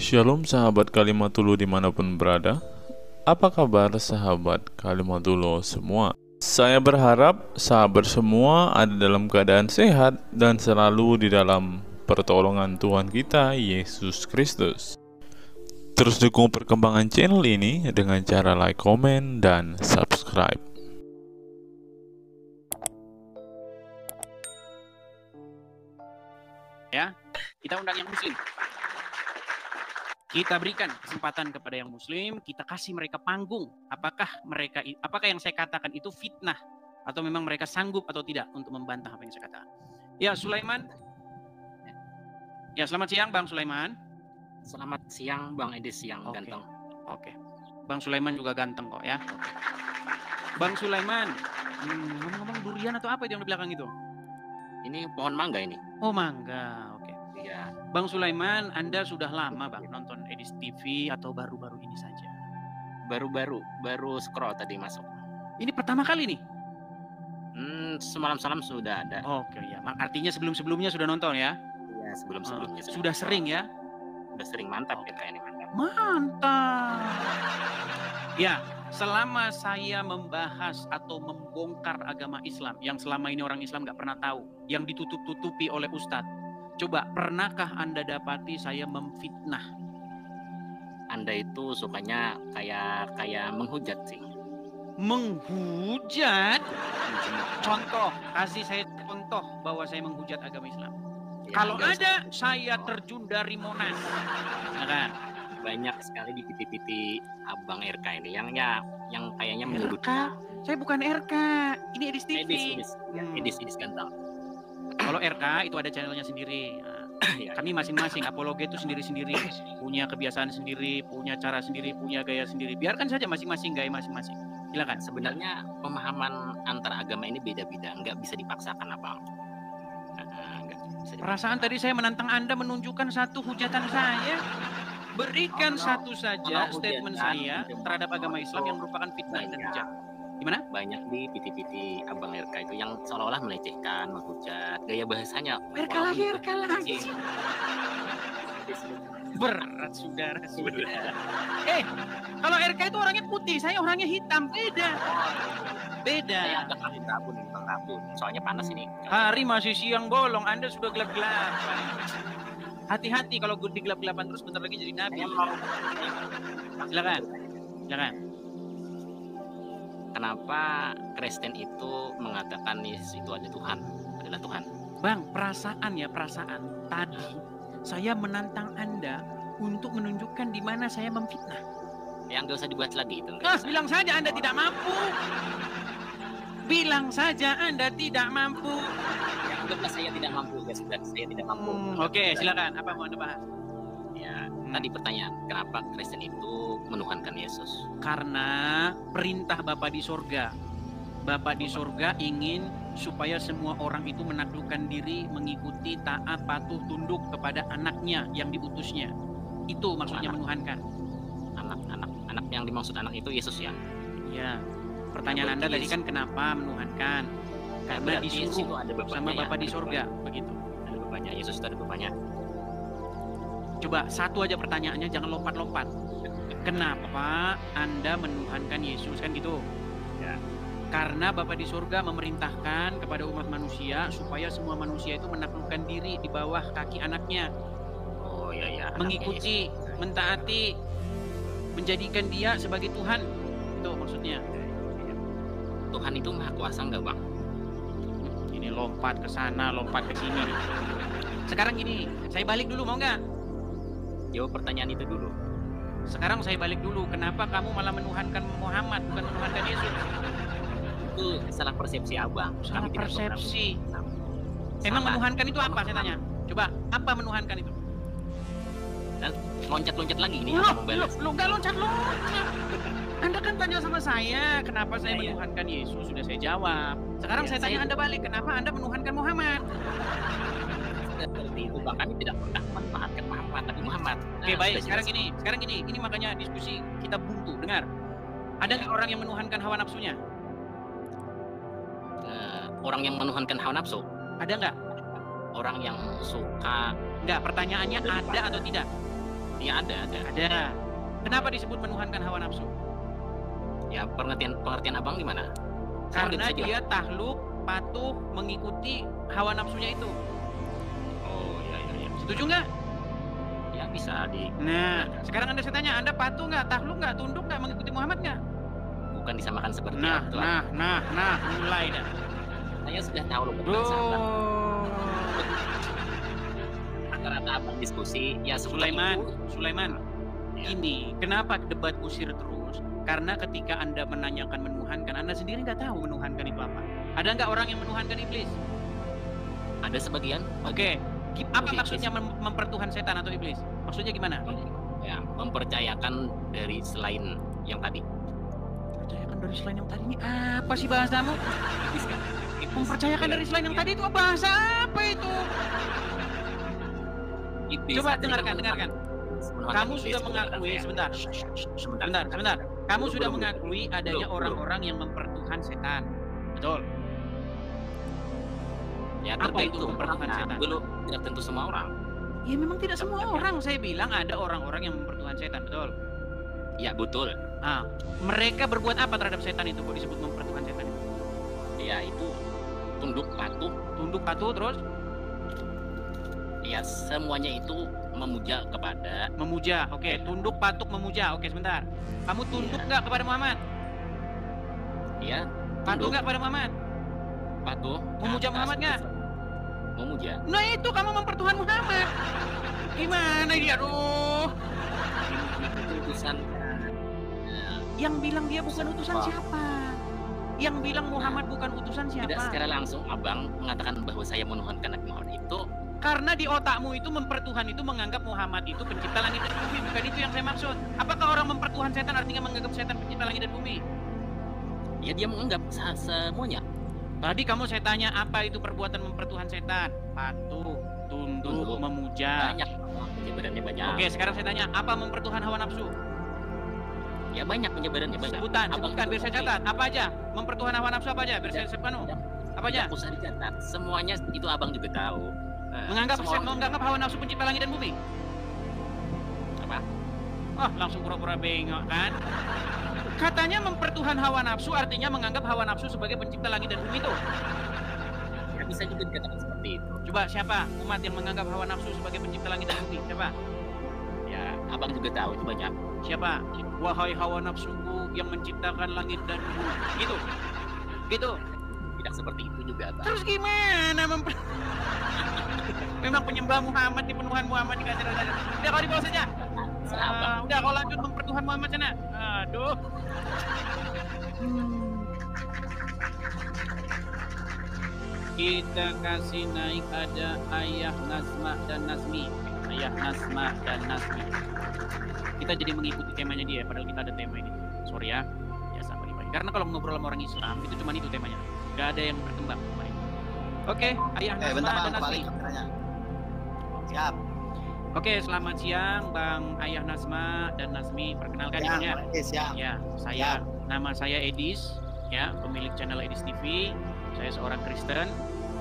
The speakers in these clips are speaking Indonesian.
Shalom sahabat Kalimatulu dimanapun berada. Apa kabar sahabat Kalimatulu semua? Saya berharap sahabat semua ada dalam keadaan sehat dan selalu di dalam pertolongan Tuhan kita Yesus Kristus. Terus dukung perkembangan channel ini dengan cara like, komen, dan subscribe. Ya, kita undang yang muslim. Kita berikan kesempatan kepada yang muslim, kita kasih mereka panggung. Apakah yang saya katakan itu fitnah atau memang mereka sanggup atau tidak untuk membantah apa yang saya katakan. Ya, Sulaiman. Ya, selamat siang Bang Sulaiman. Selamat siang Bang Edis yang ganteng. Oke. Bang Sulaiman juga ganteng kok ya. Bang Sulaiman, ngomong-ngomong durian atau apa itu yang di belakang itu? Ini pohon mangga ini. Oh, mangga. Oke. Iya. Bang Sulaiman, Anda sudah lama Bang nonton Edis TV atau baru-baru ini saja? Baru scroll tadi masuk. Ini pertama kali nih? Semalam sudah ada. Oke ya, artinya sebelum-sebelumnya sudah nonton ya? Iya, sebelumnya. Sudah sering ya? Sudah sering, mantap kita ini, mantap. Mantap. Ya, selama saya membahas atau membongkar agama Islam yang selama ini orang Islam nggak pernah tahu, yang ditutup-tutupi oleh Ustadz, coba pernahkah Anda dapati saya memfitnah? Anda itu sukanya kayak menghujat sih. Menghujat? Contoh, kasih saya contoh bahwa saya menghujat agama Islam. Ya, kalau ada, saya terjun dari Monas. Ya kan? Banyak sekali di PT Abang RK ini yang kayaknya menyebut. RK? Saya bukan RK. Ini Edis TV. Edis ganteng. Kalau RK itu ada channelnya sendiri. Kami masing-masing apologet itu sendiri-sendiri, punya kebiasaan sendiri, punya cara sendiri, punya gaya sendiri. Biarkan saja masing-masing gaya masing-masing. Silakan. Sebenarnya pemahaman antar agama ini beda-beda, nggak bisa dipaksakan, Abang. Perasaan tadi saya menantang Anda menunjukkan satu hujatan saya. Berikan satu saja statement saya terhadap agama Islam yang merupakan fitnah dan hujat. Gimana? Banyak di PT Abang RK itu yang seolah-olah melecehkan, menghujat, gaya bahasanya. RK lagi. Berat saudara. Kalau RK itu orangnya putih, saya orangnya hitam, beda. Saya agak rabun. Soalnya panas ini. Hari masih siang bolong, Anda sudah gelap-gelap. Hati-hati kalau di gelap-gelapan terus bentar lagi jadi nabi. Silakan. Kenapa Kristen itu mengatakan Yesus itu adalah Tuhan? Bang, perasaan. Tadi saya menantang Anda untuk menunjukkan di mana saya memfitnah. Yang nggak usah dibahas lagi itu. Bilang saja Anda tidak mampu. Bilang saja Anda tidak mampu. Yang saya tidak mampu, saya tidak mampu. Oke, silakan. Apa mau Anda bahas? Ya, tadi pertanyaan, kenapa Kristen itu menuhankan Yesus? Karena perintah Bapa di sorga. Bapa di sorga ingin supaya semua orang itu menaklukkan diri, mengikuti, taat, patuh, tunduk kepada anaknya yang diutusnya. Itu maksudnya menuhankan. Anak yang dimaksud anak itu Yesus ya? Ya. Pertanyaan Anda tadi kan kenapa menuhankan? Karena disuruh sama Bapa di sorga, begitu. Ada bapaknya, Yesus itu ada bapaknya. Coba satu aja pertanyaannya, jangan lompat-lompat. Kenapa Anda menuhankan Yesus, kan gitu? Ya. Karena Bapa di surga memerintahkan kepada umat manusia supaya semua manusia itu menaklukkan diri di bawah kaki anaknya. Oh iya. Mengikuti, mentaati, menjadikan dia sebagai Tuhan. Itu maksudnya. Tuhan itu maha kuasa nggak, Bang? Ini lompat ke sana, lompat ke sini. Sekarang gini, saya balik dulu, mau nggak? Jawab pertanyaan itu dulu. Sekarang saya balik dulu. Kenapa kamu malah menuhankan Muhammad, bukan menuhankan Yesus? Itu salah persepsi Abang. Salah persepsi. Emang menuhankan itu apa, saya tanya? Coba, apa menuhankan itu? Dan loncat-loncat lagi ini. Lu nggak loncat-loncat. Anda kan tanya sama saya, kenapa saya menuhankan Yesus? Sudah saya jawab. Sekarang saya tanya Anda balik, kenapa Anda menuhankan Muhammad? Seperti itu, Bang. Kami tidak pernah memanfaatkan Muhammad, tapi Muhammad. Oke, baik. Sekarang gini. Ini makanya diskusi kita buntu. Dengar. Ada nggak orang yang menuhankan hawa nafsunya? Orang yang menuhankan hawa nafsu? Ada nggak? Orang yang suka. Enggak, pertanyaannya ada atau tidak? Ya ada. Ada. Kenapa disebut menuhankan hawa nafsu? Ya pengertian abang di mana? Saya Karena bisa jelas. dia takluk, patuh, mengikuti hawa nafsunya itu. Oh ya. Setuju nggak? Ya bisa di. Nah, sekarang Anda saya tanya, Anda patuh nggak, takluk nggak, tunduk nggak, mengikuti Muhammad nggak? Bukan disamakan seperti Nah, itu. mulai dah. Saya sudah tahu loh bukan sama. Duh. Rata-rata abang diskusi ya seperti Sulaiman, Ya. ini kenapa debat kusir terus? Karena ketika Anda menanyakan menuhankan, Anda sendiri nggak tahu menuhankan itu apa. Ada nggak orang yang menuhankan iblis? Ada sebagian. Oke, apa Iblis. maksudnya mempertuhan setan atau iblis? Maksudnya gimana? Ya mempercayakan dari selain yang tadi. Percayakan dari selain yang tadi ini apa sih bahasamu? Iblis kan? Mempercayakan dari selain yang tadi itu bahasa apa itu? Iblis Coba ada dengarkan. yang Kamu iblis sudah mengakui, sebenarnya. sebentar. Kamu Belum, sudah belum. mengakui adanya Belum. orang-orang yang mempertuhan setan. Betul. Ya Apa itu tergantung mempertuhan orangnya. setan? Belum, tidak tentu semua orang. Ya memang tidak semua orang. Saya bilang ada orang-orang yang mempertuhan setan, betul. Ya betul. Ah, mereka berbuat apa terhadap setan itu kok disebut mempertuhan setan itu? Ya itu tunduk patuh. Tunduk patuh terus Ya semuanya itu memuja kepada. memuja. Oke, tunduk patuh memuja. Oke, sebentar. Kamu tunduk nggak kepada Muhammad? Ya Patuh tunduk nggak kepada Muhammad? patuh. Memuja atas Muhammad nggak? Memuja. Nah itu kamu mempertuhan Muhammad. Gimana dia? Aduh. Utusan. Yang bilang dia bukan utusan Siapa? siapa? Yang bilang Muhammad bukan utusan Tidak siapa? secara langsung abang mengatakan bahwa saya menuhankan Nabi Muhammad itu. Karena di otakmu itu mempertuhan itu menganggap Muhammad itu pencipta langit dan bumi. Bukan itu yang saya maksud. Apakah orang mempertuhan setan artinya menganggap setan pencipta langit dan bumi? Ya dia menganggap semuanya. Tadi kamu saya tanya apa itu perbuatan mempertuhan setan? Patuh, tunduk, Tunduk. memuja. Banyak. Penyebarannya banyak. Oke, sekarang saya tanya apa mempertuhan hawa nafsu? Ya banyak penyebarannya banyak. Sebutkan biar saya catat. Apa aja? Mempertuhan hawa nafsu apa aja? Biar saya siapkan. Apa aja? Tidak usah dicatat. Semuanya itu abang juga tahu. Menganggap semua orang- menganggap hawa nafsu pencipta langit dan bumi? apa? Oh, langsung pura-pura bengok kan? Katanya mempertuhan hawa nafsu artinya menganggap hawa nafsu sebagai pencipta langit dan bumi itu. Ya bisa juga dikatakan seperti itu. Coba siapa umat yang menganggap hawa nafsu sebagai pencipta langit dan bumi? Siapa? Ya abang juga tahu itu banyak. Siapa? Wahai hawa nafsuku yang menciptakan langit dan bumi. Gitu. Gitu. Tidak seperti itu juga abang. Terus gimana memang penyembah Muhammad di penuhan Muhammad di kasir. Udah kau dibawa saja. Abang. Udah kau lanjut mempertuhan Muhammad sana. Aduh. Kita kasih naik ada Ayah Nasma dan Nasmi. Ayah Nasma dan Nasmi. Kita jadi mengikuti temanya dia, padahal kita ada tema ini. Sorry ya, biasa bagi-bagi. Karena kalau ngobrol sama orang Islam itu cuma itu temanya. Gak ada yang berkembang kemarin. Oke, Ayah Nasma Bentar dan bang, Nasmi. balik kameranya. Siap. Oke, selamat siang Bang Ayah Nasma dan Nasmi. Perkenalkan Siang, ya. Bang Edis, siang. Ya, nama saya Edis, ya, pemilik channel Edis TV. Saya seorang Kristen,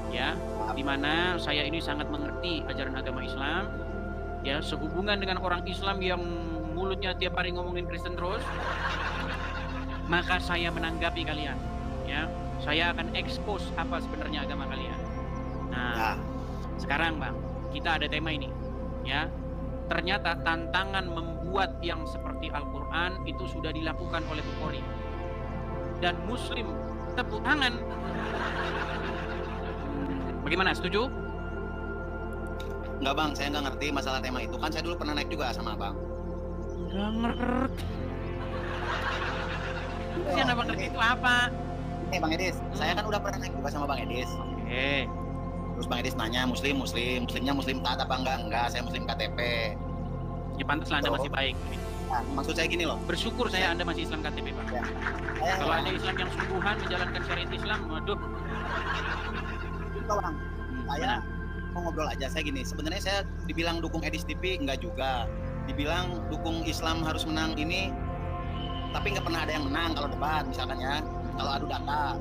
ya, di mana saya ini sangat mengerti ajaran agama Islam, ya, sehubungan dengan orang Islam yang mulutnya tiap hari ngomongin Kristen terus, maka saya menanggapi kalian, ya, saya akan expose apa sebenarnya agama kalian. Nah, Ya. sekarang Bang, kita ada tema ini, ya. Ternyata tantangan membuat yang seperti Al-Quran itu sudah dilakukan oleh Bukhari. Dan Muslim tepuk tangan. Bagaimana, setuju? Enggak bang, saya nggak ngerti masalah tema itu. Kan saya dulu pernah naik juga sama abang. Gak ngerti. Yang abang ngerti itu apa? Bang Edis, saya kan udah pernah naik juga sama Bang Edis. Oke. Terus Bang Edis nanya muslimnya muslim taat apa enggak, saya muslim KTP. Ya pantas lah Anda masih baik. Nah, maksud saya gini loh. Bersyukur saya Anda masih Islam KTP, Pak. Ya. Kalau Anda Islam yang sungguhan menjalankan syariat Islam, waduh. Bang, saya mau ngobrol aja. Saya gini, sebenarnya saya dibilang dukung Edis TV enggak juga. Dibilang dukung Islam harus menang ini, tapi nggak pernah ada yang menang kalau debat misalkan ya. Kalau adu data,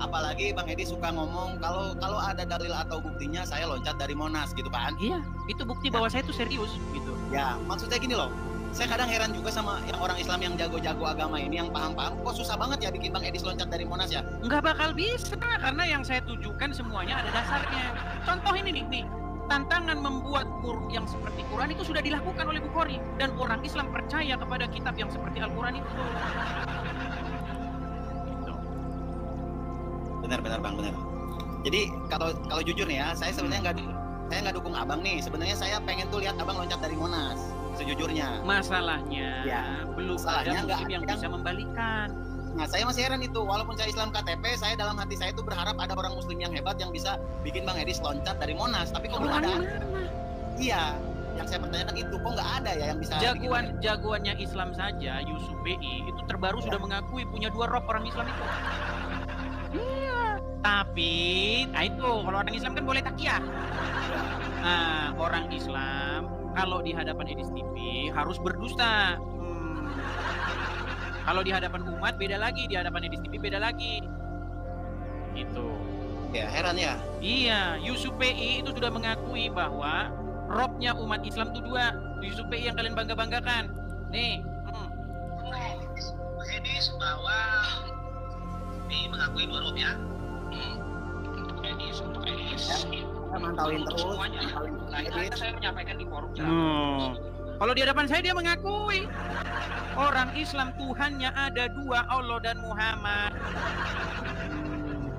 apalagi Bang Edi suka ngomong kalau ada dalil atau buktinya saya loncat dari Monas gitu kan. Iya, itu bukti bahwa saya itu serius gitu. Ya, maksudnya gini loh. Saya kadang heran juga sama yang orang Islam yang jago-jago agama ini, yang paham-paham, kok susah banget ya bikin Bang Edis loncat dari Monas ya? Nggak bakal bisa, karena yang saya tujukan semuanya ada dasarnya. Contoh ini nih, tantangan membuat yang seperti Quran itu sudah dilakukan oleh Bukhari, dan orang Islam percaya kepada kitab yang seperti Al-Quran itu. Gitu. Benar Bang, benar. Jadi kalau jujur nih ya, saya sebenarnya nggak dukung Abang nih. Sebenarnya saya pengen tuh lihat Abang loncat dari Monas. Sejujurnya. Masalahnya ya, belum ada muslim yang bisa membalikan. Nah, saya masih heran itu. Walaupun saya Islam KTP, saya dalam hati saya itu berharap ada orang muslim yang hebat yang bisa bikin Bang Edis loncat dari Monas. Tapi kok belum ada. Iya, yang saya pertanyakan itu kok nggak ada ya yang bisa. Jagoannya Islam saja, Yusuf BI itu terbaru sudah mengakui punya 2 rob orang Islam itu. Iya. Tapi, nah itu kalau orang Islam kan boleh takiyah. Nah, orang Islam kalau di hadapan Edis TV harus berdusta. Kalau di hadapan umat beda lagi, di hadapan Edis TV beda lagi. Gitu. Ya, heran ya. Iya, Yusuf PI itu sudah mengakui bahwa robnya umat Islam itu 2. Yusuf PI yang kalian bangga-banggakan. Nih. Edis bahwa PI mengakui 2 rob ya. Edis. Kita mantauin terus. Saya menyampaikan di forum. Kalau di hadapan saya dia mengakui orang Islam Tuhannya ada 2, Allah dan Muhammad.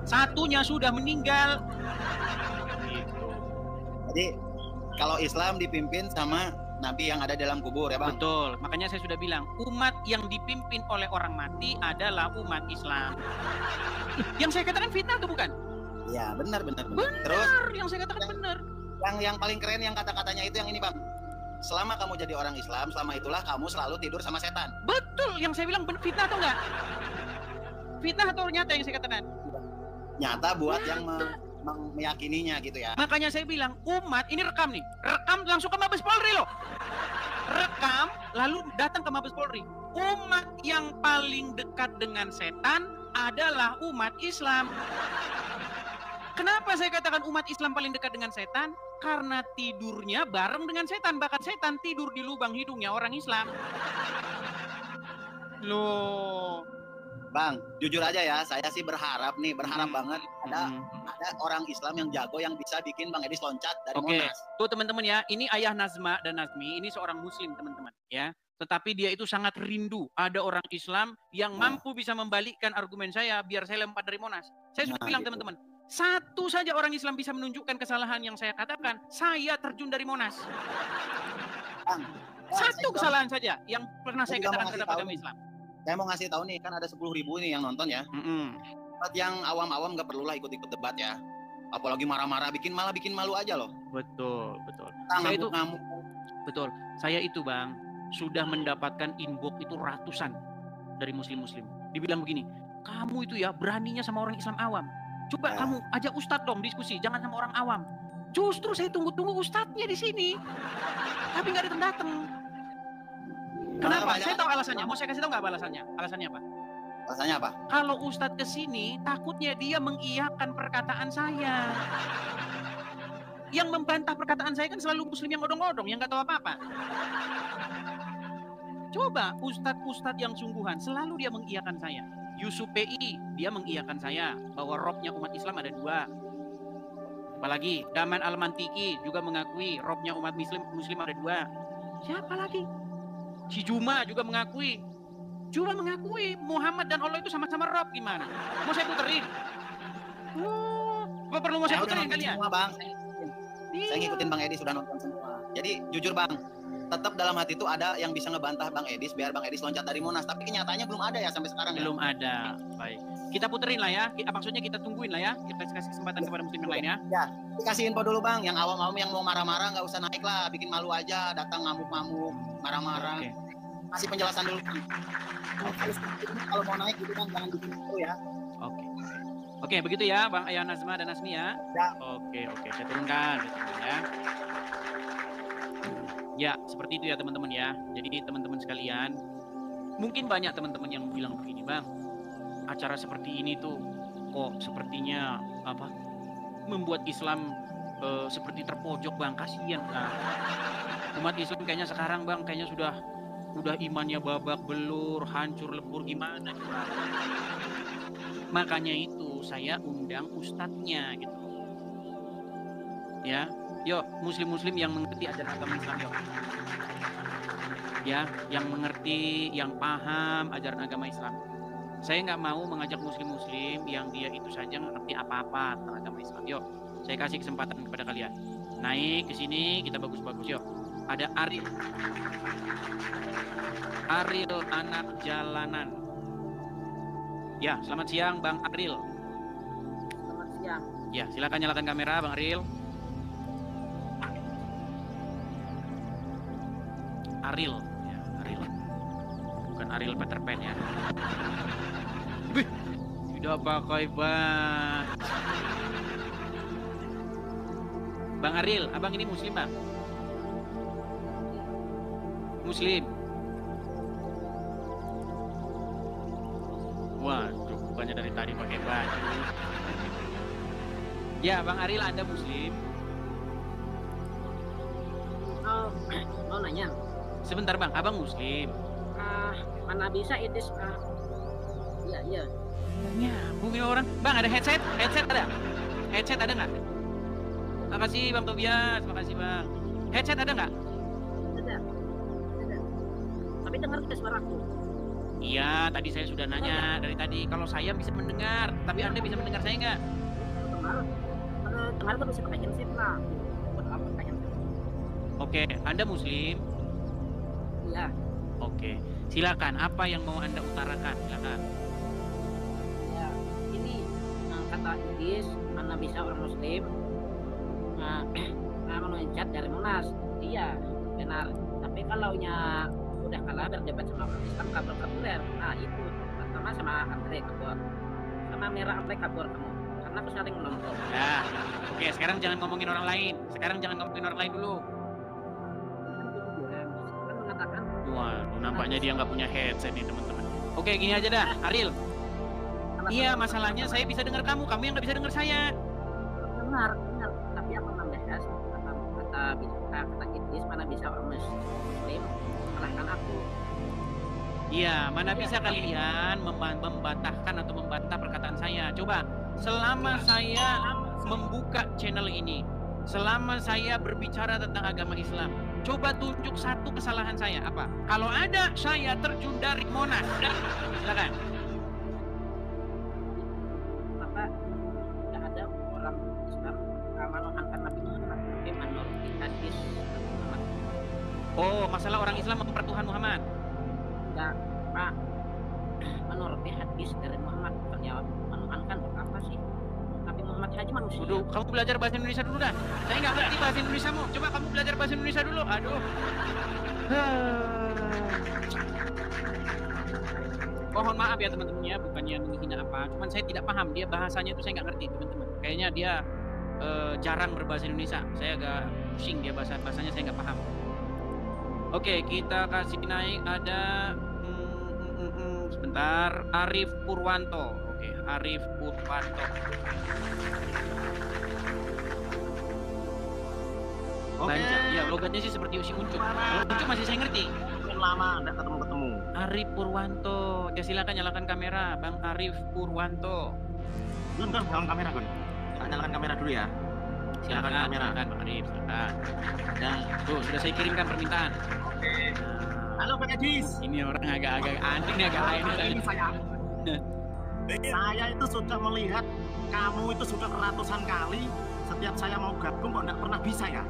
Satunya sudah meninggal. Gitu. Jadi kalau Islam dipimpin sama Nabi yang ada dalam kubur ya Bang? Betul, makanya saya sudah bilang umat yang dipimpin oleh orang mati adalah umat Islam. Yang saya katakan fitnah itu bukan? Ya benar. Terus yang saya katakan benar. Yang paling keren yang kata-katanya itu yang ini Bang. Selama kamu jadi orang Islam, selama itulah kamu selalu tidur sama setan. Betul, yang saya bilang fitnah atau enggak? Fitnah atau nyata yang saya katakan? Nyata buat yang meyakininya gitu ya. Makanya saya bilang umat ini rekam nih, rekam langsung ke Mabes Polri loh. Rekam lalu datang ke Mabes Polri. Umat yang paling dekat dengan setan adalah umat Islam. Kenapa saya katakan umat Islam paling dekat dengan setan? Karena tidurnya bareng dengan setan. Bahkan setan tidur di lubang hidungnya orang Islam. Loh. Bang, jujur aja ya, saya sih berharap banget ada orang Islam yang jago yang bisa bikin Bang Edis loncat dari Monas. Tuh teman-teman ya, ini ayah Nazma dan Nazmi, ini seorang muslim teman-teman ya. Tetapi dia itu sangat rindu ada orang Islam yang mampu bisa membalikkan argumen saya biar saya lompat dari Monas. Saya sudah bilang gitu. teman-teman, satu saja orang Islam bisa menunjukkan kesalahan yang saya katakan, saya terjun dari Monas. Satu kesalahan saja yang pernah saya katakan terhadap agama Islam. Saya mau ngasih tahu nih, kan ada 10.000 nih yang nonton ya. Buat yang awam-awam gak perlulah ikut-ikut debat ya. Apalagi marah-marah, malah bikin malu aja loh. Betul. Ngamuk-ngamuk. Betul. Saya itu Bang, sudah mendapatkan inbox itu ratusan dari muslim-muslim. Dibilang begini, kamu itu ya beraninya sama orang Islam awam. Coba kamu ajak ustadz dong diskusi, jangan sama orang awam. Justru saya tunggu-tunggu ustadznya di sini. Tapi nggak datang-datang. Kenapa? Saya tahu alasannya. Mau saya kasih tahu nggak alasannya? Alasannya apa? Alasannya apa? Kalau ustadz kesini, takutnya dia mengiyakan perkataan saya. Yang membantah perkataan saya kan selalu muslim yang odong-odong, yang nggak tahu apa-apa. Coba ustadz-ustadz yang sungguhan, selalu dia mengiyakan saya. Yusuf PI, dia mengiyakan saya bahwa robnya umat Islam ada 2. Apalagi Daman Al-Mantiki juga mengakui robnya umat muslim ada 2. Siapa lagi? Si Juma juga mengakui. Muhammad dan Allah itu sama-sama rob. Gimana? Mau saya puterin? Apa perlu mau saya puterin kalian? Semua Bang. Saya ngikutin Bang Edis, sudah nonton semua. Jadi jujur Bang, tetap dalam hati itu ada yang bisa ngebantah Bang Edis biar Bang Edis loncat dari Monas. Tapi kenyataannya belum ada ya sampai sekarang. Belum ada. Baik. Kita puterin lah ya. Maksudnya kita tungguin lah ya. Kita kasih kesempatan kepada muslim yang lain ya. Ya, dikasih info dulu Bang. Yang awam-awam yang mau marah-marah nggak usah naik lah. Bikin malu aja. Datang ngamuk-ngamuk, marah-marah. Kasih penjelasan dulu. Kalau mau naik gitu kan jangan bikin itu ya. Oke, begitu ya Bang Ayah Nazma dan Nazmi ya. Oke, saya turunkan ya. Ya, seperti itu ya teman-teman ya. Jadi teman-teman sekalian, mungkin banyak teman-teman yang bilang begini, Bang, acara seperti ini tuh kok sepertinya apa membuat Islam seperti terpojok bang, kasihan bang. Umat Islam kayaknya sekarang bang kayaknya udah imannya babak belur, hancur lebur, gimana bang? Makanya itu saya undang ustadznya gitu. Ya, yuk muslim-muslim yang mengerti ajaran agama Islam yuk. Ya, yang mengerti, yang paham ajaran agama Islam. Saya nggak mau mengajak muslim-muslim yang dia itu saja ngerti apa-apa tentang agama Islam. Yuk, saya kasih kesempatan kepada kalian. Naik ke sini, kita bagus-bagus yuk. Ada Ariel. Ariel anak jalanan. Ya, selamat siang Bang Ariel. Selamat siang. Ya, silakan nyalakan kamera Bang Ariel. Ariel, ya, Ariel. Bukan Ariel Peter Pan ya. Wih, tidak pakai ban. Bang Ariel, abang ini muslim bang? Muslim. Waduh, bukannya dari tadi pakai baju. Ya, Bang Ariel, Anda muslim? Oh, mau nanya. Sebentar bang, abang muslim? Mana bisa Idris? Iya. Ya, bumi orang. Bang, ada headset? Headset ada? Headset ada nggak? Makasih Bang Tobias, makasih Bang. Headset ada nggak? Ada. Tapi dengar tidak suaraku? Iya, tadi saya sudah nanya dari tadi. Kalau saya bisa mendengar, tapi Anda bisa mendengar saya nggak? Dengar tuh bisa pakai handset lah. Buat apa pakai handset? Oke, Anda muslim? Iya. Oke, silakan. Apa yang mau Anda utarakan? Silakan. Ya, ini kata Idris, mana bisa orang muslim meloncat dari Monas. Iya, benar. Tapi kalau udah kalah berdebat sama orang Islam kabur ya. Nah itu pertama sama Andre kabur, sama Merah Andre kabur kamu, karena aku sering nonton. Ya, oke. Sekarang jangan ngomongin orang lain. Dulu. Kan mengatakan, Wah, nampaknya dia nggak punya headset nih teman-teman. Oke, gini aja dah, Ariel. Iya, masalahnya saya bisa dengar kamu yang nggak bisa dengar saya. benar. Tapi aku membahas kata Idris, mana bisa orang muslim mengalahkan aku. Iya, mana bisa kalian membantahkan atau membantah perkataan saya. Coba, selama saya membuka channel ini, selama saya berbicara tentang agama Islam, coba tunjuk satu kesalahan saya. Apa? Kalau ada, saya terjun dari Monas. Silakan. Maka tidak ada orang Islam menuhankan Nabi Muhammad, tapi menuruti hadis Nabi Muhammad. Oh, masalah orang Islam mempertuhan Muhammad. Enggak, Pak. Menuruti hadis dari Muhammad, bukannya menuhankan. Apa sih? Nabi Muhammad saja manusia. Aduh, kamu belajar bahasa Indonesia dulu dah. Saya nggak ngerti bahasa Indonesiamu. Coba kamu belajar bahasa Indonesia dulu. Aduh. Mohon maaf ya teman-teman ya, bukannya menghina apa. Cuman saya tidak paham. Dia bahasanya itu saya nggak ngerti teman-teman. Kayaknya dia jarang berbahasa Indonesia. Saya agak pusing dia bahasanya saya nggak paham. Oke, kita kasih naik ada sebentar, Arif Purwanto. Oke, Arif Purwanto. Banjar. Ya, logatnya sih seperti si Ucup. Ucup masih saya ngerti. Kan lama nggak ketemu. Arif Purwanto. Ya silakan nyalakan kamera, Bang Arif Purwanto. Belum nyalakan kamera, Gun. Nyalakan kamera dulu ya. Silakan kamera. Silakan Bang Arif, silakan. Dan Tuh, sudah saya kirimkan permintaan. oke. Halo Pak Edis. Ini orang agak-agak aneh nih, agak lain Ini saya. Saya itu sudah melihat kamu itu sudah ratusan kali. Setiap saya mau gabung kok nggak pernah bisa ya.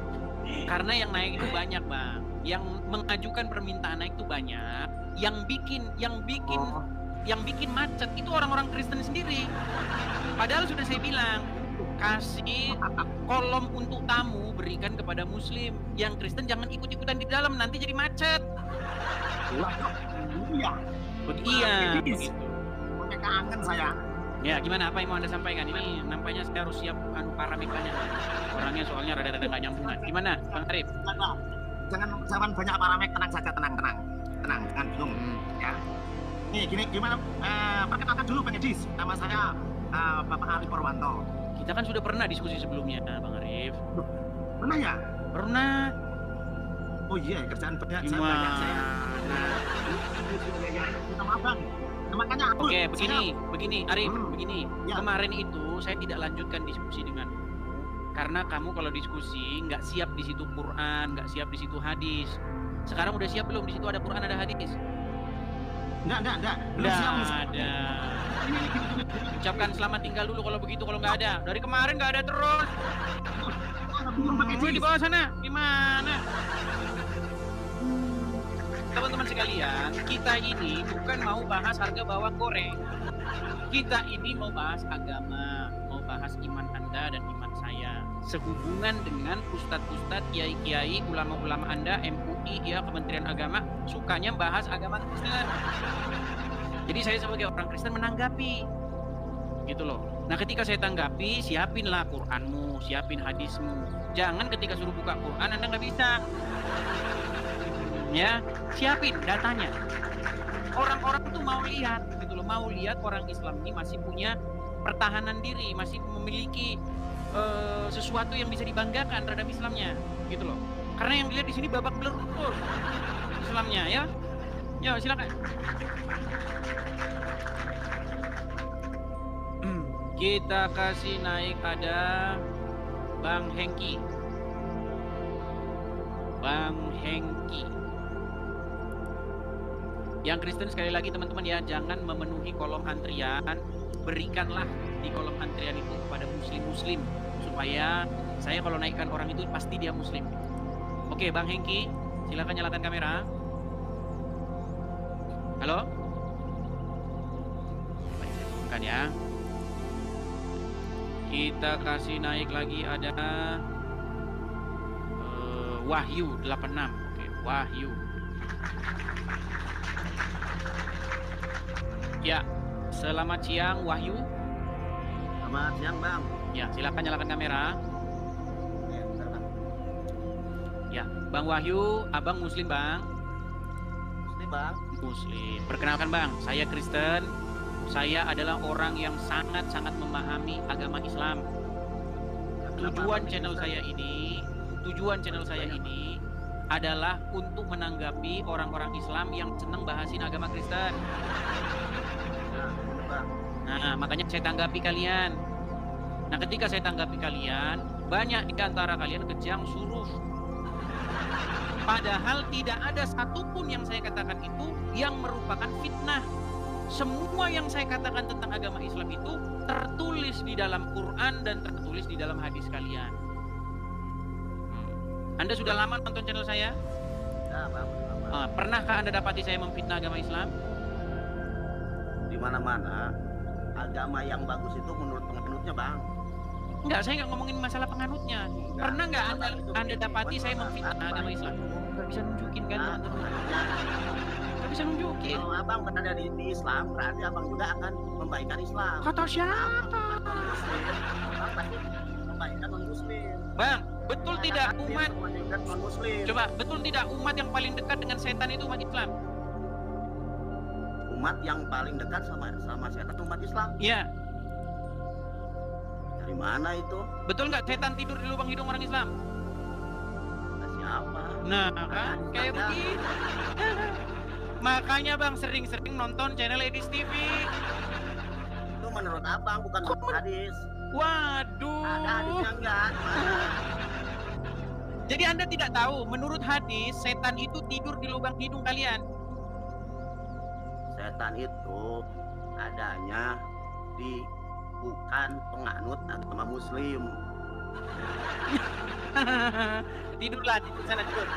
Karena yang naik itu banyak, Bang. Yang mengajukan permintaan naik itu banyak. Yang bikin macet itu orang-orang Kristen sendiri. Padahal sudah saya bilang, kasih kolom untuk tamu berikan kepada Muslim. Yang Kristen jangan ikut-ikutan di dalam, nanti jadi macet. Iya. Iya, begitu. Punya kangen saya. Ya, gimana? Apa yang mau Anda sampaikan? Ini nampaknya saya harus siap paramikanya. Orangnya soalnya rada-rada nggak nyambungan. Gimana, Bang Arif? Jangan banyak paramek, tenang saja, tenang, jangan bingung. Ya. Nih, gini, gimana? Perkenalkan dulu Bang Edis. Nama saya Bapak Ali Purwanto. Kita kan sudah pernah diskusi sebelumnya, Bang Arif. Pernah ya? Pernah. Oh iya, kerjaan banyak. Saya Gimana? banyak saya. Minta maaf Bang. Nah, makanya aku. Oke, begini, Arif, begini. Ya. Kemarin itu saya tidak lanjutkan diskusi denganmu karena kamu kalau diskusi nggak siap di situ Quran, nggak siap di situ hadis. Sekarang udah siap belum? Di situ ada Quran, ada hadis. Enggak. Belum siap. Ada. Ucapkan selamat tinggal dulu kalau begitu, kalau nggak ada. Dari kemarin nggak ada terus. Gue di bawah sana, gimana? Teman-teman sekalian, kita ini bukan mau bahas harga bawang goreng. Kita ini mau bahas agama, mau bahas iman Anda dan iman saya. Sehubungan dengan ustadz-ustadz, kiai-kiai, ulama-ulama Anda, MUI, ya Kementerian Agama, sukanya bahas agama Kristen. Jadi saya sebagai orang Kristen menanggapi, gitu loh. Nah ketika saya tanggapi, siapinlah Quranmu, siapin hadismu. Jangan ketika suruh buka Quran Anda nggak bisa. Ya, siapin datanya. Orang-orang tuh mau lihat, gitu loh, mau lihat orang Islam ini masih punya pertahanan diri, masih memiliki sesuatu yang bisa dibanggakan terhadap Islamnya, gitu loh. Karena yang dilihat di sini babak belur Islamnya, ya. Ya, silakan. Kita kasih naik ada Bang Hengki. Bang Hengki. Yang Kristen sekali lagi teman-teman ya, jangan memenuhi kolom antrian. Berikanlah di kolom antrian itu kepada muslim-muslim supaya saya kalau naikkan orang itu pasti dia muslim. Oke, Bang Hengki, silakan nyalakan kamera. Halo? Bukan ya. Kita kasih naik lagi ada Wahyu 86. Oke, Wahyu. Ya, selamat siang Wahyu. Selamat siang Bang. Ya, silakan nyalakan kamera. Ya, Bang Wahyu, abang muslim Bang? Muslim Bang. Muslim. Perkenalkan Bang, saya Kristen. Saya adalah orang yang sangat-sangat memahami agama Islam. Tujuan channel saya ini adalah untuk menanggapi orang-orang Islam yang senang bahasin agama Kristen. Nah, makanya saya tanggapi kalian. Nah, ketika saya tanggapi kalian, banyak di antara kalian kejang suruh. Padahal tidak ada satupun yang saya katakan itu yang merupakan fitnah. Semua yang saya katakan tentang agama Islam itu tertulis di dalam Quran dan tertulis di dalam hadis kalian. Anda sudah lama nonton channel saya? Ya, Bang. Pernahkah Anda dapati saya memfitnah agama Islam? Di mana-mana agama yang bagus itu menurut penganutnya, Bang. Enggak, saya nggak ngomongin masalah penganutnya. Pernah nggak Anda dapati saya memfitnah agama Islam? Nggak bisa nunjukin kan? Nggak bisa nunjukin. Kalau Abang berada di Islam, berarti Abang juga akan membaikkan Islam. Kata siapa? Abang pasti membaikkan non-Muslim. Bang, betul tidak umat? Non-Muslim. Coba, betul tidak umat yang paling dekat dengan setan itu umat Islam? Umat yang paling dekat sama setan umat Islam. Iya. Dari mana itu? Betul nggak setan tidur di lubang hidung orang Islam? Kata siapa? Nah, kan kayak begini. Makanya Bang sering-sering nonton channel Edis TV. Itu menurut Abang, bukan menurut hadis. Waduh. Ada hadisnya enggak? Jadi Anda tidak tahu, menurut hadis setan itu tidur di lubang hidung kalian. Setan itu adanya di bukan penganut agama Muslim. Tidurlah di sana tidur.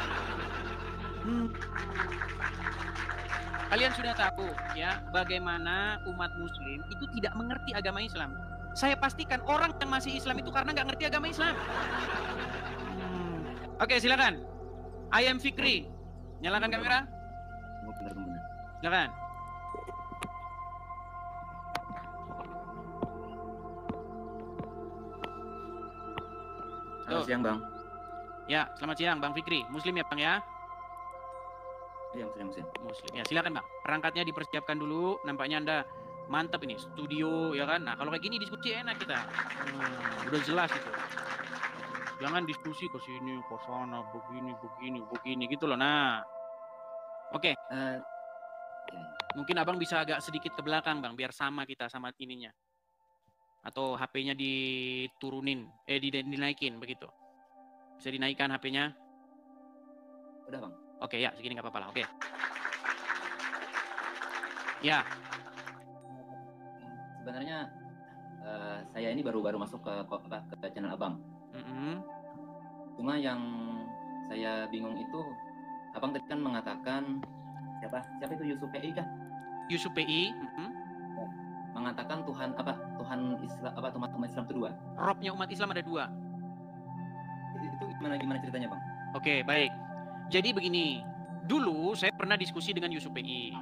Kalian sudah tahu ya bagaimana umat Muslim itu tidak mengerti agama Islam. Saya pastikan orang yang masih Islam itu karena nggak ngerti agama Islam. Oke, silakan. I am Fikri. Nyalakan kamera. Silakan. Selamat siang Bang. Ya, selamat siang Bang Fikri. Muslim ya Bang ya? Iya Muslim. Muslim. Ya, silakan Bang. Perangkatnya dipersiapkan dulu. Nampaknya Anda Mantap ini studio ya kan. Nah kalau kayak gini diskusi enak kita. Udah jelas itu. Jangan diskusi ke sini, ke sana, begini gitu loh. Nah, oke. Mungkin abang bisa agak sedikit ke belakang bang, biar sama kita sama ininya. Atau HP-nya diturunin, dinaikin begitu. Bisa dinaikkan HP-nya? Udah bang. Oke ya, segini nggak apa-apa lah. Oke. Ya. Sebenarnya saya ini baru masuk ke channel abang. Cuma yang saya bingung itu, abang tadi kan mengatakan siapa itu Yusuf PI kah? Yusuf PI. Mengatakan Tuhan Islam umat Islam itu dua. Robnya umat Islam ada dua. Itu gimana ceritanya bang? Oke baik. Jadi begini, dulu saya pernah diskusi dengan Yusuf PI,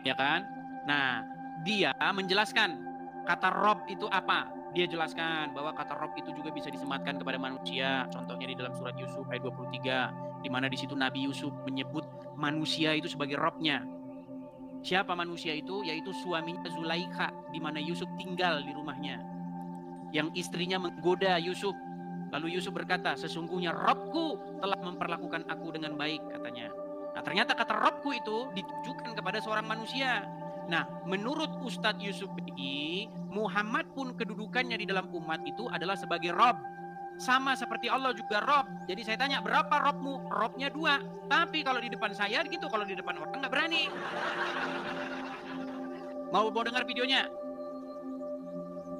ya kan? Nah dia menjelaskan kata Rob itu apa. Dia jelaskan bahwa kata Rob itu juga bisa disematkan kepada manusia. Contohnya di dalam surat Yusuf ayat 23, di mana di situ Nabi Yusuf menyebut manusia itu sebagai Robnya. Siapa manusia itu? Yaitu suaminya Zulaikha, di mana Yusuf tinggal di rumahnya. Yang istrinya menggoda Yusuf. Lalu Yusuf berkata, sesungguhnya Robku telah memperlakukan aku dengan baik, katanya. Nah ternyata kata Robku itu ditujukan kepada seorang manusia. Nah, menurut Ustadz Yusuf PI, Muhammad pun kedudukannya di dalam umat itu adalah sebagai Rob. Sama seperti Allah juga Rob. Jadi saya tanya, berapa Robmu? Robnya 2. Tapi kalau di depan saya gitu, kalau di depan orang nggak berani. Mau dengar videonya?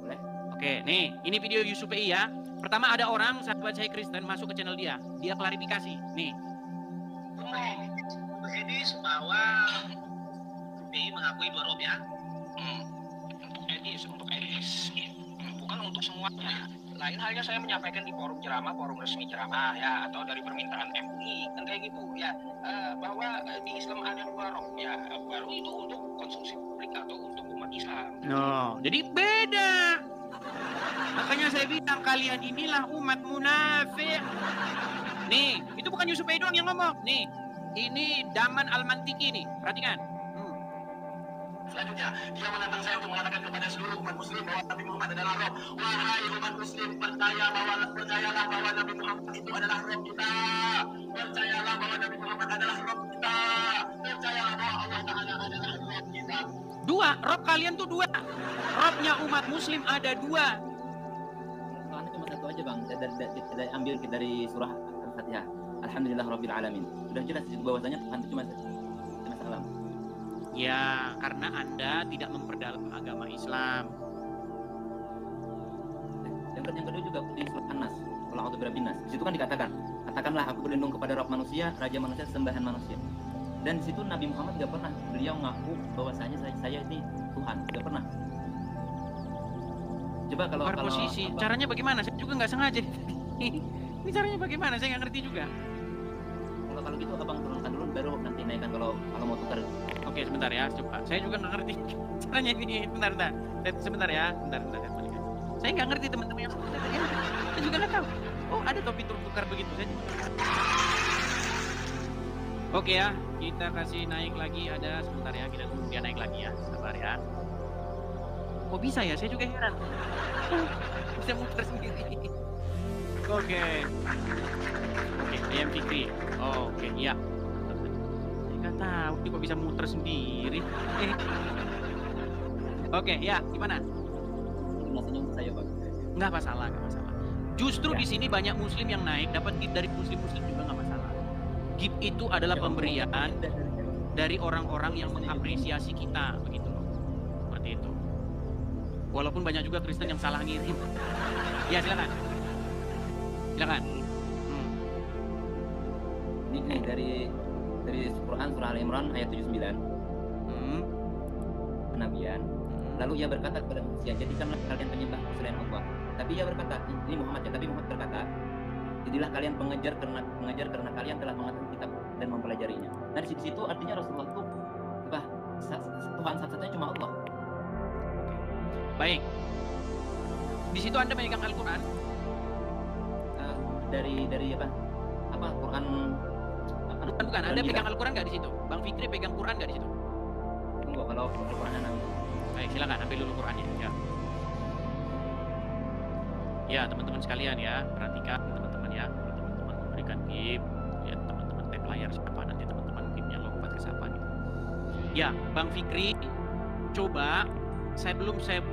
Boleh. Oke, nih, ini video Yusuf PI ya. Pertama ada orang, sahabat saya Kristen, masuk ke channel dia. Dia klarifikasi. Nih. Edis bahwa PI mengakui 2 Rob ya. Untuk Edis, bukan untuk semuanya. Lain halnya saya menyampaikan di forum ceramah, forum resmi ceramah ya, atau dari permintaan MUI kan kayak gitu ya, bahwa di Islam ada 2 Rob ya, baru itu untuk konsumsi publik atau untuk umat Islam. No, jadi beda. Makanya saya bilang kalian inilah umat munafik. Nih, itu bukan Yusuf PI doang yang ngomong. Nih, ini Daman Al-Mantiki nih, perhatikan. Selanjutnya, dia menantang saya untuk mengatakan kepada seluruh umat muslim bahwa Nabi Muhammad adalah Rob. Wahai umat muslim, percayalah bahwa Nabi Muhammad itu adalah Rob kita. Percayalah bahwa Nabi Muhammad adalah Rob kita. Percayalah bahwa Allah Ta'ala adalah Rob kita. 2, Rob kalian tuh 2. Robnya umat muslim ada 2. Soalnya cuma 1 aja bang, dari ambil dari surah Al-Fatihah. Alhamdulillah Rabbil Alamin. Sudah jelas bahwasanya Tuhan itu cuma salam. Ya, karena Anda tidak memperdalam agama Islam. Yang kedua juga di surat An-Nas, Qul a'udzu birabbin nas. Di situ kan dikatakan, katakanlah aku berlindung kepada Rabb manusia, raja manusia, sembahan manusia. Dan di situ Nabi Muhammad tidak pernah beliau ngaku bahwasanya saya ini Tuhan, tidak pernah. Coba kalau posisi, caranya bagaimana? Saya juga nggak sengaja. Ini caranya bagaimana? Saya nggak ngerti juga. Kalau gitu abang turunkan dulu, baru nanti naikkan kalau mau tukar. Oke, sebentar ya, coba. Saya juga nggak ngerti caranya ini. Bentar. Sebentar ya, bentar. Saya nggak ngerti teman-teman yang saya juga nggak tahu. Oh, ada topi tukar begitu saja. Oke ya, kita kasih naik lagi. Ada sebentar ya, kita tunggu dia naik lagi ya. Sabar ya. Kok bisa ya? Saya juga heran. Bisa muter sendiri. Oke, Ayam Fikri. Oke, iya. Saya nggak tahu dia kok bisa muter sendiri. Oke, ya, gimana? Senyum saya bang. Nggak masalah. Justru Ya. di sini banyak Muslim yang naik, dapat gift dari Muslim juga nggak masalah. Gift itu adalah pemberian dari orang-orang yang mengapresiasi kita, begitu loh. Seperti itu. Walaupun banyak juga Kristen yang salah ngirim. Ya, silakan. Ini dari Quran surah Al-Imran ayat 79. Kenabian. Lalu ia berkata kepada manusia, jadikanlah kalian penyembah selain Allah. Tapi ia berkata, ini Muhammad ya, tapi Muhammad berkata, jadilah kalian pengejar karena kalian telah mengerti kitab dan mempelajarinya. Nah di situ artinya Rasulullah itu Tuhan satu-satunya cuma Allah. Baik. Di situ Anda memegang Al-Quran? Dari apa? Quran? Bukan. Anda pegang Al-Quran nggak di situ? Bang Fikri pegang Quran nggak di situ? Tunggu, kalau Al-Quran Baik, silakan ambil dulu Qurannya. Ya. Ya, teman-teman sekalian ya, perhatikan teman-teman ya. Kalau teman-teman memberikan gift, lihat teman-teman tap layar siapa, nanti teman-teman giftnya lompat ke siapa gitu. Ya, Bang Fikri, coba saya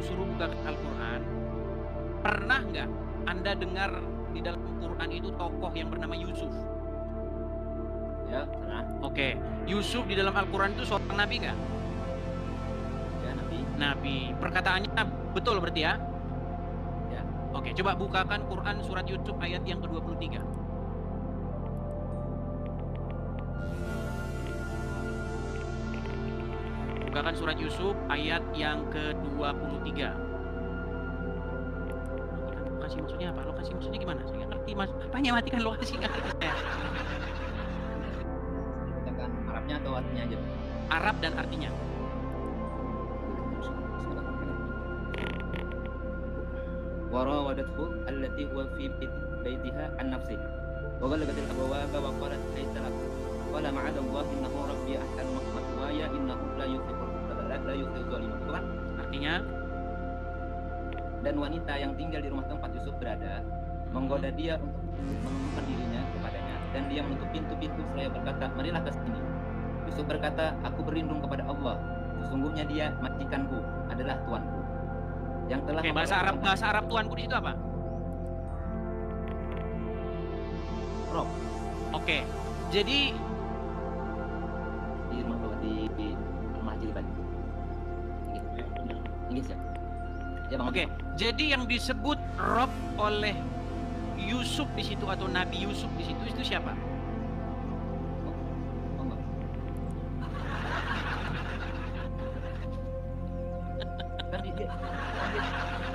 suruh buka Al-Quran. Pernah nggak Anda dengar di dalam Quran itu tokoh yang bernama Yusuf? Ya, pernah. Oke, Yusuf di dalam Al-Quran itu seorang nabi nggak? Ya, Nabi. Nabi. Perkataannya betul berarti ya? Ya. Oke, coba bukakan Quran surat Yusuf ayat yang ke-23. Bukakan surat Yusuf ayat yang ke-23. Lokasi maksudnya apa? Lokasi maksudnya gimana? Saya nggak ngerti mas. Apanya matikan lokasi nggak ngerti saya. Katakan Arabnya atau artinya aja? Arab dan artinya. وراودته التي هو في بيتها عن نفسه وغلقت الأبواب وقالت ليس لك قال معاذ الله إنه ربي أحسن مثواي إنه لا يفلح الظالمون. Itu kan? Artinya Dan wanita yang tinggal di rumah tempat Yusuf berada menggoda dia untuk menunjukkan dirinya kepadanya, dan dia menutup pintu-pintu seraya berkata, marilah ke sini. Yusuf berkata, aku berlindung kepada Allah, sesungguhnya dia majikanku adalah tuanku yang telah Oke, bahasa Arab tuanku di situ apa? Rob. Oke. Jadi di rumah Jiliban. Inggris ya? Ya, Bang. Oke. Jadi yang disebut Rob oleh Yusuf di situ atau Nabi Yusuf di situ itu siapa?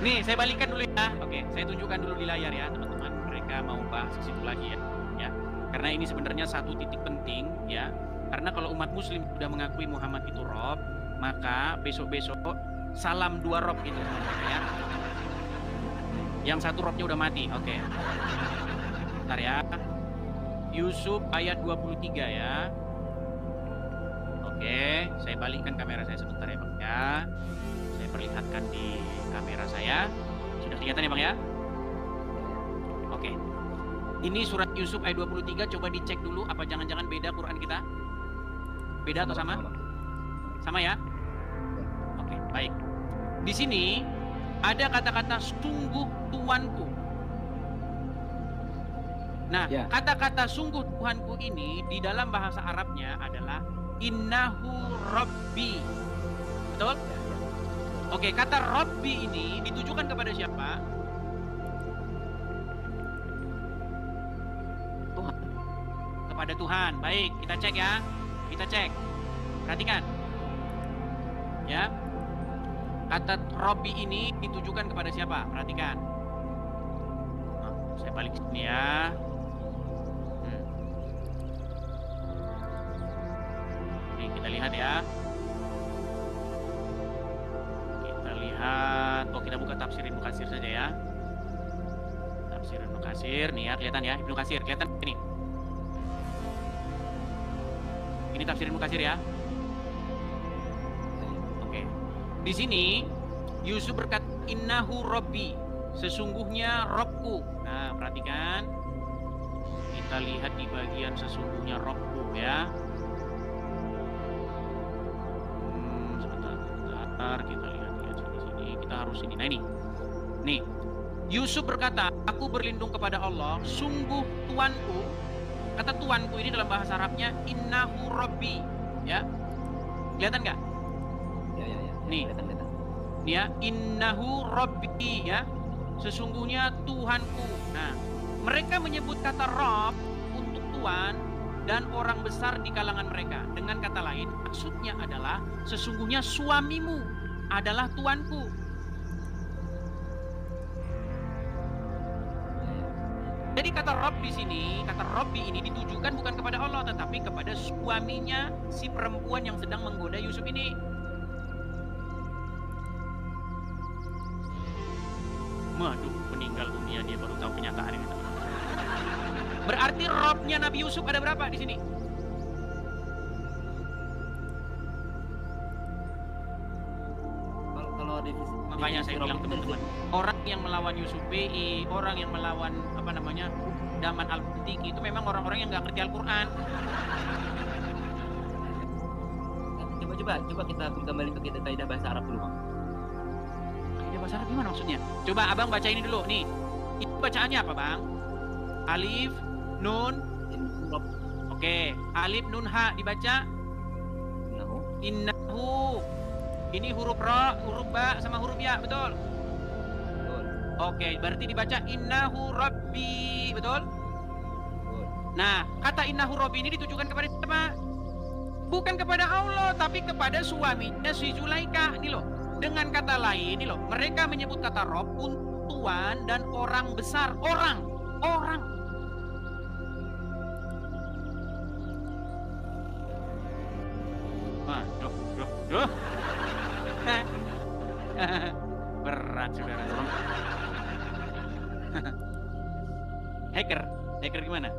Nih, saya balikan dulu ya. Oke, saya tunjukkan dulu di layar ya, teman-teman. Mereka mau bahas di situ lagi ya. Karena ini sebenarnya satu titik penting ya. Karena kalau umat muslim sudah mengakui Muhammad itu Rob, maka besok-besok salam dua Rob gitu ya. Yang satu Robnya udah mati. Oke. Bentar ya. Yusuf ayat 23 ya. Oke, saya balikkan kamera saya sebentar ya, Bang ya. Saya perlihatkan di kamera saya. Sudah kelihatan ya, Bang ya? Oke. Ini surat Yusuf ayat 23, coba dicek dulu apa jangan-jangan beda Quran kita? Beda atau sama? Sama ya? Oke, baik. Di sini ada kata-kata sungguh Tuanku. Nah, kata-kata sungguh Tuhanku ini di dalam bahasa Arabnya adalah innahu rabbi. Betul? Oke, kata rabbi ini ditujukan kepada siapa? Tuhan. Kepada Tuhan. Baik, kita cek ya. Kita cek. Perhatikan. Ya. Kata rabbi ini ditujukan kepada siapa? Perhatikan. Nah, saya balik sini ya. Kita lihat ya. Kita lihat. Oh, kita buka tafsir Ibnu Katsir saja ya. Tafsir Ibnu Katsir nih ya, kelihatan ya Ibnu Katsir, kelihatan ini. Ini tafsir Ibnu Katsir ya. Oke. Di sini Yusuf berkata innahu rabbi, sesungguhnya Robku. Nah, perhatikan. Kita lihat di bagian sesungguhnya Robku ya. Kita lihat sini, kita harus ini. Nah ini, nih Yusuf berkata, aku berlindung kepada Allah, sungguh Tuanku. Kata Tuanku ini dalam bahasa Arabnya innahu rabbi, ya, kelihatan nggak? Ya. Nih, Kelihatan. nih ya, innahu rabbi, ya, sesungguhnya Tuhanku. Nah, mereka menyebut kata Rabb untuk Tuhan dan orang besar di kalangan mereka. Dengan kata lain, maksudnya adalah sesungguhnya suamimu adalah tuanku. Jadi kata Rabb di sini, kata Rabbi ini ditujukan bukan kepada Allah tetapi kepada suaminya si perempuan yang sedang menggoda Yusuf ini. Waduh, meninggal dunia dia baru tahu kenyataan ini. Berarti Robnya Nabi Yusuf ada berapa di sini? Kalau Makanya saya bilang teman-teman, orang yang melawan Yusuf BI, orang yang melawan Daman Al-Buntiki itu memang orang-orang yang nggak ngerti Al-Quran. Coba kita kembali ke kaidah bahasa Arab dulu, Bang. Kaidah bahasa Arab gimana maksudnya? Coba abang baca ini dulu nih. Ini bacaannya apa, Bang? Alif, Nun. Oke, Alif, Nun, Ha dibaca. Innahu. Ini huruf ra, huruf ba, sama huruf ya, betul? Betul. Oke, berarti dibaca innahu rabbi, betul? Betul. Nah, kata innahu rabbi ini ditujukan kepada siapa? Bukan kepada Allah, tapi kepada suaminya si Zulaikha, ini loh. Dengan kata lain, ini loh, mereka menyebut kata Rob, Tuhan dan orang besar, orang. Duh. Berat saudara. Hacker gimana?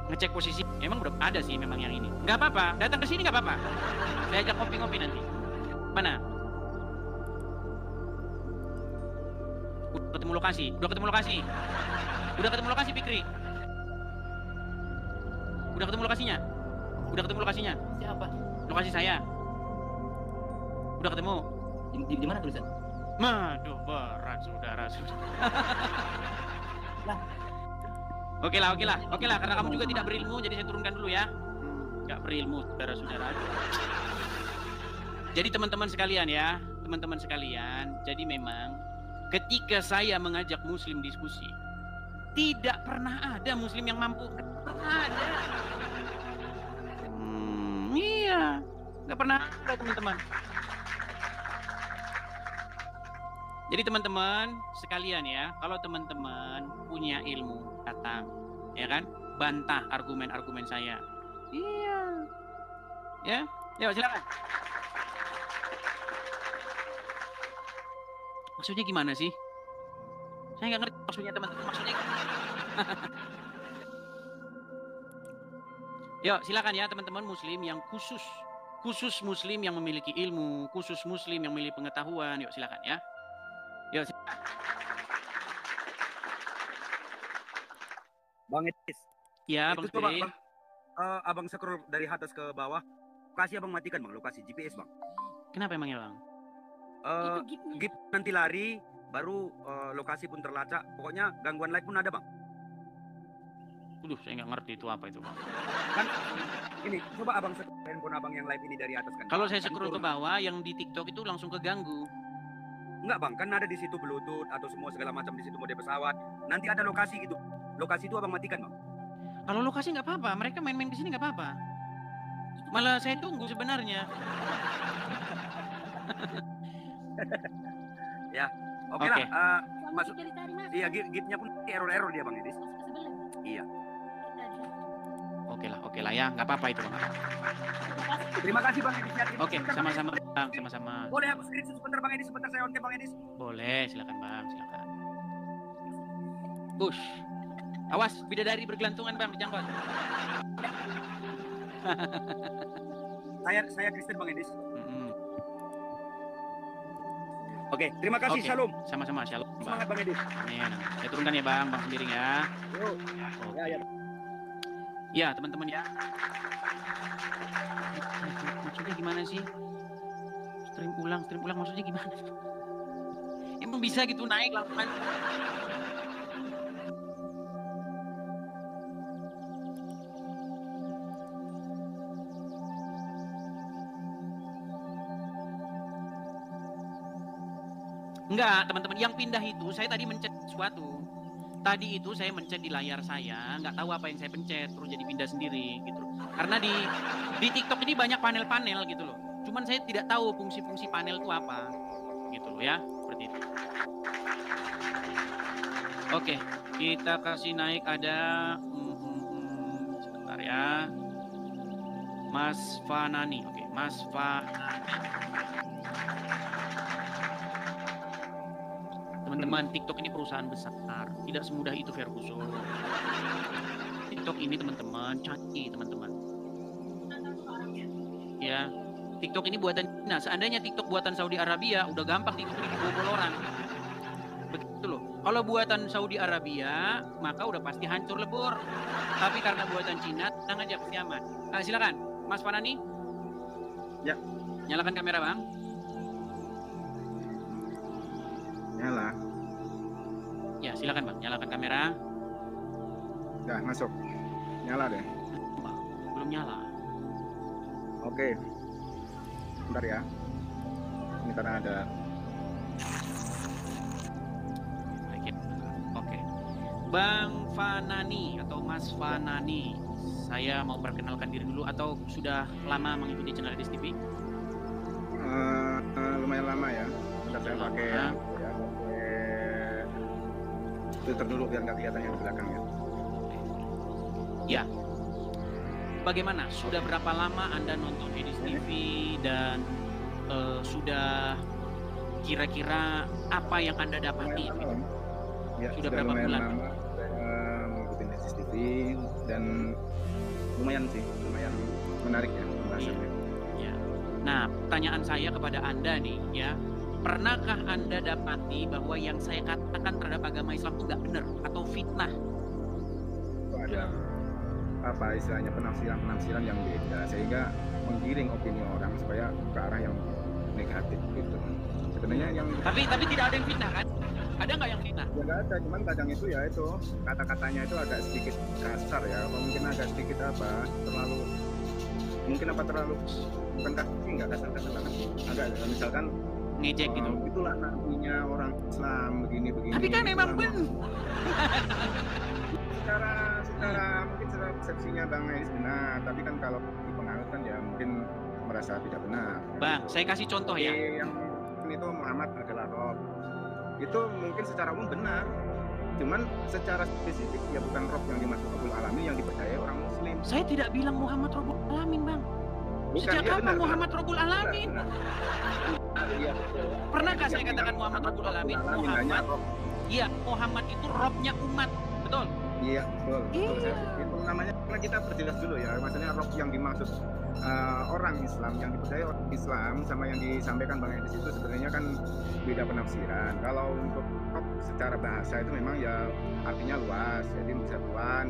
Ngecek posisi, emang udah ada sih memang yang ini. Nggak apa-apa, datang ke sini nggak apa-apa. Saya ajak ngopi-ngopi nanti. Mana? Udah ketemu lokasi, Fikri. Udah ketemu lokasinya. Siapa? Lokasi saya. Udah ketemu. Di mana tulisan? Waduh, berat saudara. Oke lah, karena kamu juga tidak berilmu, jadi saya turunkan dulu ya. Nggak berilmu, saudara-saudara. Jadi teman-teman sekalian ya, jadi memang ketika saya mengajak Muslim diskusi, tidak pernah ada Muslim yang mampu. Ada. Iya, nggak pernah ada teman-teman. Jadi teman-teman sekalian ya, kalau teman-teman punya ilmu, datang, ya kan, bantah argumen-argumen saya. Iya, ya, silakan. Maksudnya gimana sih? Saya nggak ngerti maksudnya teman-teman. Maksudnya yuk silakan ya teman-teman Muslim yang khusus Muslim yang memiliki ilmu, khusus Muslim yang memiliki pengetahuan. Yuk silakan ya. Yuk. Bang Edis. Ya, Bang Fikri. Abang scroll dari atas ke bawah. Lokasi abang matikan, Bang, lokasi GPS, Bang. Kenapa emangnya, Bang? Gip nanti lari, baru lokasi pun terlacak. Pokoknya gangguan live pun ada, Bang. Saya nggak ngerti itu apa itu, Bang. Kan ini, coba abang scroll handphone abang yang live ini dari atas kan. Kalau saya scroll ke bawah, yang di TikTok itu langsung keganggu. Enggak, Bang, kan ada di situ Bluetooth atau semua segala macam di situ mode pesawat. Nanti ada lokasi gitu. Lokasi itu abang matikan, Bang. Kalau lokasi nggak apa-apa, mereka main-main ke sini nggak apa-apa. Malah saya tunggu sebenarnya. Ya, oke lah. Masuk. Iya, gipnya pun error dia, Bang Edis. Iya. Oke lah ya, nggak apa-apa itu, Bang. Terima kasih, Bang Edis. Oke, sama-sama, Bang, sama-sama. Boleh aku screenshot sebentar, Bang Edis, sebentar saya on cam, Bang Edis. Boleh, silakan, Bang, silakan. Push. Awas, bidadari bergelantungan, Bang, di jangkot. Saya Kristen, Bang Edis. Oke, terima kasih. Shalom. Sama-sama, shalom, Bang. Semangat, Bang Edis. Amin. Saya turunkan ya, Bang sendiri ya. Ya. Ya, teman-teman ya. Maksudnya gimana sih? Stream ulang maksudnya gimana? Emang bisa gitu naik langsung? Enggak, teman-teman, yang pindah itu saya tadi mencet sesuatu. Tadi itu saya mencet di layar saya, nggak tahu apa yang saya pencet, terus jadi pindah sendiri gitu loh. Karena di TikTok ini banyak panel-panel gitu loh. Cuman saya tidak tahu fungsi-fungsi panel itu apa. Gitu loh ya, seperti itu. Oke, kita kasih naik ada sebentar ya. Mas Fanani. Oke, Mas Fanani. Teman-teman, TikTok ini perusahaan besar, tidak semudah itu Ferguson. TikTok ini teman-teman, canggih teman-teman. Ya, TikTok ini buatan Cina. Seandainya TikTok buatan Saudi Arabia, udah gampang TikTok ini dibobol orang. Begitu loh. Kalau buatan Saudi Arabia, maka udah pasti hancur lebur. Tapi karena buatan Cina, tenang aja, pasti aman. Silakan, Mas Fanani. Ya. Nyalakan kamera, Bang. Nyala. Ya, silakan, Bang. Nyalakan kamera. Udah masuk. Nyala deh. Belum nyala. Oke. Bentar ya. Ini karena ada. Oke. Bang Fanani atau Mas Fanani, saya mau perkenalkan diri dulu atau sudah lama mengikuti channel Edis TV? Lumayan lama ya. Bentar saya pakai filter dulu biar nggak kelihatan yang di belakang ya. Ya. Bagaimana? Sudah berapa lama Anda nonton Edis TV dan sudah kira-kira apa yang Anda dapati? Ya, sudah berapa bulan? Lama saya mengikuti Edis TV dan lumayan menarik ya pembahasannya. Ya. Nah, pertanyaan saya kepada Anda nih ya, pernahkah Anda dapati bahwa yang saya katakan terhadap agama Islam itu nggak benar atau fitnah? Ada apa istilahnya penafsiran yang beda sehingga menggiring opini orang supaya ke arah yang negatif gitu. Sebenarnya yang tapi tidak ada yang fitnah kan? Ada nggak yang fitnah? Ya nggak ada, cuman kadang itu ya itu kata-katanya itu agak sedikit kasar ya, atau mungkin agak sedikit terlalu bukan kasar, nggak kasar agak misalkan ngejek gitu. Itulah nantinya orang Islam begini. Tapi kan memang benar. secara mungkin secara persepsinya Bang Edis benar, tapi kan kalau di penganut kan ya mungkin merasa tidak benar. Bang, saya kasih contoh ya. Yang itu Muhammad adalah Rob. Itu mungkin secara umum benar. Cuman secara spesifik ya bukan Rob yang dimaksud Rabbul Alamin yang dipercayai orang Muslim. Saya tidak bilang Muhammad Rabbul Alamin, Bang. Sejak kapan Muhammad Rabbul Alamin? Iya. Pernahkah saya katakan Muhammad Rabbul Alamin? Muhammad itu Robnya umat, betul? Iya, betul. Itu namanya karena kita perjelas dulu ya. Maksudnya Rob yang dimaksud orang Islam, yang dipercaya orang Islam sama yang disampaikan Bang Edis itu sebenarnya kan beda penafsiran. Kalau untuk Rob secara bahasa itu memang ya artinya luas. Jadi bisa Tuhan,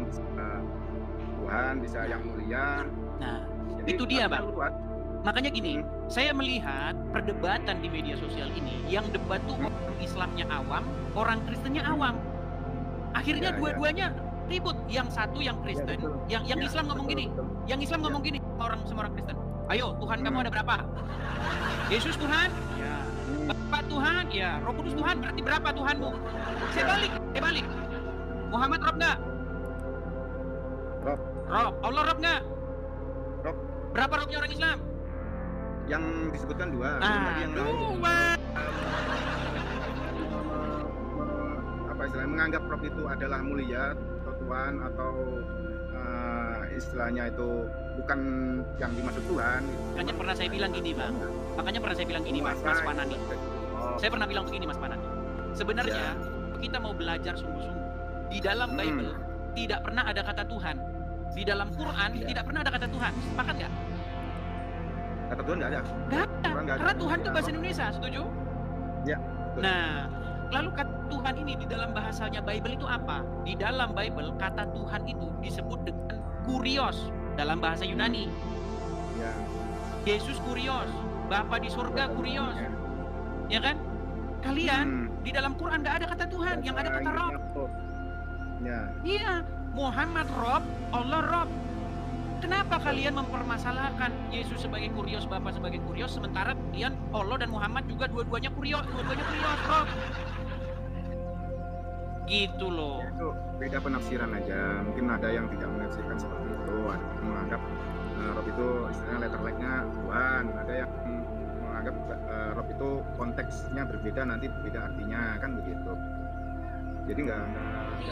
bisa yang mulia. Nah, jadi itu dia Bang. Luas. Makanya gini, saya melihat perdebatan di media sosial ini, yang debat tuh orang Islamnya awam, orang Kristennya awam. Akhirnya dua-duanya ribut. Yang satu yang Kristen, yang Islam ngomong gini. Yang Islam ngomong gini sama orang Kristen. Ayo, Tuhan kamu ada berapa? Yesus Tuhan? Ya. Bapak Tuhan? Ya. Roh Kudus Tuhan? Berarti berapa Tuhanmu? Saya balik. Muhammad Rob nggak? Rob. Allah Rob nggak? Rob. Berapa Robnya orang Islam? Yang disebutkan dua. Istilahnya menganggap Rob itu adalah mulia atau Tuhan atau istilahnya itu bukan yang dimaksud Tuhan. Makanya pernah saya bilang gini Bang. Mas Panani. Saya pernah bilang begini Mas Panani. Sebenarnya kita mau belajar sungguh-sungguh. Di dalam Bible tidak pernah ada kata Tuhan. Di dalam Quran tidak pernah ada kata Tuhan. Sepakat nggak? Kata Tuhan nggak ada. Nggak ada. Karena Tuhan itu bahasa Indonesia. Setuju? Ya. Nah, lalu kata Tuhan ini di dalam bahasanya Bible itu apa? Di dalam Bible kata Tuhan itu disebut dengan Kurios dalam bahasa Yunani. Ya. Yesus Kurios, Bapa di surga Kurios. Ya kan? Kalian di dalam Quran nggak ada kata Tuhan, yang ada kata Rob. Ya. Iya, Muhammad Rob, Allah Rob. Kenapa kalian mempermasalahkan Yesus sebagai Kurios, Bapa sebagai Kurios, sementara kalian Allah dan Muhammad juga dua-duanya Kurios, Rob? Gitu loh. Itu beda penafsiran aja. Mungkin ada yang tidak menafsirkan seperti itu. Ada yang menganggap Rob itu istilahnya letter like-nya Tuhan. Ada yang menganggap Rob itu konteksnya berbeda, nanti berbeda artinya, kan begitu. Jadi nggak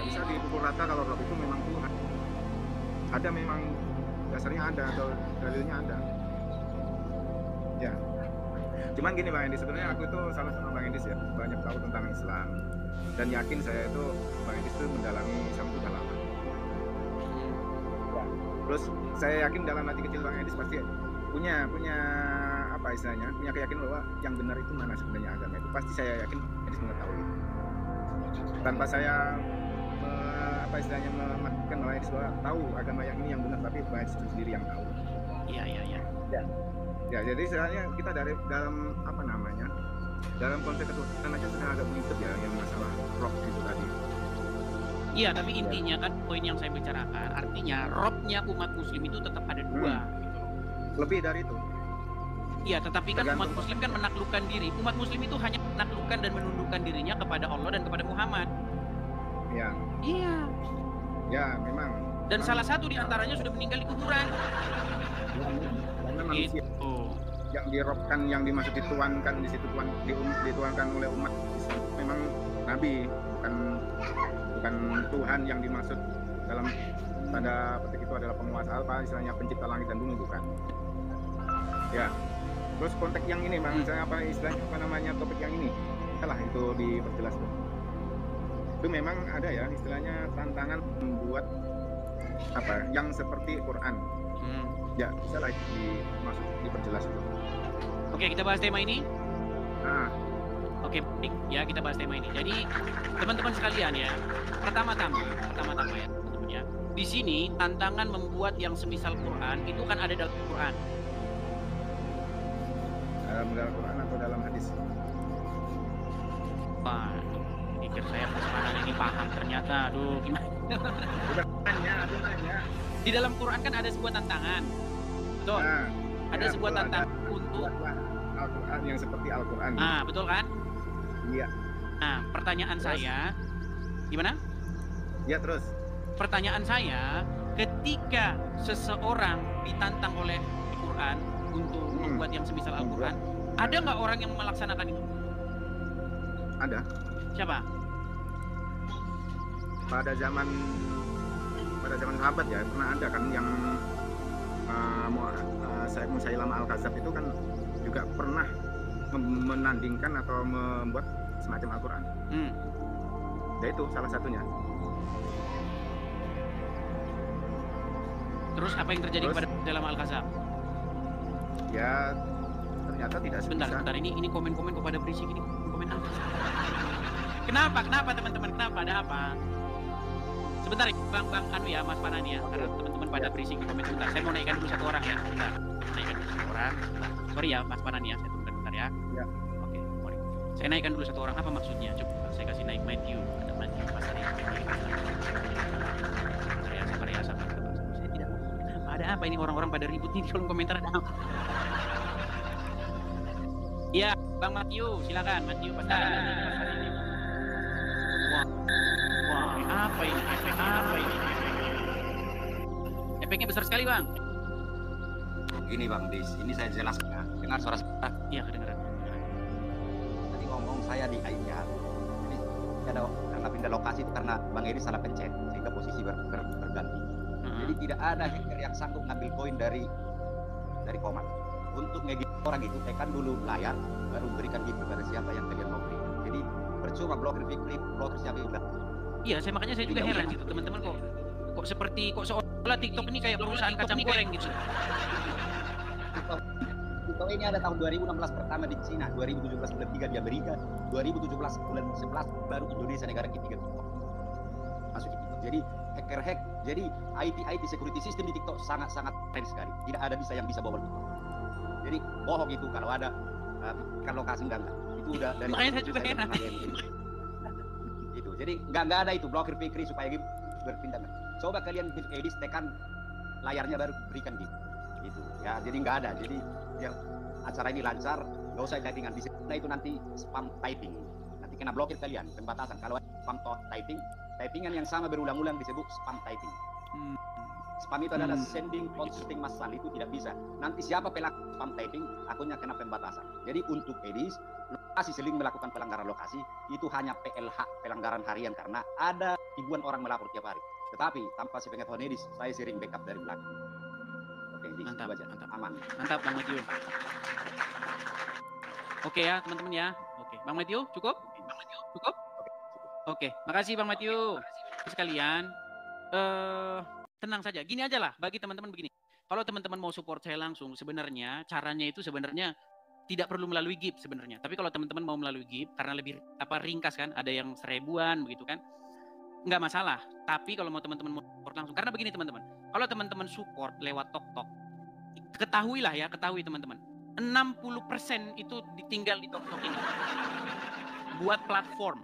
bisa dipukul rata kalau Rob itu memang Tuhan. Ada memang dasarnya ada atau dalilnya ada. Ya. Cuman gini Bang Edis, sebenarnya aku itu salah sama Bang Edis ya, banyak tahu tentang Islam dan yakin saya itu Bang Edis itu mendalami Islam itu udah lama. Ya. Terus saya yakin dalam hati kecil Bang Edis pasti punya apa istilahnya punya keyakinan bahwa yang benar itu mana sebenarnya agama itu, pasti saya yakin Edis mengetahui. Tanpa saya apa istilahnya memastikan bahwa Edis bahwa tahu agama yang ini yang benar, tapi Bang Edis itu sendiri yang tahu. Iya. Ya, jadi istilahnya kita dalam apa namanya, dalam konsep ketuhanan aja sudah agak belibet ya yang masalah roh itu tadi. Iya, tapi intinya kan poin yang saya bicarakan, artinya robnya umat muslim itu tetap ada dua. Gitu. Lebih dari itu. Iya, tetapi kan Tergantung. umat muslim kan menaklukkan diri. Umat muslim itu hanya menaklukkan dan menundukkan dirinya kepada Allah dan kepada Muhammad. Ya, Iya. ya memang. Dan salah satu di antaranya sudah meninggal di kuburan. Karena manusia Gitu. yang dirobkan, yang dimaksud dituankan di situ dituankan oleh umat Islam memang Nabi, bukan Tuhan yang dimaksud dalam tanda petik itu adalah penguasa apa istilahnya pencipta langit dan bumi, bukan. Ya. Terus konteks yang ini Bang, saya apa istilahnya apa namanya topik yang ini, salah itu diperjelas tuh. Itu memang ada ya istilahnya tantangan membuat apa yang seperti Quran. Ya, bisa lah diperjelas itu. Oke, kita bahas tema ini. Nah, Oke, baik. Ya, kita bahas tema ini. Jadi, teman-teman sekalian ya, pertama-tama ya, teman-teman ya. Di sini tantangan membuat yang semisal Quran itu kan ada dalam Quran. dalam Quran atau dalam hadis? Wah, pikir saya pas ini paham ternyata. Aduh, gimana? Udah nanya. Di dalam Quran kan ada sebuah tantangan. Betul. Nah, Ada ya, sebuah betul, tantangan untuk buatlah Al-Quran yang seperti Al-Quran. betul kan? Iya. Nah, pertanyaan Terus? saya gimana? Ya, terus. Pertanyaan saya, ketika seseorang ditantang oleh Al-Quran untuk membuat yang semisal Al-Quran, ada nggak orang yang melaksanakan itu? Ada. Siapa? Pada zaman sahabat ya pernah ada kan yang Sayyid Musailam Al-Kadzab itu kan juga pernah menandingkan atau membuat semacam Al-Quran. Ya itu salah satunya. Terus apa yang terjadi kepada Musailam Al-Kadzab? Ya ternyata tidak sebisa. Sebentar, ini komen-komen kok pada berisik ini komen apa? Kenapa teman-teman? Kenapa? Ada apa? Sebentar, Bang anu ya, Mas Panan ya, karena teman-teman pada berisik di komen sebentar. Saya mau naikkan dulu satu orang ya, sebentar. Naikkan dulu satu orang. Sebentar. Sorry ya, Mas Panan ya, saya turunkan bentar ya. Ya. Oke, sorry. Saya naikkan dulu satu orang. Apa maksudnya? Coba saya kasih naik Matthew. Ada Matthew Pasar ya. Sabar ya. Saya tidak. Kenapa? Ada apa ini orang-orang pada ribut nih di kolom komentar, ada apa? Iya, Bang Matthew, silakan. Matthew Pasar ini. Wah, apa ini? Efeknya besar sekali, Bang. Gini Bang Dis, ini saya jelaskan ya. Dengar suara saya. Iya, kedengaran. Tadi ngomong saya di IPA. Jadi karena pindah lokasi itu karena Bang Edi salah pencet sehingga posisi berganti. Jadi tidak ada hacker yang sanggup ngambil koin dari komat. Untuk ngedit orang itu tekan dulu layar baru berikan gift kepada siapa yang kalian mau berikan. Jadi percuma blogger siapa yang Iya, makanya saya juga heran gitu, teman-teman kok seolah TikTok ini kayak perusahaan kacang goreng gitu. TikTok ini ada tahun 2016 pertama di Cina, 2017 bulan 3 di Amerika, 2017 bulan 11 baru Indonesia negara ketiga TikTok masuk di TikTok. Jadi hack, jadi IT security system di TikTok sangat keren sekali. Tidak ada yang bisa bawa TikTok. Jadi bohong itu kalau ada kan lokasi enggak. Itu udah dari makanya saya juga heran. Itu. Jadi enggak ada itu blokir Fikri supaya game berpindah. Coba kalian edit tekan layarnya baru berikan gitu. Ya, jadi enggak ada. Jadi biar acara ini lancar, enggak usah typingan di sana itu nanti spam typing. Nanti kena blokir kalian, pembatasan. Kalau ada spam typingan yang sama berulang-ulang disebut spam typing. Spam itu adalah sending posting massal, itu tidak bisa. Nanti siapa pelaku spam typing, akunnya kena pembatasan. Jadi untuk edis, lokasi seling melakukan pelanggaran lokasi, itu hanya PLH, pelanggaran harian, karena ada ribuan orang melapor tiap hari. Tetapi tanpa sepengetahuan edis, saya sering backup dari belakang. Oke, edis, Mantap, itu aja. mantap. Aman. Mantap, Bang Matthew. Oke ya, teman-teman ya. Oke, Bang Matthew, cukup? Cukup? Oke, makasih Bang Matthew. Sekalian, tenang saja. Gini aja lah, bagi teman-teman begini. Kalau teman-teman mau support saya langsung, sebenarnya caranya itu tidak perlu melalui GIP sebenarnya. Tapi kalau teman-teman mau melalui GIP karena lebih ringkas kan, ada yang 1000-an begitu kan, nggak masalah. Tapi kalau mau teman-teman support langsung, karena begini teman-teman, kalau teman-teman support lewat TokTok, ketahui teman-teman, 60% itu ditinggal di TokTok ini buat platform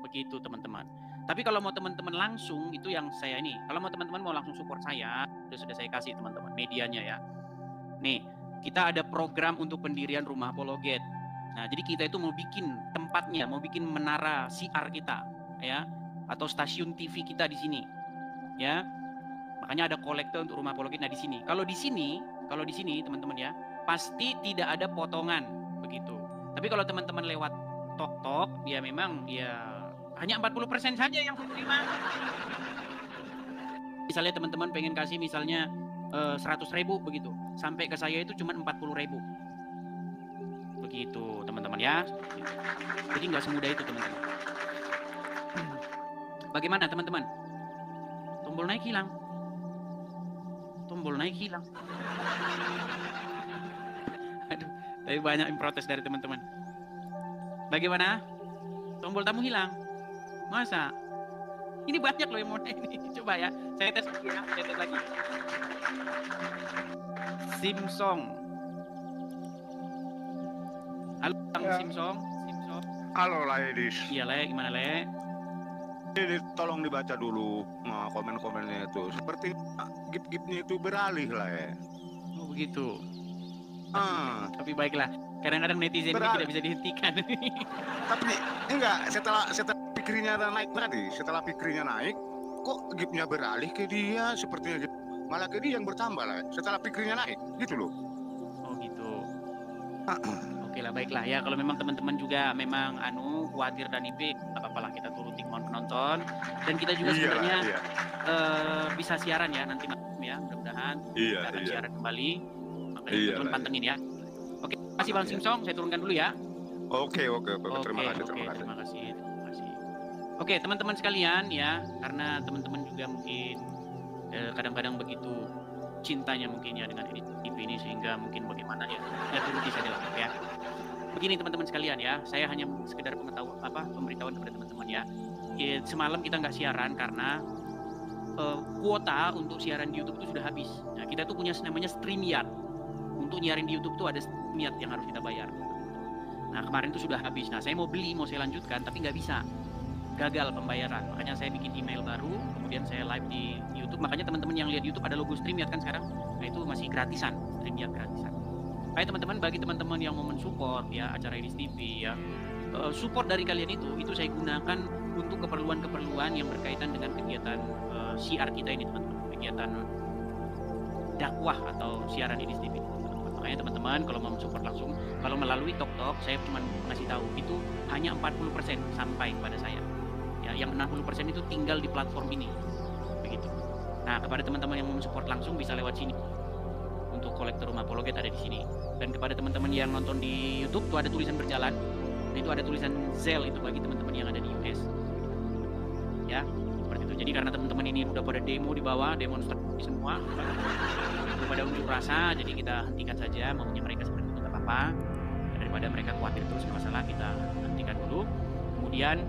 begitu teman-teman. Tapi kalau mau teman-teman langsung, itu yang saya ini, kalau mau teman-teman mau langsung support saya, sudah saya kasih teman-teman medianya ya. Nih, kita ada program untuk pendirian rumah apologet. Nah, jadi kita itu mau bikin tempatnya, mau bikin menara siar kita, ya, atau stasiun TV kita di sini, ya. Makanya ada kolektor untuk rumah apologet. Nah, di sini. Kalau di sini, teman-teman ya, pasti tidak ada potongan, begitu. Tapi kalau teman-teman lewat TokTok, ya memang ya hanya 40% saja yang terima. Misalnya teman-teman pengen kasih misalnya 100.000 begitu, sampai ke saya itu cuma 40.000 begitu teman-teman ya. Jadi nggak semudah itu teman-teman. Bagaimana teman-teman? Tombol naik hilang. Aduh, tapi banyak yang protes dari teman-teman. Bagaimana? Tombol tamu hilang. Masa? Ini banyak loh yang mau naik ini. Coba ya, saya tes lagi ya, Simsong. Halo, Simsong. Halo, Laedis. Iya, Le, gimana, Le? Ini tolong dibaca dulu komen-komennya itu. Seperti gip-gipnya itu beralih lah ya. Oh, begitu. Tapi baiklah, kadang-kadang netizen ini tidak bisa dihentikan. Tapi enggak, setelah pikirnya naik tadi, kok gipnya beralih ke dia sepertinya gitu. Malah ke dia yang bertambah lah setelah pikirnya naik, gitu loh. Oh gitu. Oke lah, baiklah ya. Kalau memang teman-teman juga memang khawatir dan IP, nggak apa-apa lah, kita turuti mohon penonton. Dan kita juga sebenarnya bisa siaran ya nanti malam ya, mudah-mudahan kita akan siaran kembali. Makanya teman-teman pantengin ya. Oke, terima kasih Bang Simsong, saya turunkan dulu ya. Oke. Terima kasih. Oke, teman-teman sekalian ya, karena teman-teman juga mungkin kadang-kadang begitu cintanya mungkin ya dengan TV ini, sehingga mungkin bagaimana ya turuti saja lah ya. Begini teman-teman sekalian ya, saya hanya sekedar pemberitahuan kepada teman-teman ya. Semalam kita nggak siaran karena kuota untuk siaran di YouTube itu sudah habis. Nah, kita tuh punya namanya StreamYard. Untuk nyiarin di YouTube tuh ada StreamYard yang harus kita bayar. Nah, kemarin itu sudah habis. Nah, saya mau saya lanjutkan tapi nggak bisa. Gagal pembayaran. Makanya saya bikin email baru, kemudian saya live di YouTube. Makanya teman-teman yang lihat YouTube ada logo StreamYard kan sekarang. Nah, itu masih gratisan, StreamYard gratisan. Baik teman-teman, bagi teman-teman yang mau mensupport ya acara Edis TV ya, support dari kalian itu saya gunakan untuk keperluan-keperluan yang berkaitan dengan kegiatan siar kita ini teman-teman, kegiatan dakwah atau siaran Edis TV. Makanya teman-teman kalau mau mensupport langsung, kalau melalui TokTok saya cuma ngasih tahu itu hanya 40% sampai kepada saya. Ya, yang 60% itu tinggal di platform ini. Begitu. Nah, kepada teman-teman yang mau mensupport langsung bisa lewat sini. Untuk kolektor rumah apologet ada di sini. Dan kepada teman-teman yang nonton di YouTube tuh ada tulisan berjalan. Nah, itu ada tulisan Zelle itu bagi teman-teman yang ada di US. Ya, seperti itu. Jadi karena teman-teman ini udah pada demo di bawah, demonstrasi semua, pada unjuk rasa, jadi kita hentikan saja maunya mereka seperti itu, nggak apa-apa. Daripada mereka khawatir terus masalah, kita hentikan dulu. Kemudian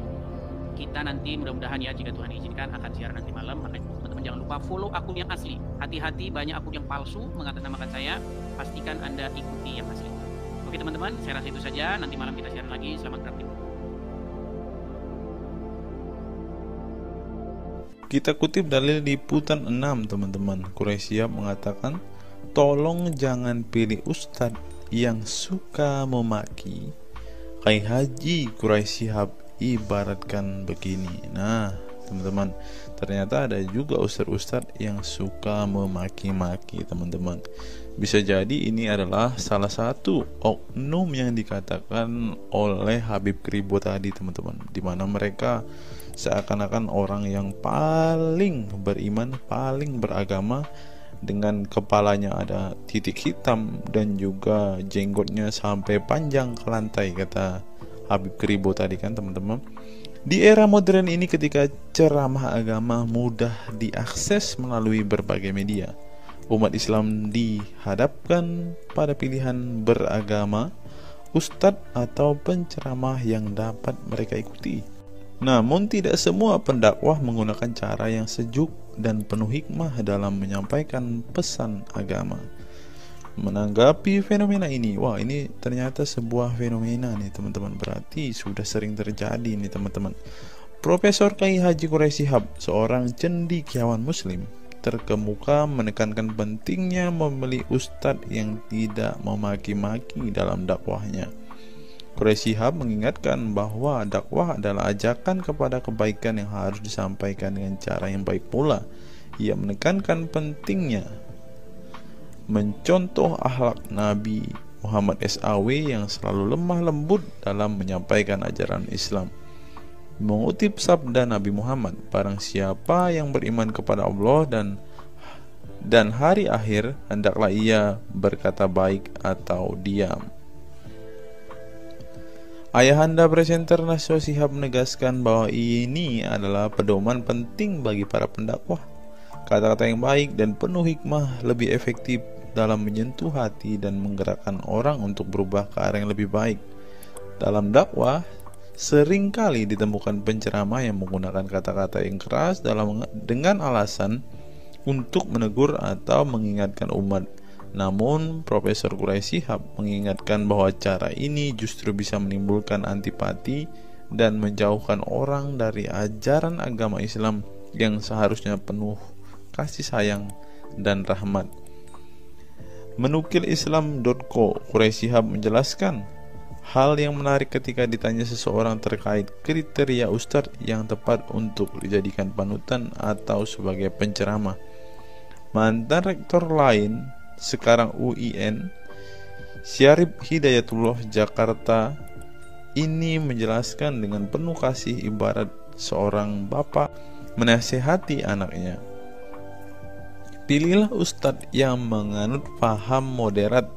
kita nanti mudah-mudahan ya jika Tuhan izinkan akan siaran nanti malam. Makanya teman-teman jangan lupa follow akun yang asli. Hati-hati banyak akun yang palsu mengatasnamakan saya. Pastikan Anda ikuti yang asli. Oke teman-teman, saya rasa itu saja. Nanti malam kita siaran lagi. Selamat beraktivitas. Kita kutip dalil liputan 6 teman-teman. Quraisy mengatakan, tolong jangan pilih ustadz yang suka memaki. Kai Haji Quraisy ibaratkan begini. Nah teman-teman, ternyata ada juga ustadz-ustadz yang suka memaki-maki teman-teman. Bisa jadi ini adalah salah satu oknum yang dikatakan oleh Habib Kribo tadi teman-teman, dimana mereka seakan-akan orang yang paling beriman, paling beragama, dengan kepalanya ada titik hitam dan juga jenggotnya sampai panjang ke lantai, kata Habib Kribo tadi kan teman-teman. Di era modern ini ketika ceramah agama mudah diakses melalui berbagai media, umat Islam dihadapkan pada pilihan beragama. ustadz atau penceramah yang dapat mereka ikuti. Namun tidak semua pendakwah menggunakan cara yang sejuk dan penuh hikmah dalam menyampaikan pesan agama. Menanggapi fenomena ini, wah ini ternyata sebuah fenomena nih teman-teman, berarti sudah sering terjadi nih teman-teman. Profesor Kiai Haji Quraisy Shihab, seorang cendekiawan muslim, terkemuka menekankan pentingnya memilih ustadz yang tidak memaki-maki dalam dakwahnya. Quraisy Shihab mengingatkan bahwa dakwah adalah ajakan kepada kebaikan yang harus disampaikan dengan cara yang baik pula. Ia menekankan pentingnya mencontoh akhlak Nabi Muhammad SAW yang selalu lemah lembut dalam menyampaikan ajaran Islam. Mengutip sabda Nabi Muhammad, barang siapa yang beriman kepada Allah dan hari akhir, hendaklah ia berkata baik atau diam. Ayahanda presenter Naswa Shihab menegaskan bahwa ini adalah pedoman penting bagi para pendakwah. Kata-kata yang baik dan penuh hikmah lebih efektif dalam menyentuh hati dan menggerakkan orang untuk berubah ke arah yang lebih baik. Dalam dakwah, seringkali ditemukan penceramah yang menggunakan kata-kata yang keras dengan alasan untuk menegur atau mengingatkan umat. Namun, Profesor Quraisy Shihab mengingatkan bahwa cara ini justru bisa menimbulkan antipati dan menjauhkan orang dari ajaran agama Islam yang seharusnya penuh kasih sayang dan rahmat. Menukil Islam.co, Quraisy Shihab menjelaskan hal yang menarik ketika ditanya seseorang terkait kriteria ustadz yang tepat untuk dijadikan panutan atau sebagai penceramah. Mantan rektor lain sekarang UIN, Syarif Hidayatullah Jakarta, ini menjelaskan dengan penuh kasih ibarat seorang bapak menasihati anaknya. Pilihlah ustadz yang menganut paham moderat.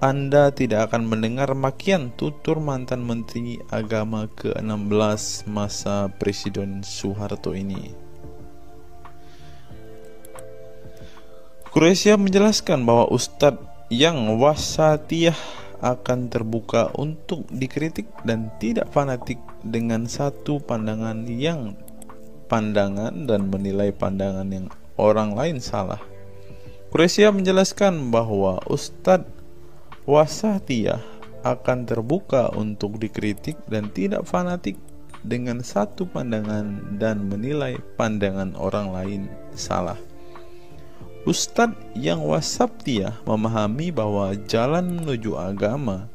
Anda tidak akan mendengar makian, tutur mantan Menteri Agama ke-16 masa Presiden Soeharto ini. Quraisy Shihab menjelaskan bahwa ustadz yang wasatiyah akan terbuka untuk dikritik dan tidak fanatik dengan satu pandangan dan menilai pandangan yang orang lain salah. Quraisy Shihab menjelaskan bahwa ustadz wasatiyah akan terbuka untuk dikritik dan tidak fanatik dengan satu pandangan dan menilai pandangan orang lain salah. Ustadz yang wasatiyah memahami bahwa jalan menuju agama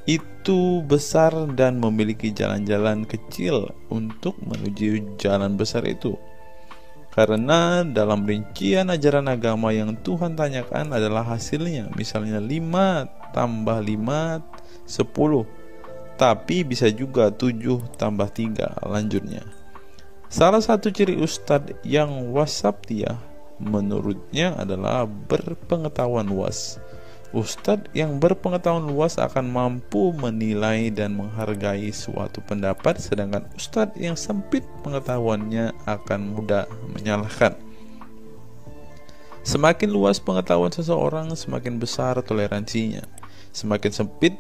itu besar dan memiliki jalan-jalan kecil untuk menuju jalan besar itu. Karena dalam rincian ajaran agama yang Tuhan tanyakan adalah hasilnya, misalnya 5 tambah 5 10, tapi bisa juga 7 tambah 3 lanjutnya. Salah satu ciri ustadz yang wasatiyah menurutnya adalah berpengetahuan luas. Ustadz yang berpengetahuan luas akan mampu menilai dan menghargai suatu pendapat, sedangkan ustadz yang sempit pengetahuannya akan mudah menyalahkan. Semakin luas pengetahuan seseorang, semakin besar toleransinya. Semakin sempit,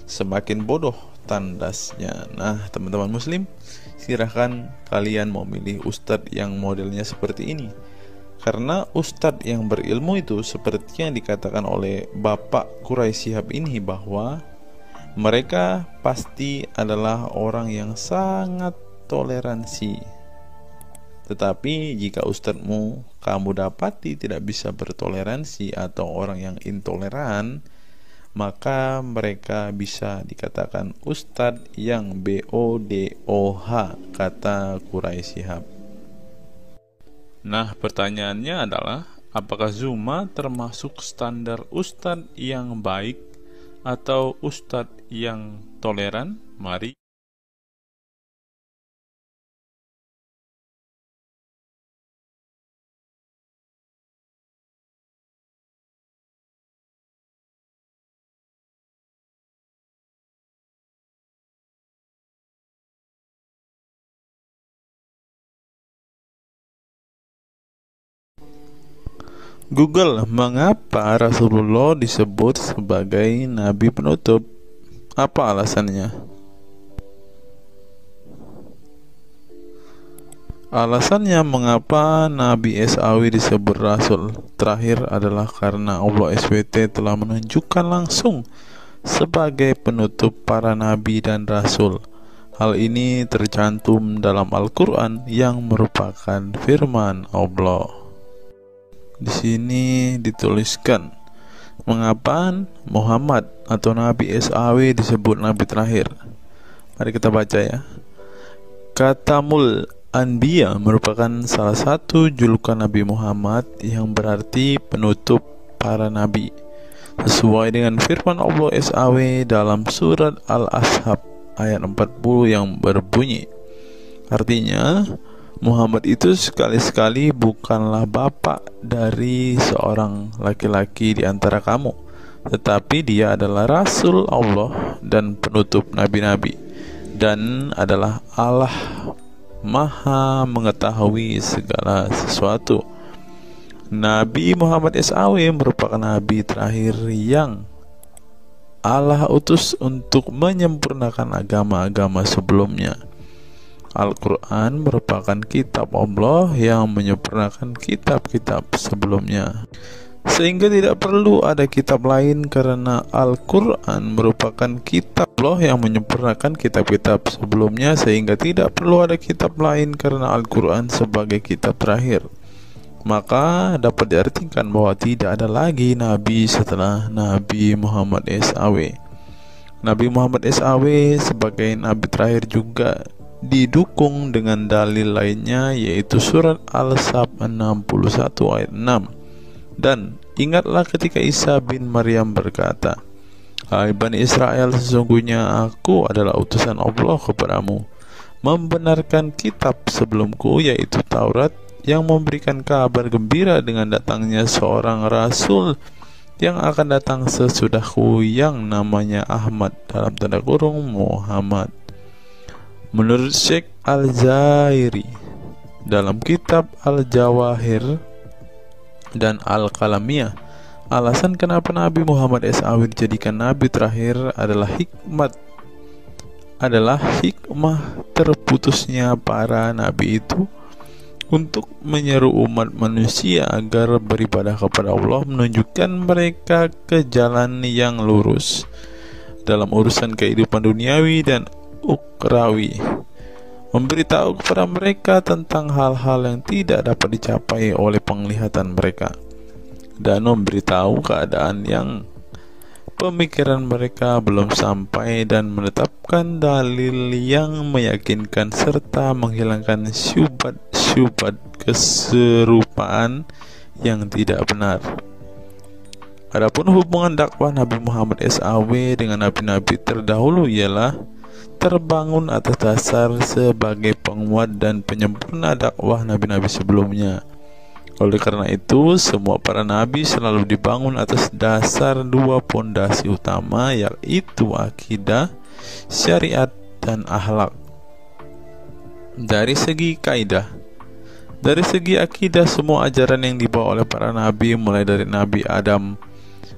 semakin bodoh tandasnya. Nah, teman-teman muslim, silahkan kalian mau milih ustadz yang modelnya seperti ini. Karena ustadz yang berilmu itu seperti yang dikatakan oleh Bapak Quraisy Shihab ini, bahwa mereka pasti adalah orang yang sangat toleransi. Tetapi jika ustadzmu kamu dapati tidak bisa bertoleransi atau orang yang intoleran, maka mereka bisa dikatakan ustadz yang BODOH, kata Quraisy Shihab. Nah, pertanyaannya adalah, apakah Zuma termasuk standar ustadz yang baik atau ustadz yang toleran? Mari Google, mengapa Rasulullah disebut sebagai nabi penutup? Apa alasannya? Alasannya mengapa Nabi SAW disebut Rasul terakhir adalah karena Allah SWT telah menunjukkan langsung sebagai penutup para Nabi dan Rasul. Hal ini tercantum dalam Al-Quran yang merupakan firman Allah. Di sini dituliskan mengapa Muhammad atau Nabi SAW disebut Nabi terakhir. Mari kita baca ya. Katamul Anbiya merupakan salah satu julukan Nabi Muhammad yang berarti penutup para nabi, sesuai dengan firman Allah SAW dalam surat Al-Ashab ayat 40 yang berbunyi, artinya Muhammad itu sekali-sekali bukanlah bapak dari seorang laki-laki di antara kamu, tetapi dia adalah Rasul Allah dan penutup nabi-nabi, dan adalah Allah Maha mengetahui segala sesuatu. Nabi Muhammad SAW merupakan nabi terakhir yang Allah utus untuk menyempurnakan agama-agama sebelumnya. Al-Quran merupakan kitab Allah yang menyempurnakan kitab-kitab sebelumnya, sehingga tidak perlu ada kitab lain karena Al-Quran merupakan kitab Allah yang menyempurnakan kitab-kitab sebelumnya, sehingga tidak perlu ada kitab lain karena Al-Quran sebagai kitab terakhir. Maka dapat diartikan bahwa tidak ada lagi Nabi setelah Nabi Muhammad SAW. Nabi Muhammad SAW sebagai Nabi terakhir juga didukung dengan dalil lainnya, yaitu surat Al-Sab 61 ayat 6. Dan ingatlah ketika Isa bin Maryam berkata, "Hai Bani Israel, sesungguhnya aku adalah utusan Allah kepadamu, membenarkan kitab sebelumku, yaitu Taurat, yang memberikan kabar gembira dengan datangnya seorang Rasul yang akan datang sesudahku, yang namanya Ahmad, dalam tanda kurung Muhammad." Menurut Syekh Al-Zairi dalam kitab Al-Jawahir dan Al-Qalamiyah, alasan kenapa Nabi Muhammad SAW dijadikan Nabi terakhir adalah hikmah terputusnya para Nabi itu untuk menyeru umat manusia agar beribadah kepada Allah, menunjukkan mereka ke jalan yang lurus dalam urusan kehidupan duniawi dan ukrawi, memberitahu kepada mereka tentang hal-hal yang tidak dapat dicapai oleh penglihatan mereka, dan memberitahu keadaan yang pemikiran mereka belum sampai, dan menetapkan dalil yang meyakinkan serta menghilangkan syubhat keserupaan yang tidak benar. Adapun hubungan dakwah Nabi Muhammad SAW dengan nabi-nabi terdahulu ialah terbangun atas dasar sebagai penguat dan penyempurna dakwah nabi-nabi sebelumnya. Oleh karena itu, semua para nabi selalu dibangun atas dasar dua pondasi utama, yaitu akidah, syariat, dan akhlak. Dari segi kaidah, dari segi akidah, semua ajaran yang dibawa oleh para nabi, mulai dari Nabi Adam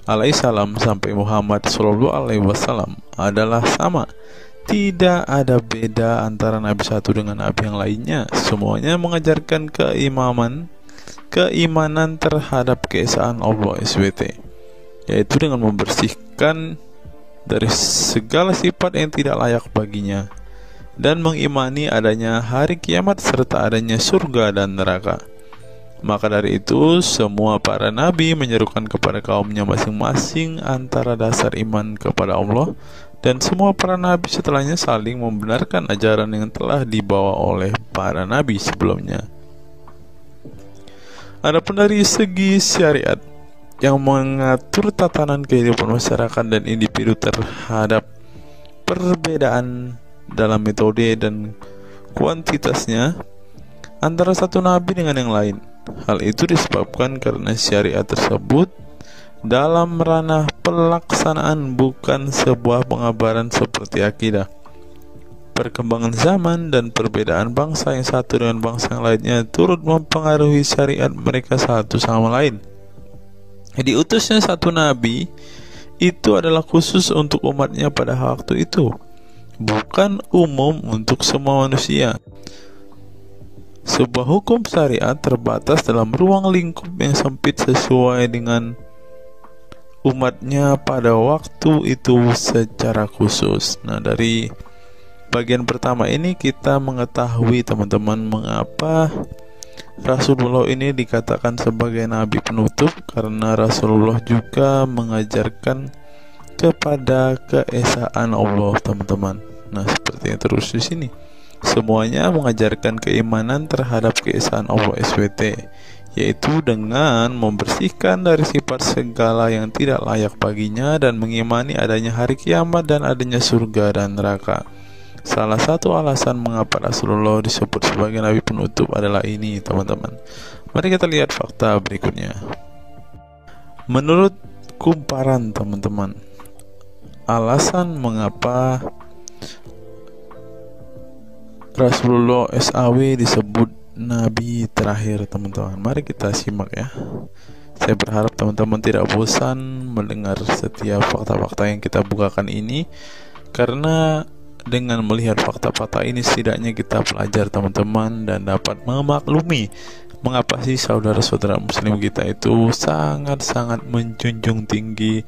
alaihissalam sampai Muhammad SAW, adalah sama. Tidak ada beda antara nabi satu dengan nabi yang lainnya. Semuanya mengajarkan keimanan terhadap keesaan Allah SWT, yaitu dengan membersihkan dari segala sifat yang tidak layak baginya, dan mengimani adanya hari kiamat serta adanya surga dan neraka. Maka dari itu, semua para nabi menyerukan kepada kaumnya masing-masing antara dasar iman kepada Allah, dan semua para nabi setelahnya saling membenarkan ajaran yang telah dibawa oleh para nabi sebelumnya. Adapun dari segi syariat yang mengatur tatanan kehidupan masyarakat dan individu terhadap perbedaan dalam metode dan kuantitasnya antara satu nabi dengan yang lain. Hal itu disebabkan karena syariat tersebut dalam ranah pelaksanaan, bukan sebuah pengabaran seperti akidah. Perkembangan zaman dan perbedaan bangsa yang satu dengan bangsa yang lainnya turut mempengaruhi syariat mereka satu sama lain. Diutusnya satu nabi itu adalah khusus untuk umatnya pada waktu itu, bukan umum untuk semua manusia. Sebuah hukum syariat terbatas dalam ruang lingkup yang sempit sesuai dengan umatnya pada waktu itu secara khusus. Nah, dari bagian pertama ini kita mengetahui teman-teman mengapa Rasulullah ini dikatakan sebagai nabi penutup, karena Rasulullah juga mengajarkan kepada keesaan Allah, teman-teman. Nah, seperti yang terus di sini, semuanya mengajarkan keimanan terhadap keesaan Allah SWT, yaitu dengan membersihkan dari sifat segala yang tidak layak baginya dan mengimani adanya hari kiamat dan adanya surga dan neraka. Salah satu alasan mengapa Rasulullah disebut sebagai nabi penutup adalah ini, teman-teman. Mari kita lihat fakta berikutnya. Menurut kumparan, teman-teman, alasan mengapa Rasulullah SAW disebut nabi terakhir, teman-teman. Mari kita simak ya. Saya berharap teman-teman tidak bosan mendengar setiap fakta-fakta yang kita bukakan ini, karena dengan melihat fakta-fakta ini setidaknya kita belajar, teman-teman, dan dapat memaklumi mengapa sih saudara-saudara muslim kita itu sangat-sangat menjunjung tinggi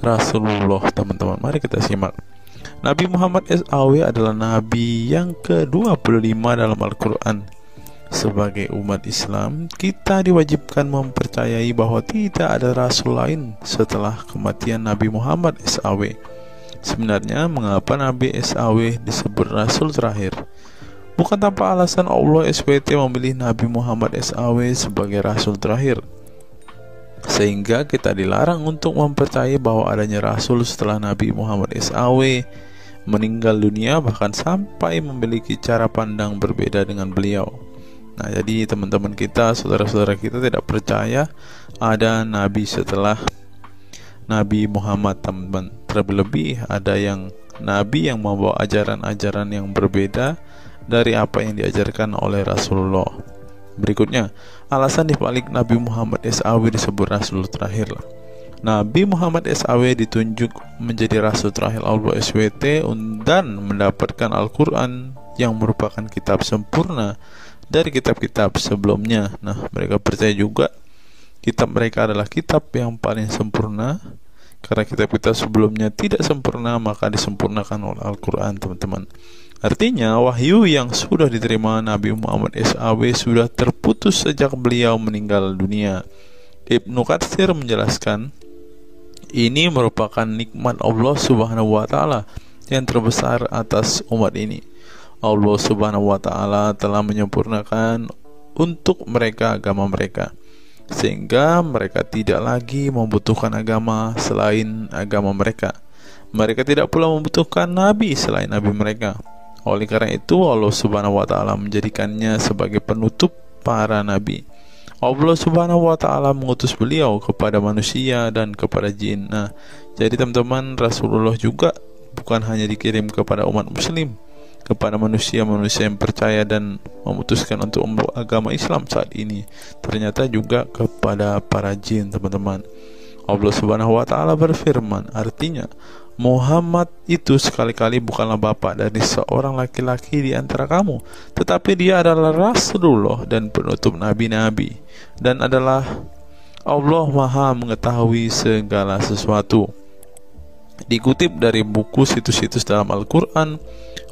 Rasulullah, teman-teman. Mari kita simak. Nabi Muhammad SAW adalah nabi yang ke-25 dalam Al-Quran. Sebagai umat Islam, kita diwajibkan mempercayai bahwa tidak ada rasul lain setelah kematian Nabi Muhammad SAW. Sebenarnya mengapa Nabi SAW disebut Rasul terakhir? Bukan tanpa alasan Allah SWT memilih Nabi Muhammad SAW sebagai Rasul terakhir, sehingga kita dilarang untuk mempercayai bahwa adanya Rasul setelah Nabi Muhammad SAW meninggal dunia, bahkan sampai memiliki cara pandang berbeda dengan beliau. Nah, jadi teman-teman kita, saudara-saudara kita tidak percaya ada Nabi setelah Nabi Muhammad, teman-teman. Terlebih ada yang Nabi yang membawa ajaran-ajaran yang berbeda dari apa yang diajarkan oleh Rasulullah. Berikutnya, alasan dibalik Nabi Muhammad SAW disebut Rasul terakhir. Nabi Muhammad SAW ditunjuk menjadi Rasul terakhir Allah SWT dan mendapatkan Al-Quran yang merupakan kitab sempurna dari kitab-kitab sebelumnya. Nah, mereka percaya juga kitab mereka adalah kitab yang paling sempurna, karena kitab-kitab sebelumnya tidak sempurna, maka disempurnakan oleh Al-Quran, teman-teman. Artinya, wahyu yang sudah diterima Nabi Muhammad SAW sudah terputus sejak beliau meninggal dunia. Ibnu Katsir menjelaskan, ini merupakan nikmat Allah Subhanahu wa Ta'ala yang terbesar atas umat ini. Allah Subhanahu wa Ta'ala telah menyempurnakan untuk mereka agama mereka, sehingga mereka tidak lagi membutuhkan agama selain agama mereka. Mereka tidak pula membutuhkan nabi selain nabi mereka. Oleh karena itu, Allah Subhanahu wa Ta'ala menjadikannya sebagai penutup para nabi. Allah Subhanahu wa Ta'ala mengutus beliau kepada manusia dan kepada jin. Nah, jadi teman-teman, Rasulullah juga bukan hanya dikirim kepada umat muslim, kepada manusia-manusia yang percaya dan memutuskan untuk memeluk agama Islam saat ini, ternyata juga kepada para jin, teman-teman. Allah Subhanahu wa Ta'ala berfirman, artinya Muhammad itu sekali-kali bukanlah bapak dari seorang laki-laki di antara kamu, tetapi dia adalah Rasulullah dan penutup nabi-nabi, dan adalah Allah Maha mengetahui segala sesuatu. Dikutip dari buku situs-situs dalam Al-Quran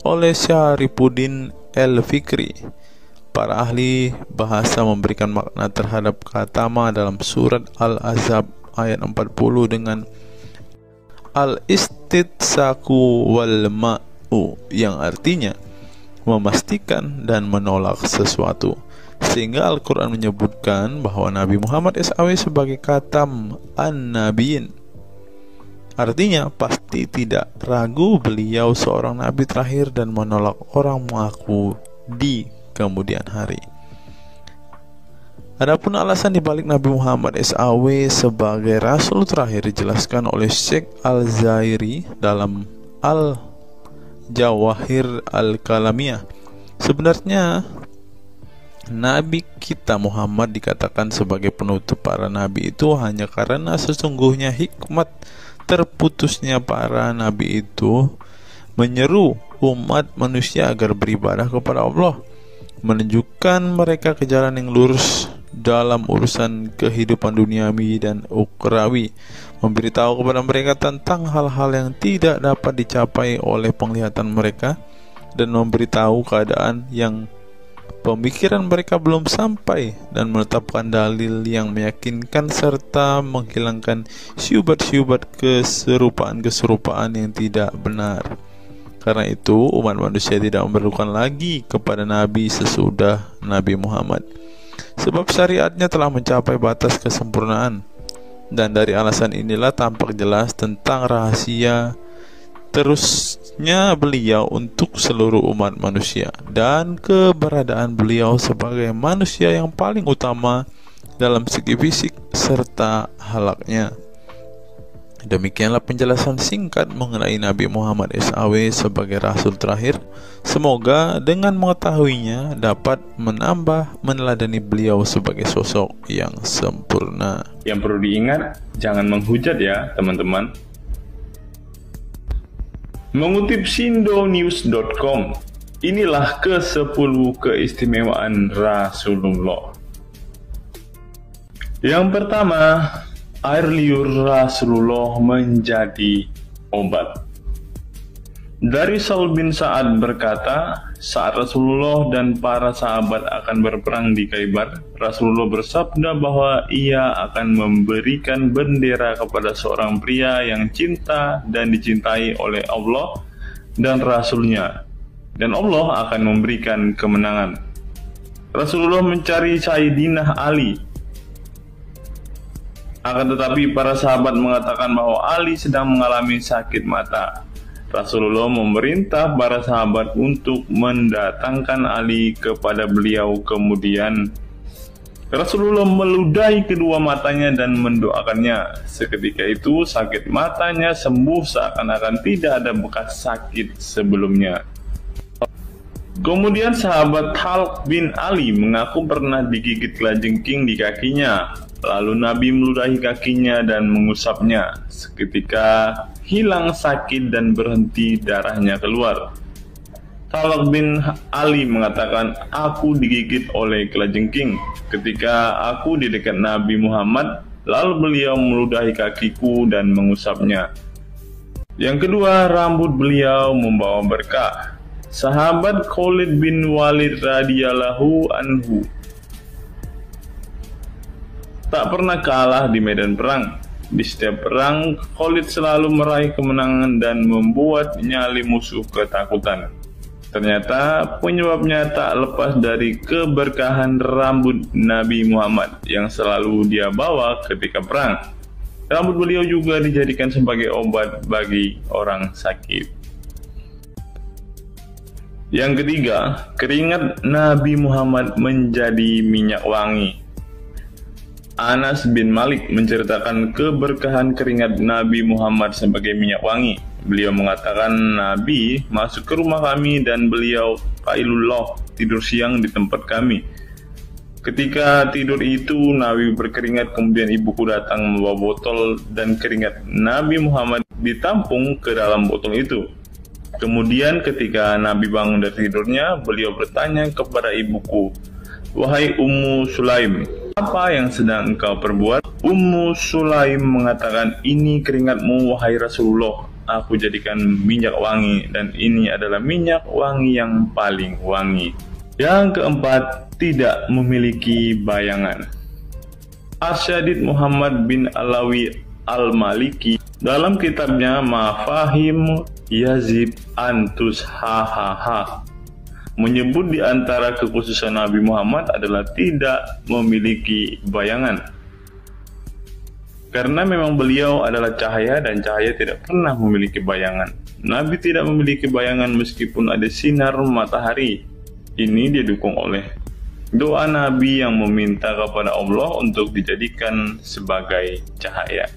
oleh Syarifuddin Al-Fikri, para ahli bahasa memberikan makna terhadap kata ma dalam surat Al-Ahzab ayat 40 dengan al-istitsaku wal ma'u, yang artinya memastikan dan menolak sesuatu, sehingga Al-Quran menyebutkan bahwa Nabi Muhammad SAW sebagai khatam an-nabiyin. Artinya pasti tidak ragu beliau seorang nabi terakhir dan menolak orang mengaku di kemudian hari. Adapun alasan dibalik Nabi Muhammad SAW sebagai Rasul terakhir dijelaskan oleh Syekh Al-Zairi dalam Al-Jawahir Al-Kalamiyah. Sebenarnya Nabi kita Muhammad dikatakan sebagai penutup para nabi itu hanya karena sesungguhnya hikmat terputusnya para nabi itu menyeru umat manusia agar beribadah kepada Allah, menunjukkan mereka ke jalan yang lurus dalam urusan kehidupan duniawi dan ukhrawi, memberitahu kepada mereka tentang hal-hal yang tidak dapat dicapai oleh penglihatan mereka, dan memberitahu keadaan yang pemikiran mereka belum sampai, dan menetapkan dalil yang meyakinkan serta menghilangkan syubhat-syubhat keserupaan-keserupaan yang tidak benar. Karena itu umat manusia tidak memerlukan lagi kepada nabi sesudah Nabi Muhammad, sebab syariatnya telah mencapai batas kesempurnaan. Dan dari alasan inilah tampak jelas tentang rahasia terusnya beliau untuk seluruh umat manusia, dan keberadaan beliau sebagai manusia yang paling utama dalam segi fisik serta halaknya. Demikianlah penjelasan singkat mengenai Nabi Muhammad SAW sebagai Rasul terakhir. Semoga dengan mengetahuinya dapat menambah meneladani beliau sebagai sosok yang sempurna. Yang perlu diingat, jangan menghujat ya teman-teman. Mengutip sindonews.com, inilah ke-10 keistimewaan Rasulullah. Yang pertama, air liur Rasulullah menjadi obat. Dari Sahl bin Sa'ad berkata, saat Rasulullah dan para sahabat akan berperang di Khaibar, Rasulullah bersabda bahwa ia akan memberikan bendera kepada seorang pria yang cinta dan dicintai oleh Allah dan Rasul-Nya, dan Allah akan memberikan kemenangan. Rasulullah mencari Sayyidina Ali. Akan tetapi para sahabat mengatakan bahwa Ali sedang mengalami sakit mata. Rasulullah memerintah para sahabat untuk mendatangkan Ali kepada beliau. Kemudian Rasulullah meludahi kedua matanya dan mendoakannya. Seketika itu sakit matanya sembuh seakan-akan tidak ada bekas sakit sebelumnya. Kemudian sahabat Khalid bin Ali mengaku pernah digigit kalajengking di kakinya. Lalu Nabi meludahi kakinya dan mengusapnya. Seketika hilang sakit dan berhenti darahnya keluar. Khalid bin Ali mengatakan, aku digigit oleh kalajengking ketika aku di dekat Nabi Muhammad, lalu beliau meludahi kakiku dan mengusapnya. Yang kedua, rambut beliau membawa berkah. Sahabat Khalid bin Walid radhiyallahu anhu tak pernah kalah di medan perang. Di setiap perang, Khalid selalu meraih kemenangan dan membuat nyali musuh ketakutan. Ternyata penyebabnya tak lepas dari keberkahan rambut Nabi Muhammad yang selalu dia bawa ketika perang. Rambut beliau juga dijadikan sebagai obat bagi orang sakit. Yang ketiga, keringat Nabi Muhammad menjadi minyak wangi. Anas bin Malik menceritakan keberkahan keringat Nabi Muhammad sebagai minyak wangi. Beliau mengatakan, Nabi masuk ke rumah kami dan beliau qailullah, tidur siang di tempat kami. Ketika tidur itu Nabi berkeringat, kemudian ibuku datang membawa botol dan keringat Nabi Muhammad ditampung ke dalam botol itu. Kemudian ketika Nabi bangun dari tidurnya, beliau bertanya kepada ibuku, wahai Ummu Sulaim, apa yang sedang engkau perbuat? Ummu Sulaim mengatakan, ini keringatmu wahai Rasulullah, aku jadikan minyak wangi, dan ini adalah minyak wangi yang paling wangi. Yang keempat, tidak memiliki bayangan. Asyadid Muhammad bin Alawi Al-Maliki dalam kitabnya Mafahim Yazid Antus Hahaha menyebut di antara kekhususan Nabi Muhammad adalah tidak memiliki bayangan. Karena memang beliau adalah cahaya dan cahaya tidak pernah memiliki bayangan. Nabi tidak memiliki bayangan meskipun ada sinar matahari. Ini didukung oleh doa Nabi yang meminta kepada Allah untuk dijadikan sebagai cahaya.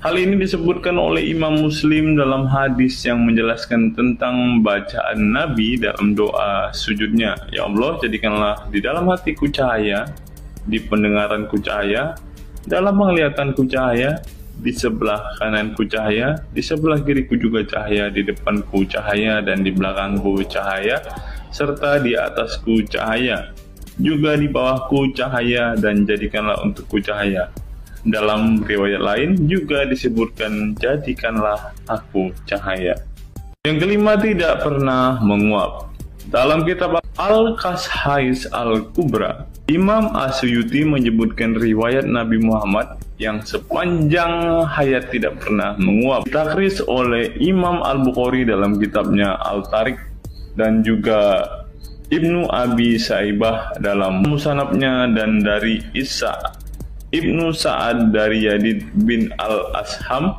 Hal ini disebutkan oleh Imam Muslim dalam hadis yang menjelaskan tentang bacaan Nabi dalam doa sujudnya. Ya Allah, jadikanlah di dalam hatiku cahaya, di pendengaranku cahaya, dalam penglihatanku cahaya, di sebelah kananku cahaya, di sebelah kiriku juga cahaya, di depanku cahaya, dan di belakangku cahaya, serta di atasku cahaya, juga di bawahku cahaya, dan jadikanlah untukku cahaya. Dalam riwayat lain juga disebutkan, jadikanlah aku cahaya. Yang kelima, tidak pernah menguap. Dalam kitab Al-Qashais Al-Kubra, Imam Asyuyuti menyebutkan riwayat Nabi Muhammad yang sepanjang hayat tidak pernah menguap. Ditakris oleh Imam Al-Bukhari dalam kitabnya Al-Tariq dan juga Ibnu Abi Saibah dalam Musannafnya, dan dari Isa Ibnu Sa'ad dari Yazid bin Al-Asham,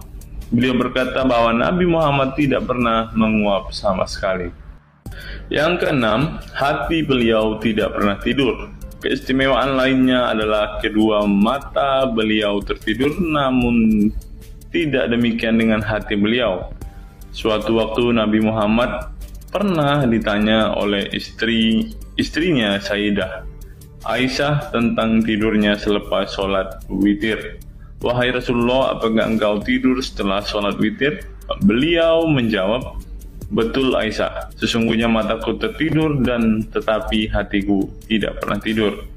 beliau berkata bahwa Nabi Muhammad tidak pernah menguap sama sekali. Yang keenam, hati beliau tidak pernah tidur. Keistimewaan lainnya adalah kedua mata beliau tertidur, namun tidak demikian dengan hati beliau. Suatu waktu Nabi Muhammad pernah ditanya oleh istrinya Sayyidah Aisyah tentang tidurnya selepas sholat witir. "Wahai Rasulullah, apakah engkau tidur setelah sholat witir?" Beliau menjawab, "Betul Aisyah, sesungguhnya mataku tertidur dan tetapi hatiku tidak pernah tidur."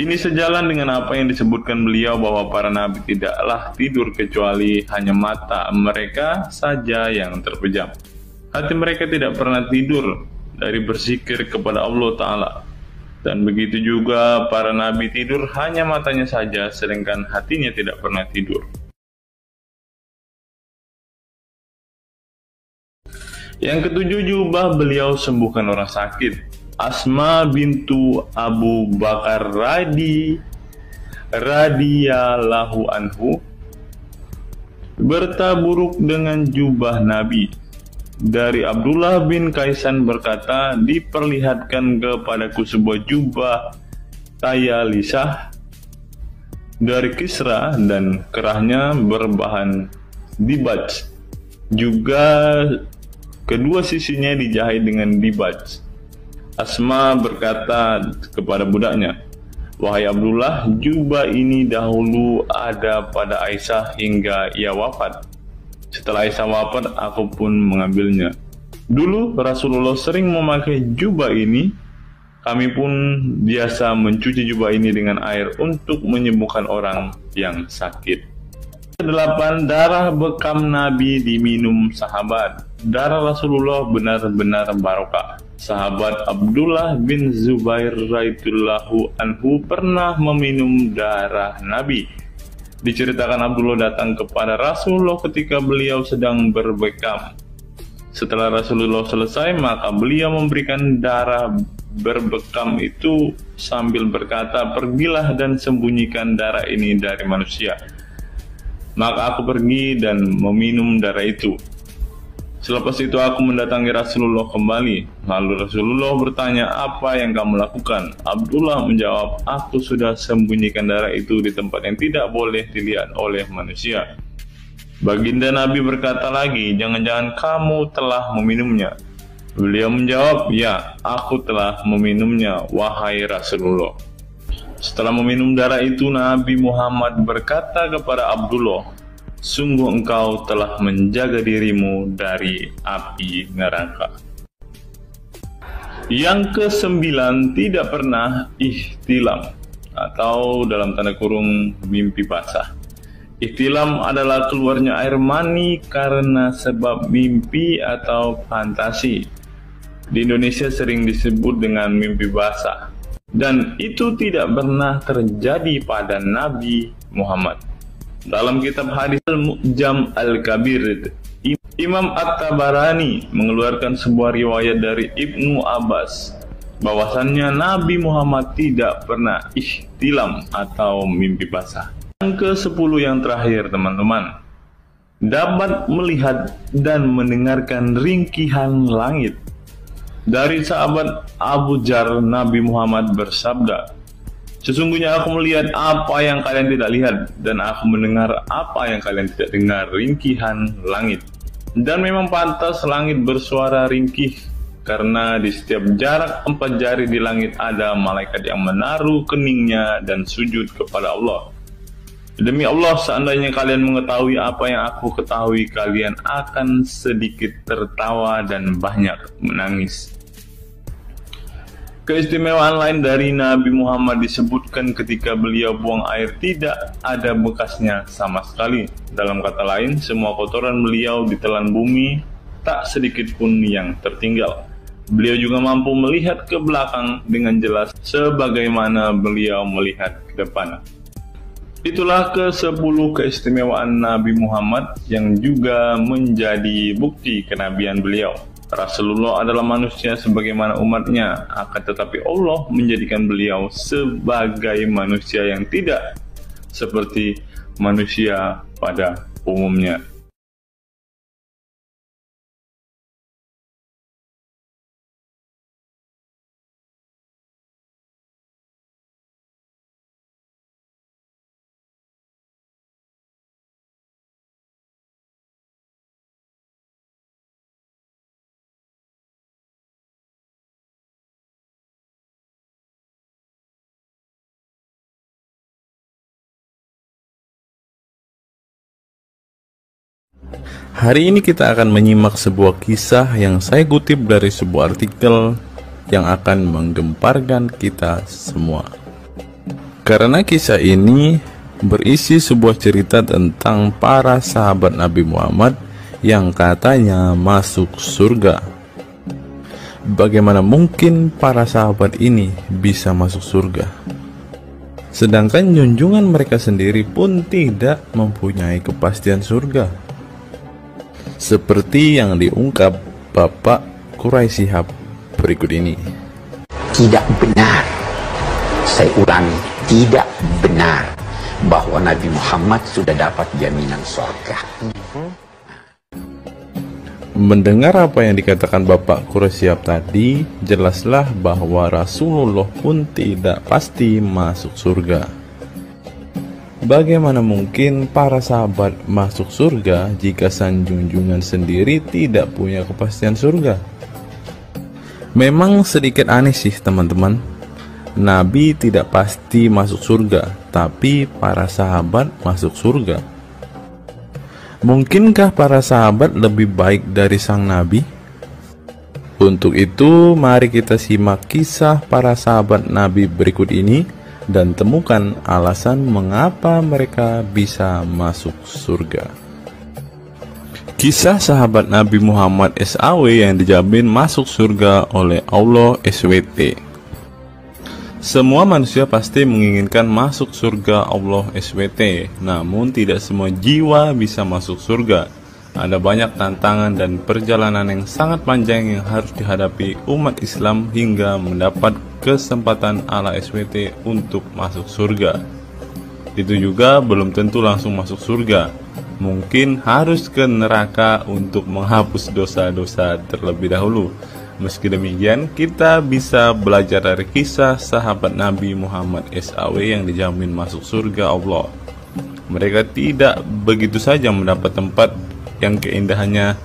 Ini sejalan dengan apa yang disebutkan beliau bahwa para nabi tidaklah tidur kecuali hanya mata mereka saja yang terpejam. Hati mereka tidak pernah tidur dari berzikir kepada Allah Ta'ala. Dan begitu juga para nabi tidur hanya matanya saja, sedangkan hatinya tidak pernah tidur. Yang ketujuh, jubah beliau sembuhkan orang sakit. Asma bintu Abu Bakar radhiyallahu anhu bertaburuk dengan jubah Nabi. Dari Abdullah bin Kaisan berkata, diperlihatkan kepadaku sebuah jubah tayalisah dari Kisra dan kerahnya berbahan dibaj. Juga kedua sisinya dijahit dengan dibaj. Asma berkata kepada budaknya, "Wahai Abdullah, jubah ini dahulu ada pada Aisyah hingga ia wafat. Setelah Aisyah wafat, aku pun mengambilnya. Dulu Rasulullah sering memakai jubah ini. Kami pun biasa mencuci jubah ini dengan air untuk menyembuhkan orang yang sakit." 8. Darah bekam Nabi diminum sahabat. Darah Rasulullah benar-benar barokah. Sahabat Abdullah bin Zubair radhiyallahu anhu pernah meminum darah Nabi. Diceritakan Abdullah datang kepada Rasulullah ketika beliau sedang berbekam. Setelah Rasulullah selesai, maka beliau memberikan darah berbekam itu sambil berkata, "Pergilah dan sembunyikan darah ini dari manusia." Maka aku pergi dan meminum darah itu. Selepas itu aku mendatangi Rasulullah kembali. Lalu Rasulullah bertanya, "Apa yang kamu lakukan?" Abdullah menjawab, "Aku sudah sembunyikan darah itu di tempat yang tidak boleh dilihat oleh manusia." Baginda Nabi berkata lagi, "Jangan-jangan kamu telah meminumnya?" Beliau menjawab, "Ya, aku telah meminumnya, wahai Rasulullah." Setelah meminum darah itu, Nabi Muhammad berkata kepada Abdullah, "Sungguh engkau telah menjaga dirimu dari api neraka." Yang ke-9, tidak pernah ihtilam atau dalam tanda kurung mimpi basah. Ihtilam adalah keluarnya air mani karena sebab mimpi atau fantasi. Di Indonesia sering disebut dengan mimpi basah. Dan itu tidak pernah terjadi pada Nabi Muhammad. Dalam kitab hadis Al-Mu'jam Al-Kabir, Imam At-Tabarani mengeluarkan sebuah riwayat dari Ibnu Abbas bahwasannya Nabi Muhammad tidak pernah ihtilam atau mimpi basah. Yang ke-10 yang terakhir, teman-teman, dapat melihat dan mendengarkan ringkihan langit. Dari sahabat Abu Dzar, Nabi Muhammad bersabda, "Sesungguhnya aku melihat apa yang kalian tidak lihat, dan aku mendengar apa yang kalian tidak dengar, ringkihan langit. Dan memang pantas langit bersuara ringkih, karena di setiap jarak 4 jari di langit ada malaikat yang menaruh keningnya dan sujud kepada Allah. Demi Allah, seandainya kalian mengetahui apa yang aku ketahui, kalian akan sedikit tertawa dan banyak menangis. Keistimewaan lain dari Nabi Muhammad disebutkan ketika beliau buang air tidak ada bekasnya sama sekali. Dalam kata lain, semua kotoran beliau ditelan bumi, tak sedikit pun yang tertinggal. Beliau juga mampu melihat ke belakang dengan jelas sebagaimana beliau melihat ke depan. Itulah ke-10 keistimewaan Nabi Muhammad yang juga menjadi bukti kenabian beliau. Rasulullah adalah manusia sebagaimana umatnya, akan tetapi Allah menjadikan beliau sebagai manusia yang tidak seperti manusia pada umumnya. Hari ini kita akan menyimak sebuah kisah yang saya kutip dari sebuah artikel yang akan menggemparkan kita semua. Karena kisah ini berisi sebuah cerita tentang para sahabat Nabi Muhammad yang katanya masuk surga. Bagaimana mungkin para sahabat ini bisa masuk surga? Sedangkan junjungan mereka sendiri pun tidak mempunyai kepastian surga. Seperti yang diungkap Bapak Quraisy Shihab berikut ini. Tidak benar, saya ulangi, tidak benar bahwa Nabi Muhammad sudah dapat jaminan surga. Mendengar apa yang dikatakan Bapak Quraisy Shihab tadi, jelaslah bahwa Rasulullah pun tidak pasti masuk surga. Bagaimana mungkin para sahabat masuk surga jika sang junjungan sendiri tidak punya kepastian surga? Memang sedikit aneh sih teman-teman. Nabi tidak pasti masuk surga, tapi para sahabat masuk surga. Mungkinkah para sahabat lebih baik dari sang Nabi? Untuk itu, mari kita simak kisah para sahabat Nabi berikut ini dan temukan alasan mengapa mereka bisa masuk surga. Kisah sahabat Nabi Muhammad SAW yang dijamin masuk surga oleh Allah SWT. Semua manusia pasti menginginkan masuk surga Allah SWT, namun tidak semua jiwa bisa masuk surga. Ada banyak tantangan dan perjalanan yang sangat panjang yang harus dihadapi umat Islam hingga mendapat kesempatan ala SWT untuk masuk surga. Itu juga belum tentu langsung masuk surga. Mungkin harus ke neraka untuk menghapus dosa-dosa terlebih dahulu. Meski demikian, kita bisa belajar dari kisah sahabat Nabi Muhammad SAW yang dijamin masuk surga Allah. Mereka tidak begitu saja mendapat tempat yang keindahannya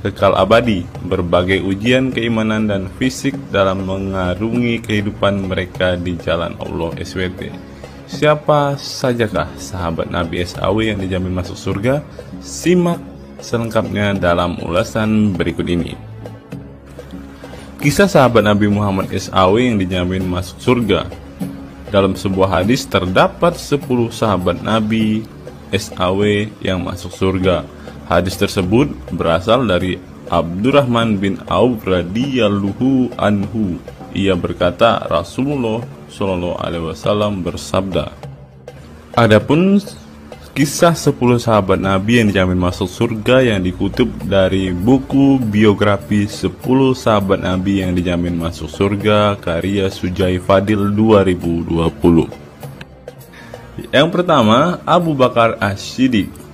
kekal abadi. Berbagai ujian keimanan dan fisik dalam mengarungi kehidupan mereka di jalan Allah SWT. Siapa sajakah sahabat Nabi SAW yang dijamin masuk surga? Simak selengkapnya dalam ulasan berikut ini. Kisah sahabat Nabi Muhammad SAW yang dijamin masuk surga. Dalam sebuah hadis terdapat 10 sahabat Nabi SAW yang masuk surga. Hadis tersebut berasal dari Abdurrahman bin Auf radhiyallahu anhu. Ia berkata, Rasulullah SAW bersabda. Adapun kisah 10 sahabat Nabi yang dijamin masuk surga yang dikutip dari buku biografi 10 sahabat Nabi yang dijamin masuk surga karya Sujai Fadil 2020. Yang pertama, Abu Bakar As-Siddiq.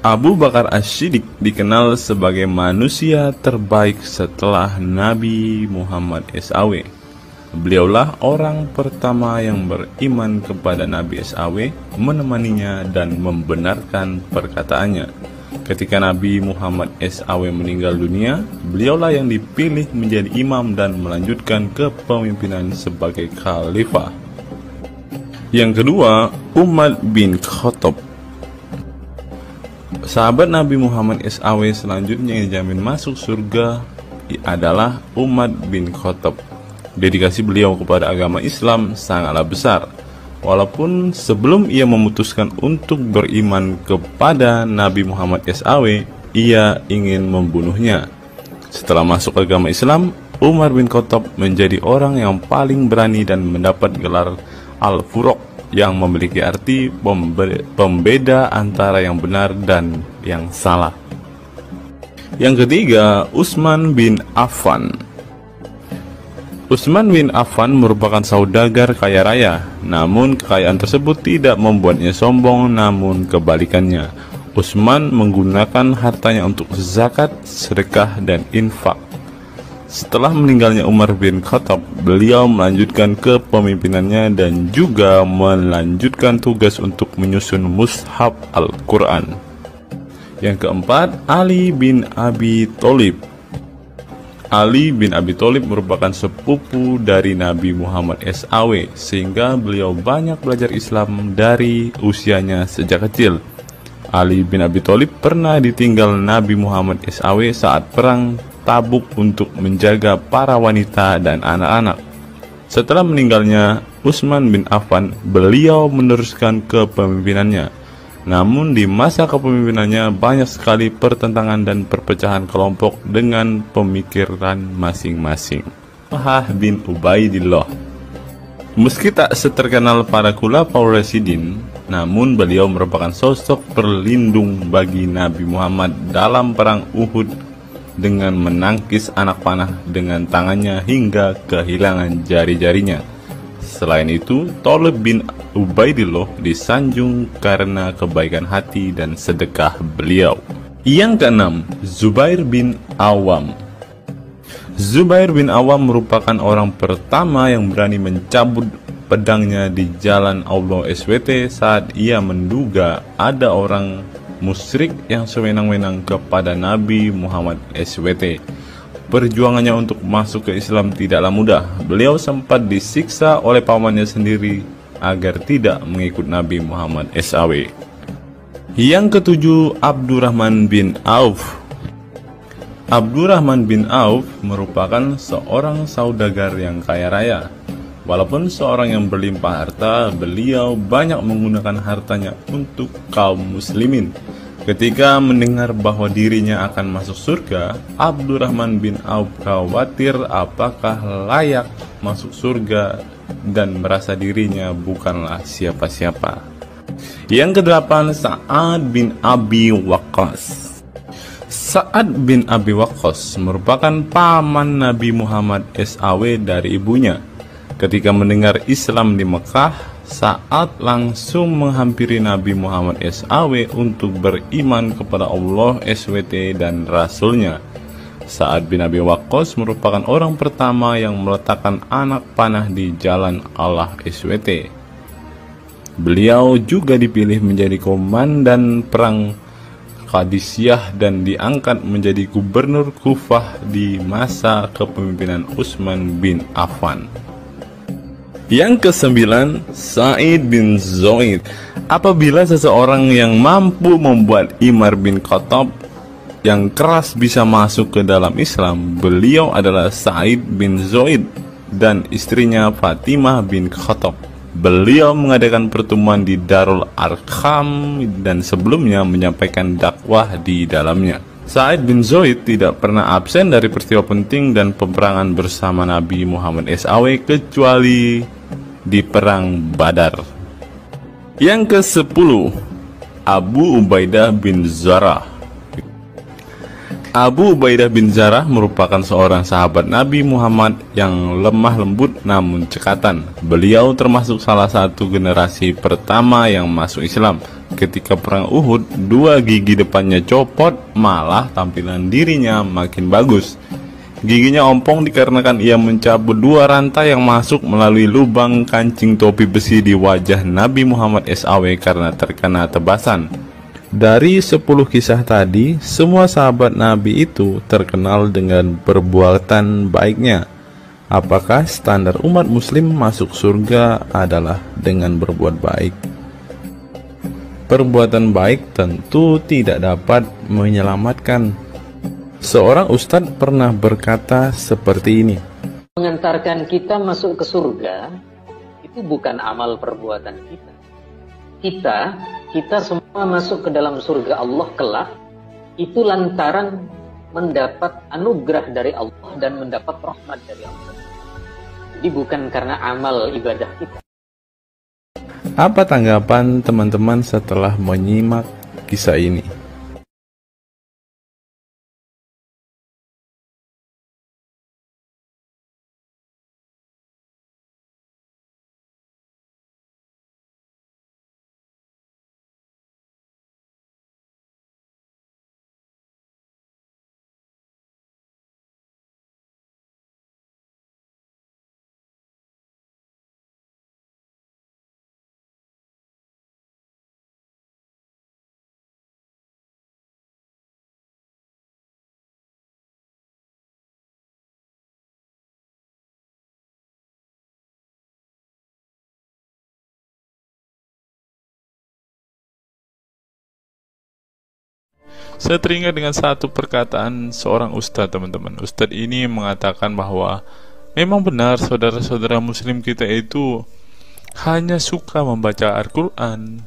Abu Bakar As-Siddiq dikenal sebagai manusia terbaik setelah Nabi Muhammad SAW. Beliaulah orang pertama yang beriman kepada Nabi SAW, menemaninya dan membenarkan perkataannya. Ketika Nabi Muhammad SAW meninggal dunia, beliaulah yang dipilih menjadi imam dan melanjutkan kepemimpinan sebagai khalifah. Yang kedua, Umar bin Khattab. Sahabat Nabi Muhammad SAW selanjutnya yang dijamin masuk surga adalah Umar bin Khattab. Dedikasi beliau kepada agama Islam sangatlah besar. Walaupun sebelum ia memutuskan untuk beriman kepada Nabi Muhammad SAW, ia ingin membunuhnya. Setelah masuk agama Islam, Umar bin Khattab menjadi orang yang paling berani dan mendapat gelar Al-Furuq yang memiliki arti pembeda antara yang benar dan yang salah. Yang ketiga, Utsman bin Affan. Utsman bin Affan merupakan saudagar kaya raya, namun kekayaan tersebut tidak membuatnya sombong, namun kebalikannya. Utsman menggunakan hartanya untuk zakat, sedekah, dan infak. Setelah meninggalnya Umar bin Khattab, beliau melanjutkan kepemimpinannya dan juga melanjutkan tugas untuk menyusun mushaf Al-Quran. Yang keempat, Ali bin Abi Thalib. Ali bin Abi Thalib merupakan sepupu dari Nabi Muhammad SAW, sehingga beliau banyak belajar Islam dari usianya sejak kecil. Ali bin Abi Thalib pernah ditinggal Nabi Muhammad SAW saat perang Tabuk untuk menjaga para wanita dan anak-anak. Setelah meninggalnya Utsman bin Affan, beliau meneruskan kepemimpinannya. Namun di masa kepemimpinannya banyak sekali pertentangan dan perpecahan kelompok dengan pemikiran masing-masing. Talhah bin Ubaidillah. Meski tak seterkenal para khulafaur rasyidin, namun beliau merupakan sosok perlindung bagi Nabi Muhammad dalam perang Uhud dengan menangkis anak panah dengan tangannya hingga kehilangan jari-jarinya. Selain itu, Talib bin Ubaidillah disanjung karena kebaikan hati dan sedekah beliau. Yang keenam, Zubair bin Awam. Zubair bin Awam merupakan orang pertama yang berani mencabut pedangnya di jalan Allah SWT saat ia menduga ada orang musyrik yang sewenang-wenang kepada Nabi Muhammad SWT. Perjuangannya untuk masuk ke Islam tidaklah mudah. Beliau sempat disiksa oleh pamannya sendiri agar tidak mengikut Nabi Muhammad SAW. Yang ketujuh, Abdurrahman bin Auf. Abdurrahman bin Auf merupakan seorang saudagar yang kaya raya. Walaupun seorang yang berlimpah harta, beliau banyak menggunakan hartanya untuk kaum muslimin. Ketika mendengar bahwa dirinya akan masuk surga, Abdurrahman bin Auf khawatir apakah layak masuk surga dan merasa dirinya bukanlah siapa-siapa. Yang kedelapan, Sa'ad bin Abi Waqqas. Sa'ad bin Abi Waqqas merupakan paman Nabi Muhammad SAW dari ibunya. Ketika mendengar Islam di Mekah, Sa'ad langsung menghampiri Nabi Muhammad SAW untuk beriman kepada Allah SWT dan Rasulnya. Sa'ad bin Abi Waqqas merupakan orang pertama yang meletakkan anak panah di jalan Allah SWT. Beliau juga dipilih menjadi komandan perang Qadisiyah dan diangkat menjadi gubernur Kufah di masa kepemimpinan Utsman bin Affan. Yang kesembilan, Sa'id bin Zaid. Apabila seseorang yang mampu membuat Umar bin Khattab yang keras bisa masuk ke dalam Islam, beliau adalah Sa'id bin Zaid dan istrinya Fatimah bin Khattab. Beliau mengadakan pertemuan di Darul Arqam dan sebelumnya menyampaikan dakwah di dalamnya. Sa'id bin Zaid tidak pernah absen dari peristiwa penting dan peperangan bersama Nabi Muhammad SAW kecuali di perang Badar. Yang ke-10, Abu Ubaidah bin Zarah. Abu Ubaidah bin Zarah merupakan seorang sahabat Nabi Muhammad yang lemah lembut namun cekatan. Beliau termasuk salah satu generasi pertama yang masuk Islam. Ketika perang Uhud, 2 gigi depannya copot, malah tampilan dirinya makin bagus. Giginya ompong dikarenakan ia mencabut 2 rantai yang masuk melalui lubang kancing topi besi di wajah Nabi Muhammad SAW karena terkena tebasan. Dari 10 kisah tadi, semua sahabat Nabi itu terkenal dengan perbuatan baiknya. Apakah standar umat muslim masuk surga adalah dengan berbuat baik? Perbuatan baik tentu tidak dapat menyelamatkan. Seorang ustadz pernah berkata seperti ini. Mengantarkan kita masuk ke surga itu bukan amal perbuatan kita. Kita semua masuk ke dalam surga Allah kelak itu lantaran mendapat anugerah dari Allah dan mendapat rahmat dari Allah. Jadi bukan karena amal ibadah kita. Apa tanggapan teman-teman setelah menyimak kisah ini? Saya teringat dengan satu perkataan seorang ustadz, teman-teman. Ustadz ini mengatakan bahwa memang benar saudara-saudara muslim kita itu hanya suka membaca Al-Quran,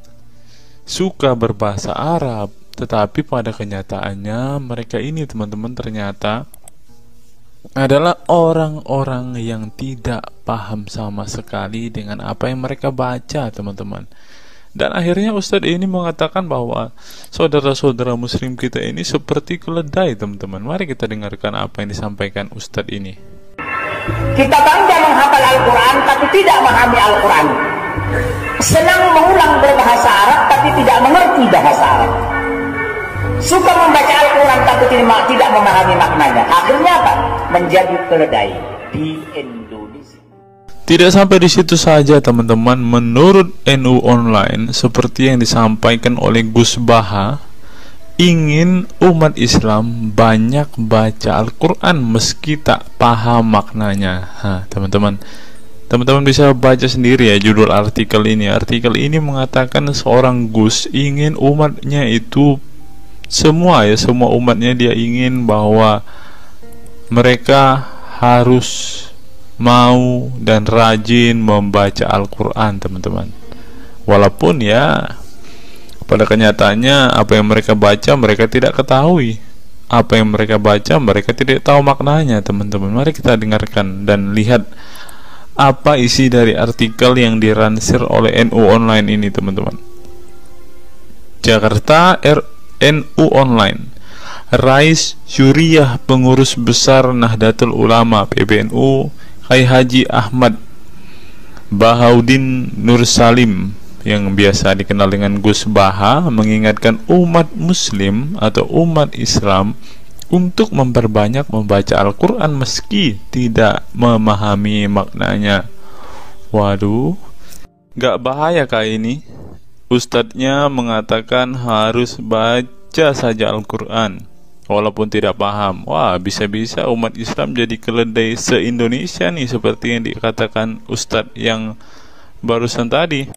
suka berbahasa Arab, tetapi pada kenyataannya mereka ini, teman-teman, ternyata adalah orang-orang yang tidak paham sama sekali dengan apa yang mereka baca, teman-teman. Dan akhirnya Ustadz ini mengatakan bahwa saudara-saudara muslim kita ini seperti keledai, teman-teman. Mari kita dengarkan apa yang disampaikan Ustadz ini. Kita bangga menghafal Al-Quran tapi tidak memahami Al-Quran. Senang mengulang berbahasa Arab tapi tidak mengerti bahasa Arab. Suka membaca Al-Quran tapi tidak memahami maknanya. Akhirnya apa? Menjadi keledai di Indonesia. Tidak sampai di situ saja, teman-teman. Menurut NU Online, seperti yang disampaikan oleh Gus Baha, ingin umat Islam banyak baca Al-Quran meski tak paham maknanya. Teman-teman bisa baca sendiri ya judul artikel ini. Artikel ini mengatakan seorang Gus ingin umatnya itu semua umatnya dia ingin bahwa mereka harus mau dan rajin membaca Al-Quran, teman-teman. Walaupun ya pada kenyataannya apa yang mereka baca mereka tidak ketahui. Apa yang mereka baca mereka tidak tahu maknanya, teman-teman. Mari kita dengarkan dan lihat apa isi dari artikel yang diransir oleh NU Online ini, teman-teman. Jakarta, NU Online. Rais Syuriah Pengurus Besar Nahdlatul Ulama PBNU Kiai Haji Ahmad Bahaudin Nur Salim yang biasa dikenal dengan Gus Baha mengingatkan umat muslim atau umat Islam untuk memperbanyak membaca Al-Quran meski tidak memahami maknanya. Waduh, gak bahaya kah ini? Ustadznya mengatakan harus baca saja Al-Quran walaupun tidak paham. Wah, bisa-bisa umat Islam jadi keledai se-Indonesia nih, seperti yang dikatakan Ustadz yang barusan tadi.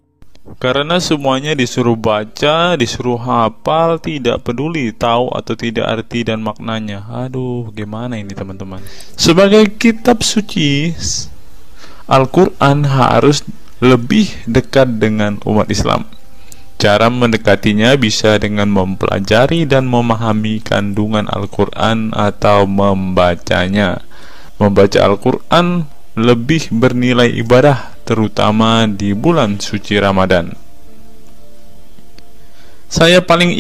Karena semuanya disuruh baca, disuruh hafal, tidak peduli tahu atau tidak arti dan maknanya. Aduh, gimana ini, teman-teman? Sebagai kitab suci, Al-Quran harus lebih dekat dengan umat Islam. Cara mendekatinya bisa dengan mempelajari dan memahami kandungan Al-Quran atau membacanya. Membaca Al-Quran lebih bernilai ibadah, terutama di bulan suci Ramadan. Saya paling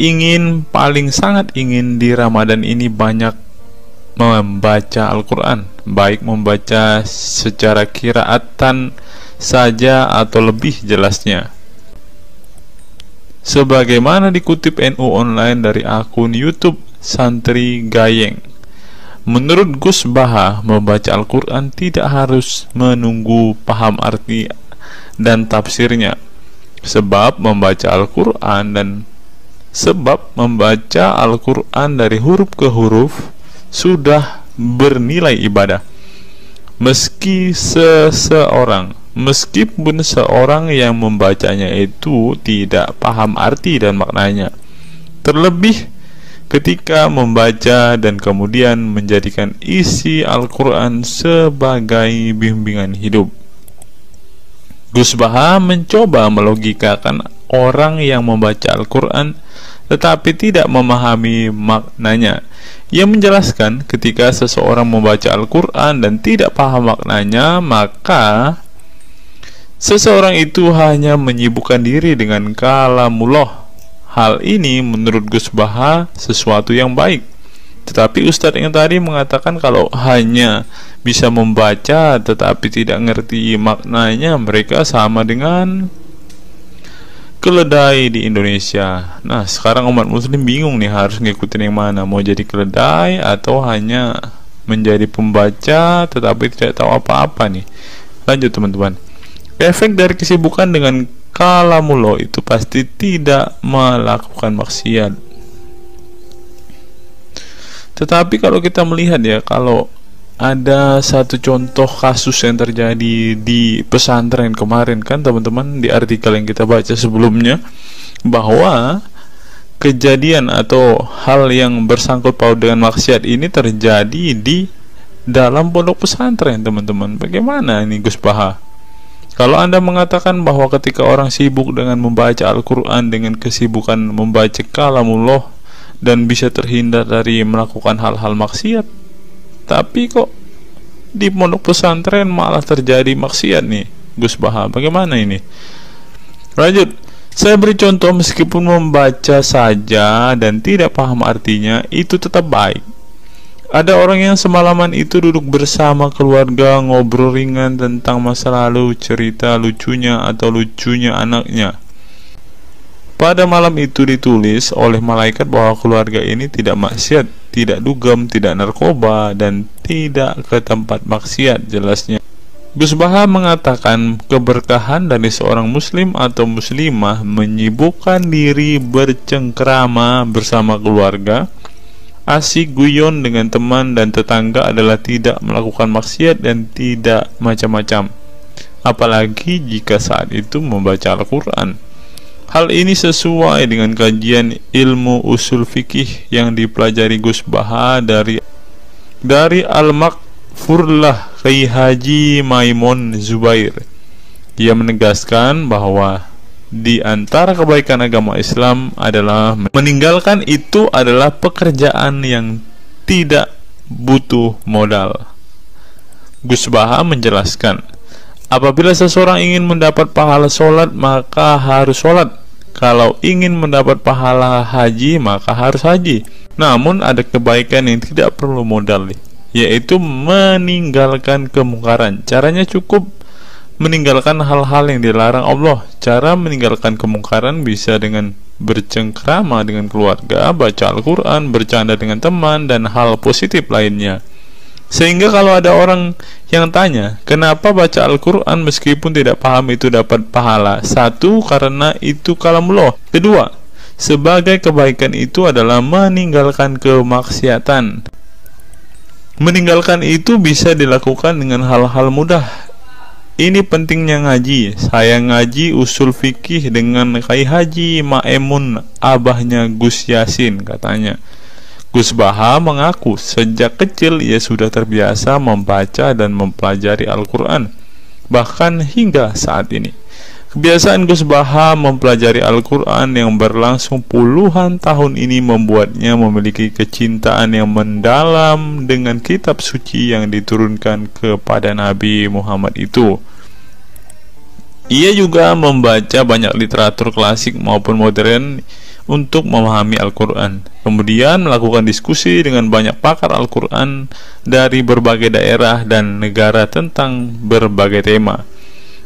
sangat ingin di Ramadan ini banyak membaca Al-Quran, baik membaca secara qiraatan saja atau lebih jelasnya. Sebagaimana dikutip NU Online dari akun YouTube Santri Gayeng, menurut Gus Baha, membaca Al-Quran tidak harus menunggu paham arti dan tafsirnya, sebab membaca Al-Quran dari huruf ke huruf sudah bernilai ibadah. meskipun seorang yang membacanya itu tidak paham arti dan maknanya, terlebih ketika membaca dan kemudian menjadikan isi Al-Quran sebagai bimbingan hidup. Gus Baha mencoba melogikakan orang yang membaca Al-Quran tetapi tidak memahami maknanya. Ia menjelaskan ketika seseorang membaca Al-Quran dan tidak paham maknanya, maka seseorang itu hanya menyibukkan diri dengan kalamullah. Hal ini menurut Gus Baha sesuatu yang baik. Tetapi Ustadz yang tadi mengatakan kalau hanya bisa membaca tetapi tidak ngerti maknanya, mereka sama dengan keledai di Indonesia. Nah, sekarang umat muslim bingung nih harus ngikutin yang mana, mau jadi keledai atau hanya menjadi pembaca tetapi tidak tahu apa-apa nih. Lanjut teman-teman. Efek dari kesibukan dengan kalamullah itu pasti tidak melakukan maksiat. Tetapi kalau kita melihat ya, kalau ada satu contoh kasus yang terjadi di pesantren kemarin kan teman-teman, di artikel yang kita baca sebelumnya, bahwa kejadian atau hal yang bersangkut paut dengan maksiat ini terjadi di dalam pondok pesantren teman-teman. Bagaimana ini Gus Baha? Kalau Anda mengatakan bahwa ketika orang sibuk dengan membaca Al-Quran dengan kesibukan membaca kalamullah dan bisa terhindar dari melakukan hal-hal maksiat, tapi kok di pondok pesantren malah terjadi maksiat nih Gus Baha, bagaimana ini? Lanjut, saya beri contoh, meskipun membaca saja dan tidak paham artinya itu tetap baik. Ada orang yang semalaman itu duduk bersama keluarga, ngobrol ringan tentang masa lalu, cerita lucunya atau lucunya anaknya. Pada malam itu ditulis oleh malaikat bahwa keluarga ini tidak maksiat, tidak dugem, tidak narkoba, dan tidak ke tempat maksiat, jelasnya. Gus Baha mengatakan keberkahan dari seorang muslim atau muslimah menyibukkan diri bercengkrama bersama keluarga, asik guyon dengan teman dan tetangga adalah tidak melakukan maksiat dan tidak macam-macam, apalagi jika saat itu membaca Al-Quran. Hal ini sesuai dengan kajian ilmu usul fikih yang dipelajari Gus Baha dari Al-Makfurlah Kiai Haji Maimun Zubair. Ia menegaskan bahwa di antara kebaikan agama Islam adalah meninggalkan itu adalah pekerjaan yang tidak butuh modal. Gus Baha menjelaskan, apabila seseorang ingin mendapat pahala sholat maka harus sholat. Kalau ingin mendapat pahala haji maka harus haji. Namun ada kebaikan yang tidak perlu modal, yaitu meninggalkan kemungkaran. Caranya cukup meninggalkan hal-hal yang dilarang Allah. Cara meninggalkan kemungkaran bisa dengan bercengkrama dengan keluarga, baca Al-Quran, bercanda dengan teman, dan hal positif lainnya. Sehingga kalau ada orang yang tanya, kenapa baca Al-Quran meskipun tidak paham itu dapat pahala? Satu, karena itu kalamullah. Kedua, sebagai kebaikan itu adalah meninggalkan kemaksiatan. Meninggalkan itu bisa dilakukan dengan hal-hal mudah. Ini pentingnya ngaji. Saya ngaji usul fikih dengan Kiai Haji Maimun, abahnya Gus Yasin, katanya. Gus Baha mengaku sejak kecil ia sudah terbiasa membaca dan mempelajari Al-Quran, bahkan hingga saat ini. Kebiasaan Gus Baha mempelajari Al-Quran yang berlangsung puluhan tahun ini membuatnya memiliki kecintaan yang mendalam dengan kitab suci yang diturunkan kepada Nabi Muhammad itu. Ia juga membaca banyak literatur klasik maupun modern untuk memahami Al-Quran, kemudian melakukan diskusi dengan banyak pakar Al-Quran dari berbagai daerah dan negara tentang berbagai tema.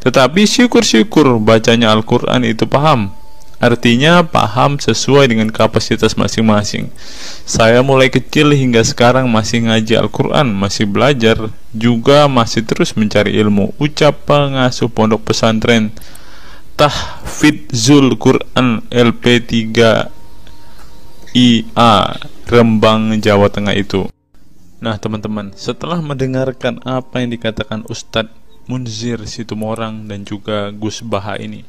Tetapi syukur-syukur bacanya Al-Quran itu paham, artinya paham sesuai dengan kapasitas masing-masing. Saya mulai kecil hingga sekarang masih ngaji Al-Quran, masih belajar, juga masih terus mencari ilmu, ucap pengasuh pondok pesantren Tahfidzul Quran LP3 IA Rembang, Jawa Tengah itu. Nah teman-teman, setelah mendengarkan apa yang dikatakan Ustadz Munzir Situmorang dan juga Gus Baha ini,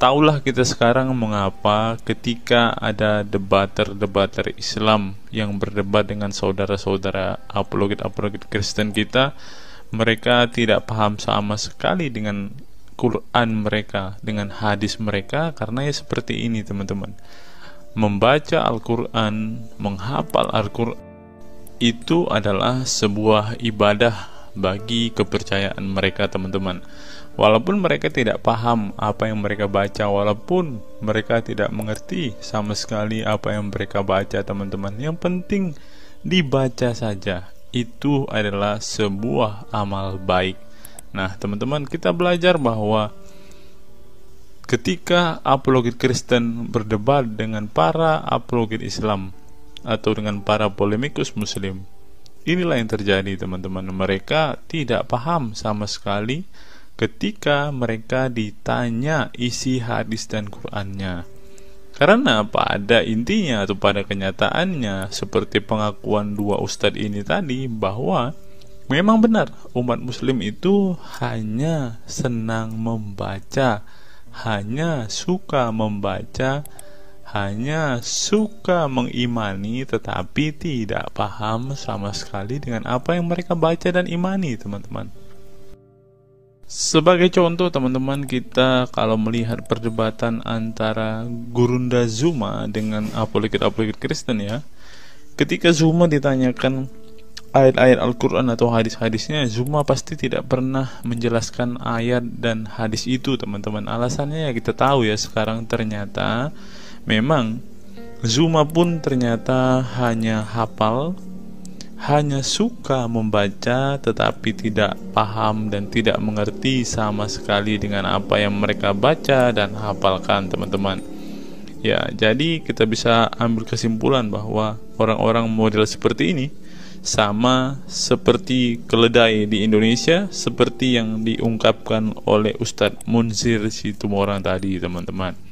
taulah kita sekarang mengapa ketika ada debater-debater Islam yang berdebat dengan saudara-saudara apologet-apologet Kristen kita, mereka tidak paham sama sekali dengan Quran mereka, dengan hadis mereka, karena ya seperti ini teman-teman. Membaca Al-Quran, menghafal Al-Quran itu adalah sebuah ibadah bagi kepercayaan mereka teman-teman. Walaupun mereka tidak paham apa yang mereka baca, walaupun mereka tidak mengerti sama sekali apa yang mereka baca teman-teman, yang penting dibaca saja, itu adalah sebuah amal baik. Nah teman-teman, kita belajar bahwa ketika apologet Kristen berdebat dengan para apologet Islam atau dengan para polemikus Muslim, inilah yang terjadi teman-teman. Mereka tidak paham sama sekali ketika mereka ditanya isi hadis dan Qur'annya. Karena pada intinya atau pada kenyataannya, seperti pengakuan dua ustadz ini tadi, bahwa memang benar umat muslim itu hanya senang membaca, hanya suka membaca, hanya suka mengimani, tetapi tidak paham sama sekali dengan apa yang mereka baca dan imani teman-teman. Sebagai contoh teman-teman, kita kalau melihat perdebatan antara Gurunda Zuma dengan apologet-apologet Kristen ya, ketika Zuma ditanyakan ayat-ayat Al-Quran atau hadis-hadisnya, Zuma pasti tidak pernah menjelaskan ayat dan hadis itu teman-teman. Alasannya ya kita tahu ya, sekarang ternyata memang Zuma pun ternyata hanya hafal, hanya suka membaca, tetapi tidak paham dan tidak mengerti sama sekali dengan apa yang mereka baca dan hafalkan teman-teman. Ya, jadi kita bisa ambil kesimpulan bahwa orang-orang model seperti ini sama seperti keledai di Indonesia, seperti yang diungkapkan oleh Ustadz Munzir Situmorang tadi teman-teman.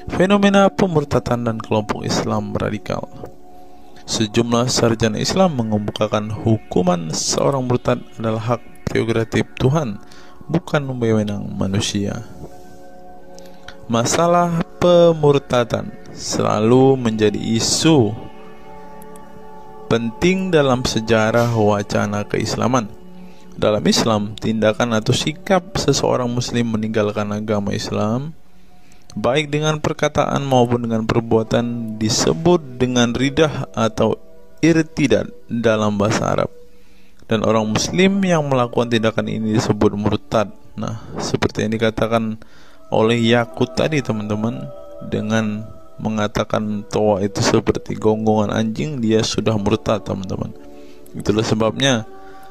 Fenomena pemurtadan dan kelompok Islam radikal. Sejumlah sarjana Islam mengemukakan hukuman seorang murtad adalah hak prerogatif Tuhan, bukan wewenang manusia. Masalah pemurtadan selalu menjadi isu penting dalam sejarah wacana keislaman. Dalam Islam, tindakan atau sikap seseorang muslim meninggalkan agama Islam, baik dengan perkataan maupun dengan perbuatan, disebut dengan ridah atau irtidad dalam bahasa Arab. Dan orang muslim yang melakukan tindakan ini disebut murtad. Nah, seperti yang dikatakan oleh Yakut tadi teman-teman, dengan mengatakan toa itu seperti gonggongan anjing, dia sudah murtad teman-teman. Itulah sebabnya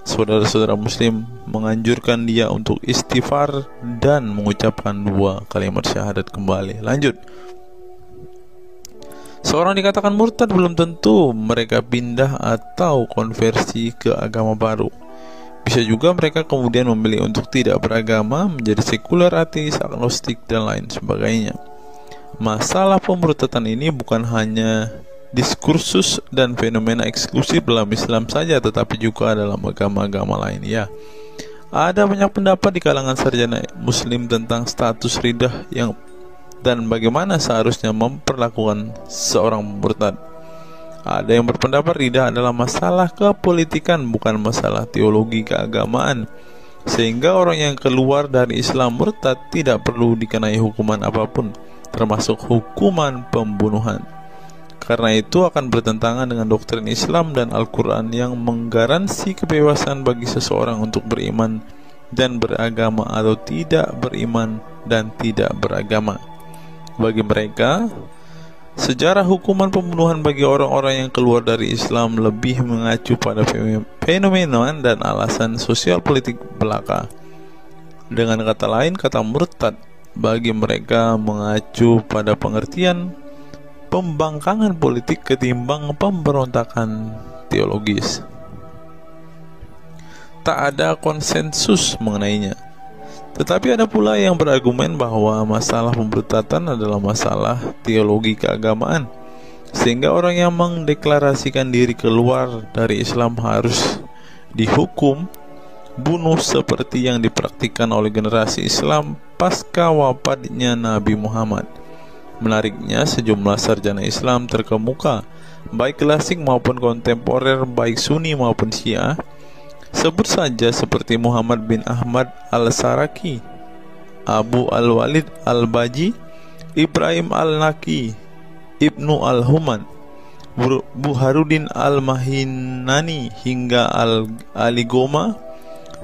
saudara-saudara muslim menganjurkan dia untuk istighfar dan mengucapkan 2 kalimat syahadat kembali. Lanjut. Seorang dikatakan murtad belum tentu mereka pindah atau konversi ke agama baru. Bisa juga mereka kemudian memilih untuk tidak beragama, menjadi sekuler, ateis, agnostik, dan lain sebagainya. Masalah pemurtadan ini bukan hanya diskursus dan fenomena eksklusif dalam Islam saja, tetapi juga dalam agama-agama lain ya. Ada banyak pendapat di kalangan sarjana muslim tentang status ridah dan bagaimana seharusnya memperlakukan seorang murtad. Ada yang berpendapat ridah adalah masalah kepolitikan, bukan masalah teologi keagamaan, sehingga orang yang keluar dari Islam murtad tidak perlu dikenai hukuman apapun, termasuk hukuman pembunuhan. Karena itu akan bertentangan dengan doktrin Islam dan Al-Quran yang menggaransi kebebasan bagi seseorang untuk beriman dan beragama atau tidak beriman dan tidak beragama. Bagi mereka, sejarah hukuman pembunuhan bagi orang-orang yang keluar dari Islam lebih mengacu pada fenomena dan alasan sosial politik belaka. Dengan kata lain, kata murtad bagi mereka mengacu pada pengertian pembangkangan politik ketimbang pemberontakan teologis. Tak ada konsensus mengenainya. Tetapi ada pula yang berargumen bahwa masalah pembertatan adalah masalah teologi keagamaan, sehingga orang yang mendeklarasikan diri keluar dari Islam harus dihukum bunuh seperti yang dipraktikkan oleh generasi Islam pasca wafatnya Nabi Muhammad. Menariknya, sejumlah sarjana Islam terkemuka, baik klasik maupun kontemporer, baik Sunni maupun Syiah, sebut saja seperti Muhammad bin Ahmad al-Saraki, Abu al-Walid al-Baji, Ibrahim al-Naqi, Ibnu al-Human, Buharuddin al-Mahinani hingga Ali Goma,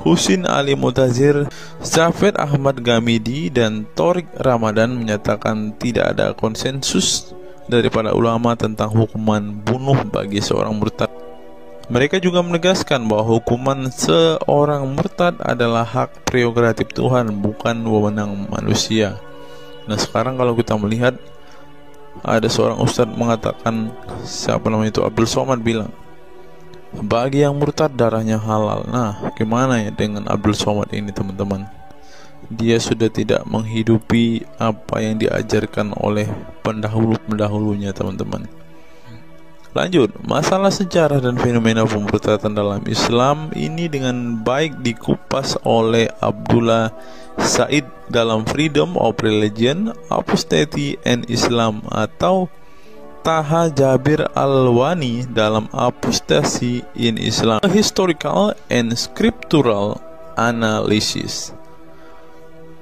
Husin Ali Mutazir, Zafir Ahmad Gamidi, dan Torik Ramadan menyatakan tidak ada konsensus daripada ulama tentang hukuman bunuh bagi seorang murtad. Mereka juga menegaskan bahwa hukuman seorang murtad adalah hak prerogatif Tuhan, bukan wewenang manusia. Nah, sekarang kalau kita melihat, ada seorang ustadz mengatakan, siapa namanya itu, Abdul Somad bilang, bagi yang murtad darahnya halal. Nah, gimana ya dengan Abdul Somad ini, teman-teman? Dia sudah tidak menghidupi apa yang diajarkan oleh pendahulu-pendahulunya, teman-teman. Lanjut, masalah sejarah dan fenomena pemurtadan dalam Islam ini dengan baik dikupas oleh Abdullah Said dalam Freedom of Religion, Apostasy and Islam, atau Taha Jabir Al-Wani dalam Apostasy in Islam, A Historical and Scriptural Analysis.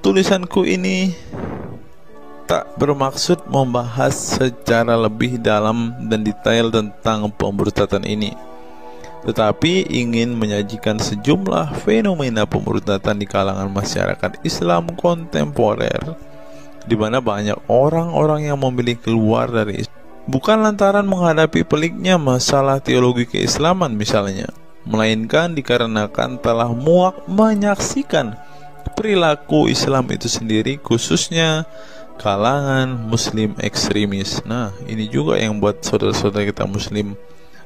Tulisanku ini tak bermaksud membahas secara lebih dalam dan detail tentang pemurtadan ini, tetapi ingin menyajikan sejumlah fenomena pemurtadan di kalangan masyarakat Islam kontemporer, di mana banyak orang-orang yang memilih keluar dari Islam bukan lantaran menghadapi peliknya masalah teologi keislaman misalnya, melainkan dikarenakan telah muak menyaksikan perilaku Islam itu sendiri, khususnya kalangan muslim ekstremis. Nah, ini juga yang buat saudara-saudara kita muslim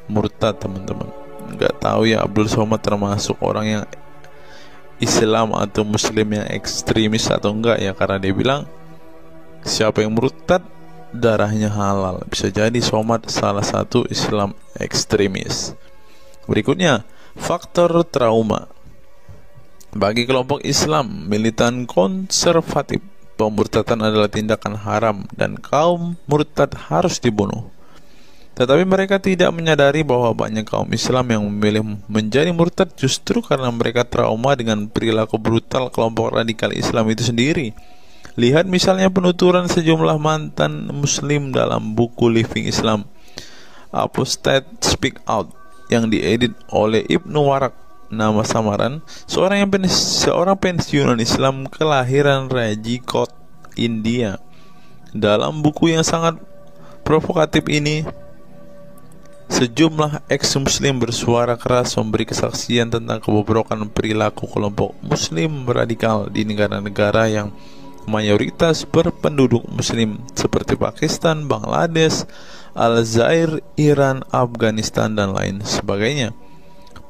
murtad, teman-teman. Nggak tahu ya Abdul Somad termasuk orang yang Islam atau muslim yang ekstremis atau enggak ya, karena dia bilang siapa yang murtad darahnya halal. Bisa jadi Somad salah satu Islam ekstremis. Berikutnya, faktor trauma. Bagi kelompok Islam militan konservatif, pemurtadan adalah tindakan haram dan kaum murtad harus dibunuh. Tetapi mereka tidak menyadari bahwa banyak kaum Islam yang memilih menjadi murtad justru karena mereka trauma dengan perilaku brutal kelompok radikal Islam itu sendiri. Lihat misalnya penuturan sejumlah mantan muslim dalam buku Living Islam, Apostate Speak Out, yang diedit oleh Ibnu Warak, nama samaran seorang pensiunan Islam kelahiran Rajkot, India. Dalam buku yang sangat provokatif ini, sejumlah ex-muslim bersuara keras memberi kesaksian tentang kebobrokan perilaku kelompok muslim radikal di negara-negara yang mayoritas berpenduduk muslim seperti Pakistan, Bangladesh, Aljazair, Iran, Afghanistan, dan lain sebagainya.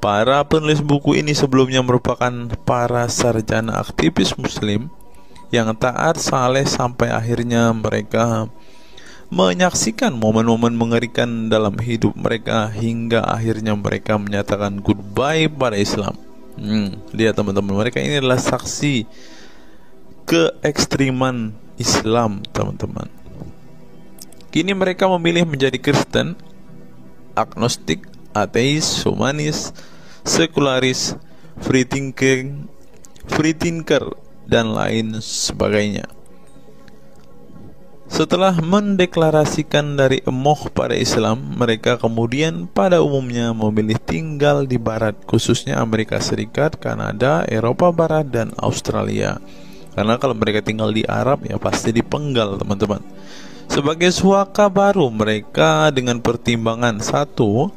Para penulis buku ini sebelumnya merupakan para sarjana aktivis muslim yang taat saleh sampai akhirnya mereka menyaksikan momen-momen mengerikan dalam hidup mereka hingga akhirnya mereka menyatakan goodbye pada Islam. Lihat teman-teman, mereka ini adalah saksi keekstriman Islam, teman-teman. Kini mereka memilih menjadi Kristen, agnostik, ateis, humanis, sekularis, free thinker, dan lain sebagainya. Setelah mendeklarasikan dari emoh pada Islam, mereka kemudian pada umumnya memilih tinggal di Barat, khususnya Amerika Serikat, Kanada, Eropa Barat, dan Australia. Karena kalau mereka tinggal di Arab ya pasti dipenggal, teman-teman. Sebagai suaka baru mereka dengan pertimbangan satu,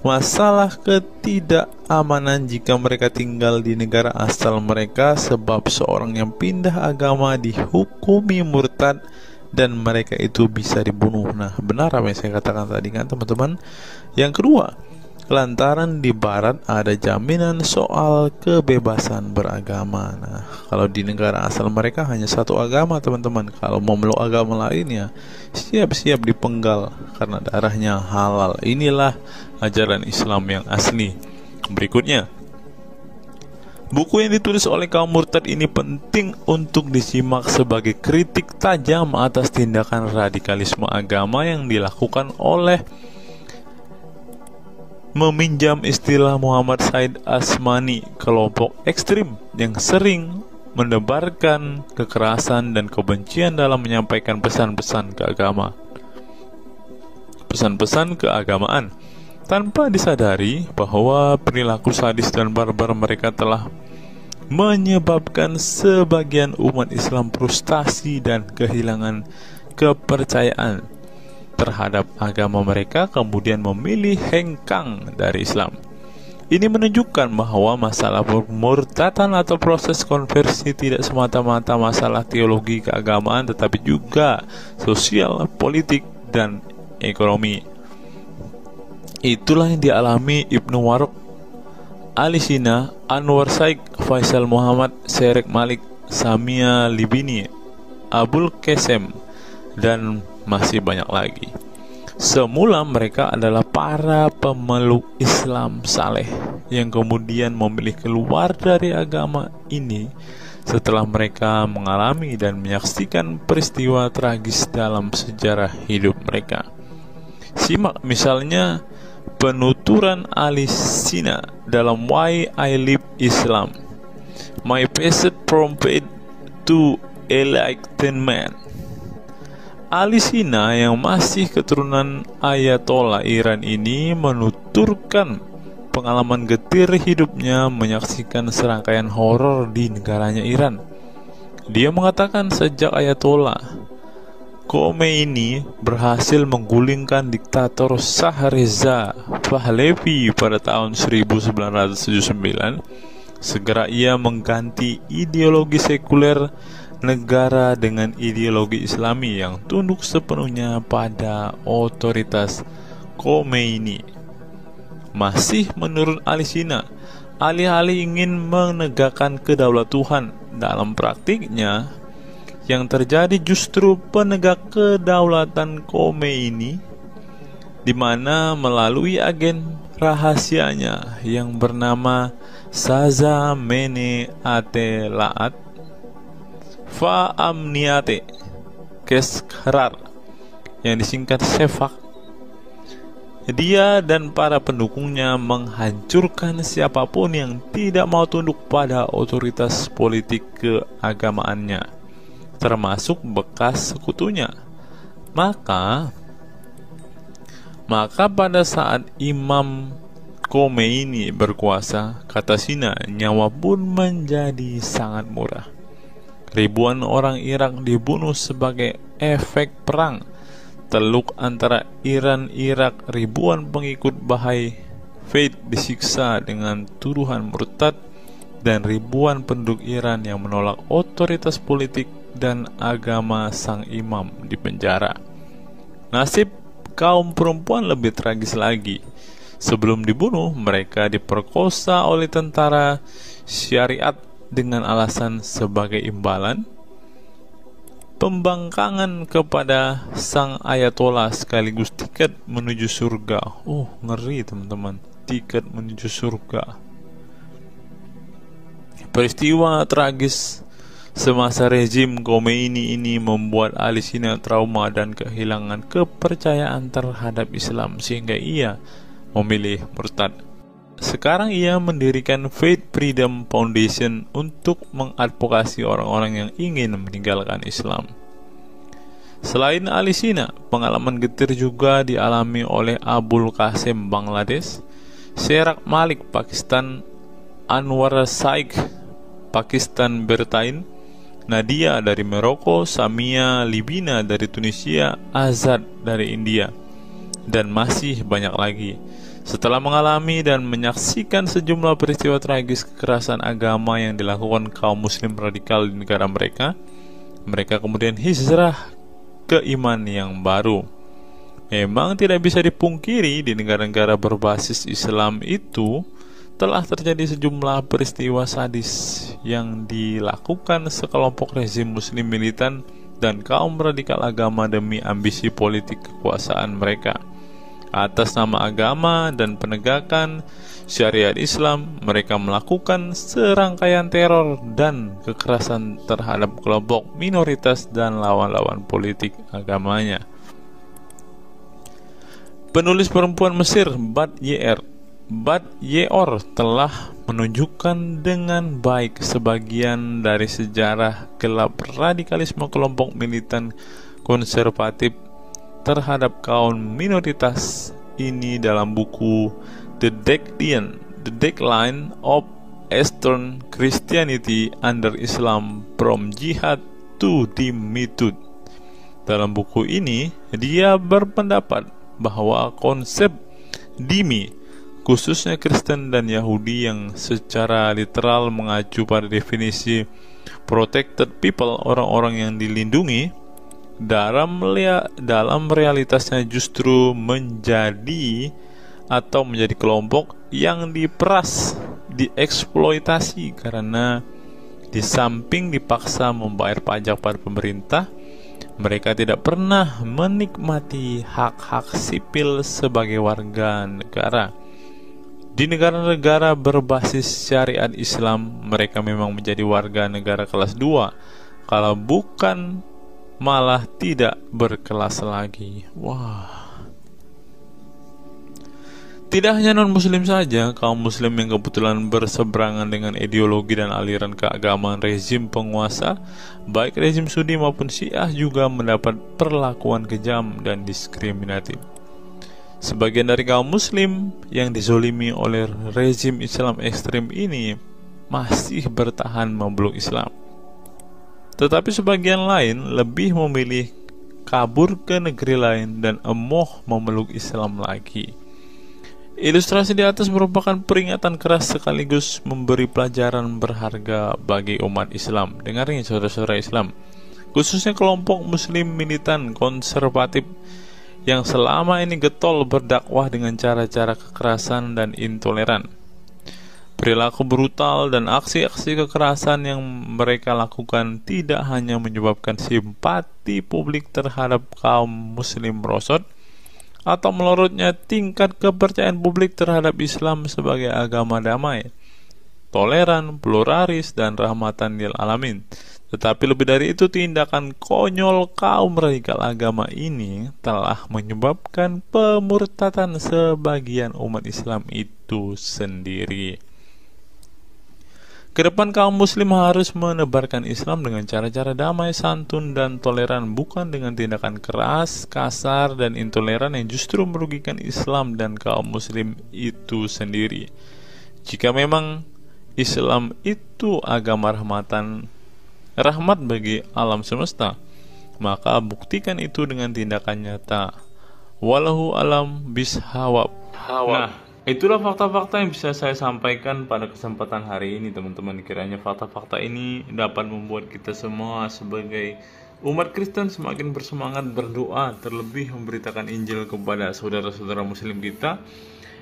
masalah ketidakamanan jika mereka tinggal di negara asal mereka, sebab seorang yang pindah agama dihukumi murtad dan mereka itu bisa dibunuh. Nah, benar apa yang saya katakan tadi kan, teman-teman. Yang kedua, lantaran di barat ada jaminan soal kebebasan beragama. Nah, kalau di negara asal mereka hanya satu agama, teman-teman. Kalau mau meluk agama lainnya, siap-siap dipenggal karena darahnya halal. Inilah ajaran Islam yang asli. Berikutnya, buku yang ditulis oleh kaum murtad ini penting untuk disimak sebagai kritik tajam atas tindakan radikalisme agama yang dilakukan oleh, meminjam istilah Muhammad Said Asmani, kelompok ekstrim yang sering menebarkan kekerasan dan kebencian dalam menyampaikan pesan-pesan keagamaan, tanpa disadari bahwa perilaku sadis dan barbar mereka telah menyebabkan sebagian umat Islam frustasi dan kehilangan kepercayaan terhadap agama mereka, kemudian memilih hengkang dari Islam. Ini menunjukkan bahwa masalah pemurtadan atau proses konversi tidak semata-mata masalah teologi keagamaan, tetapi juga sosial, politik, dan ekonomi. Itulah yang dialami Ibnu Warok, Ali Sina, Anwar Saik, Faisal Muhammad, Syarek Malik, Samia Libini, Abul Qasem, dan masih banyak lagi. Semula mereka adalah para pemeluk Islam saleh yang kemudian memilih keluar dari agama ini setelah mereka mengalami dan menyaksikan peristiwa tragis dalam sejarah hidup mereka. Simak misalnya penuturan Ali Sina dalam Why I Live Islam, My Passage from Faith to Enlightenment. Ali Sina yang masih keturunan Ayatollah Iran ini menuturkan pengalaman getir hidupnya menyaksikan serangkaian horor di negaranya Iran. Dia mengatakan sejak Ayatollah Khomeini berhasil menggulingkan diktator Shah Reza Pahlavi pada tahun 1979, segera ia mengganti ideologi sekuler negara dengan ideologi Islami yang tunduk sepenuhnya pada otoritas Khomeini. Masih menurut Ali Sina, alih-alih ingin menegakkan kedaulatan dalam praktiknya, yang terjadi justru penegak kedaulatan Khomeini, di mana melalui agen rahasianya yang bernama Saza Mene Ate Laat Fa Amniate Keskharar, yang disingkat Sefak, dia dan para pendukungnya menghancurkan siapapun yang tidak mau tunduk pada otoritas politik keagamaannya, termasuk bekas sekutunya. Maka pada saat Imam Khomeini berkuasa, kata Sina, nyawa pun menjadi sangat murah. Ribuan orang Irak dibunuh sebagai efek perang teluk antara Iran-Irak. Ribuan pengikut Bahai Faith disiksa dengan tuduhan murtad, dan ribuan penduduk Iran yang menolak otoritas politik dan agama sang imam dipenjara. Nasib kaum perempuan lebih tragis lagi. Sebelum dibunuh, mereka diperkosa oleh tentara syariat dengan alasan sebagai imbalan pembangkangan kepada sang ayatollah sekaligus tiket menuju surga. Ngeri teman-teman, tiket menuju surga. Peristiwa tragis semasa rezim Khomeini ini membuat Ali Sina trauma dan kehilangan kepercayaan terhadap Islam, sehingga ia memilih murtad. Sekarang ia mendirikan Faith Freedom Foundation untuk mengadvokasi orang-orang yang ingin meninggalkan Islam. Selain Ali Sina, pengalaman getir juga dialami oleh Abul Qasem Bangladesh, Syarek Malik Pakistan, Anwar Saik Pakistan Bertain, Nadia dari Maroko, Samia Libina dari Tunisia, Azad dari India, dan masih banyak lagi. Setelah mengalami dan menyaksikan sejumlah peristiwa tragis kekerasan agama yang dilakukan kaum muslim radikal di negara mereka, mereka kemudian hijrah ke iman yang baru. Memang tidak bisa dipungkiri di negara-negara berbasis Islam itu telah terjadi sejumlah peristiwa sadis yang dilakukan sekelompok rezim muslim militan dan kaum radikal agama demi ambisi politik kekuasaan mereka. Atas nama agama dan penegakan syariat Islam, mereka melakukan serangkaian teror dan kekerasan terhadap kelompok minoritas dan lawan-lawan politik agamanya. Penulis perempuan Mesir Bad Yeor telah menunjukkan dengan baik sebagian dari sejarah gelap radikalisme kelompok militan konservatif terhadap kaum minoritas ini dalam buku The Decline of Eastern Christianity Under Islam From Jihad to Dhimmitud. Dalam buku ini, dia berpendapat bahwa konsep dhimmi, khususnya Kristen dan Yahudi yang secara literal mengacu pada definisi protected people, orang-orang yang dilindungi, dalam realitasnya justru menjadi kelompok yang diperas, dieksploitasi karena di samping dipaksa membayar pajak pada pemerintah, mereka tidak pernah menikmati hak-hak sipil sebagai warga negara. Di negara-negara berbasis syariat Islam, mereka memang menjadi warga negara kelas 2, kalau bukan malah tidak berkelas lagi. Wah. Tidak hanya non-muslim saja, kaum muslim yang kebetulan berseberangan dengan ideologi dan aliran keagamaan rezim penguasa, baik rezim Sunni maupun Syiah, juga mendapat perlakuan kejam dan diskriminatif. Sebagian dari kaum muslim yang dizolimi oleh rezim Islam ekstrim ini masih bertahan memeluk Islam. Tetapi sebagian lain lebih memilih kabur ke negeri lain dan emoh memeluk Islam lagi. Ilustrasi di atas merupakan peringatan keras sekaligus memberi pelajaran berharga bagi umat Islam. Dengarnya saudara-saudara Islam, khususnya kelompok muslim militan konservatif yang selama ini getol berdakwah dengan cara-cara kekerasan dan intoleran. Perilaku brutal dan aksi-aksi kekerasan yang mereka lakukan tidak hanya menyebabkan simpati publik terhadap kaum muslim merosot atau melorotnya tingkat kepercayaan publik terhadap Islam sebagai agama damai, toleran, pluralis, dan rahmatan lil alamin. Tetapi lebih dari itu, tindakan konyol kaum radikal agama ini telah menyebabkan pemurtadan sebagian umat Islam itu sendiri. Kedepan kaum muslim harus menebarkan Islam dengan cara-cara damai, santun, dan toleran, bukan dengan tindakan keras, kasar, dan intoleran yang justru merugikan Islam dan kaum muslim itu sendiri. Jika memang Islam itu agama rahmat bagi alam semesta, maka buktikan itu dengan tindakan nyata. Wallahu alam bishawab. Nah, itulah fakta-fakta yang bisa saya sampaikan pada kesempatan hari ini, teman-teman. Kiranya fakta-fakta ini dapat membuat kita semua sebagai umat Kristen semakin bersemangat berdoa, terlebih memberitakan Injil kepada saudara-saudara muslim kita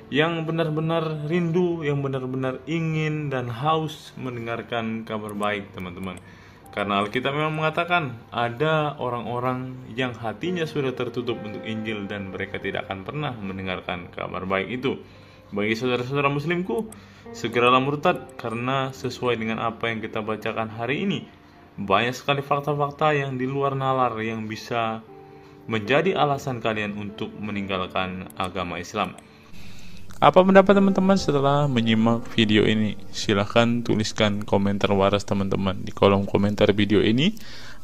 yang benar-benar rindu, yang benar-benar ingin dan haus mendengarkan kabar baik, teman-teman. Karena Alkitab memang mengatakan ada orang-orang yang hatinya sudah tertutup untuk Injil dan mereka tidak akan pernah mendengarkan kabar baik itu. Bagi saudara-saudara muslimku, segeralah murtad, karena sesuai dengan apa yang kita bacakan hari ini, banyak sekali fakta-fakta yang di luar nalar yang bisa menjadi alasan kalian untuk meninggalkan agama Islam. Apa pendapat teman-teman setelah menyimak video ini? Silahkan tuliskan komentar waras teman-teman di kolom komentar video ini,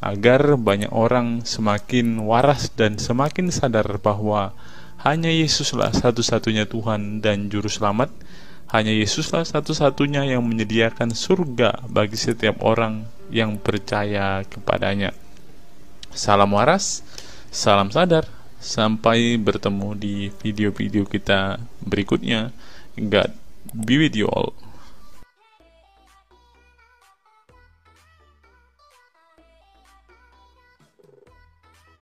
agar banyak orang semakin waras dan semakin sadar bahwa hanya Yesuslah satu-satunya Tuhan dan Juru Selamat. Hanya Yesuslah satu-satunya yang menyediakan surga bagi setiap orang yang percaya kepadanya. Salam waras, salam sadar. Sampai bertemu di video-video kita berikutnya. God be with you all.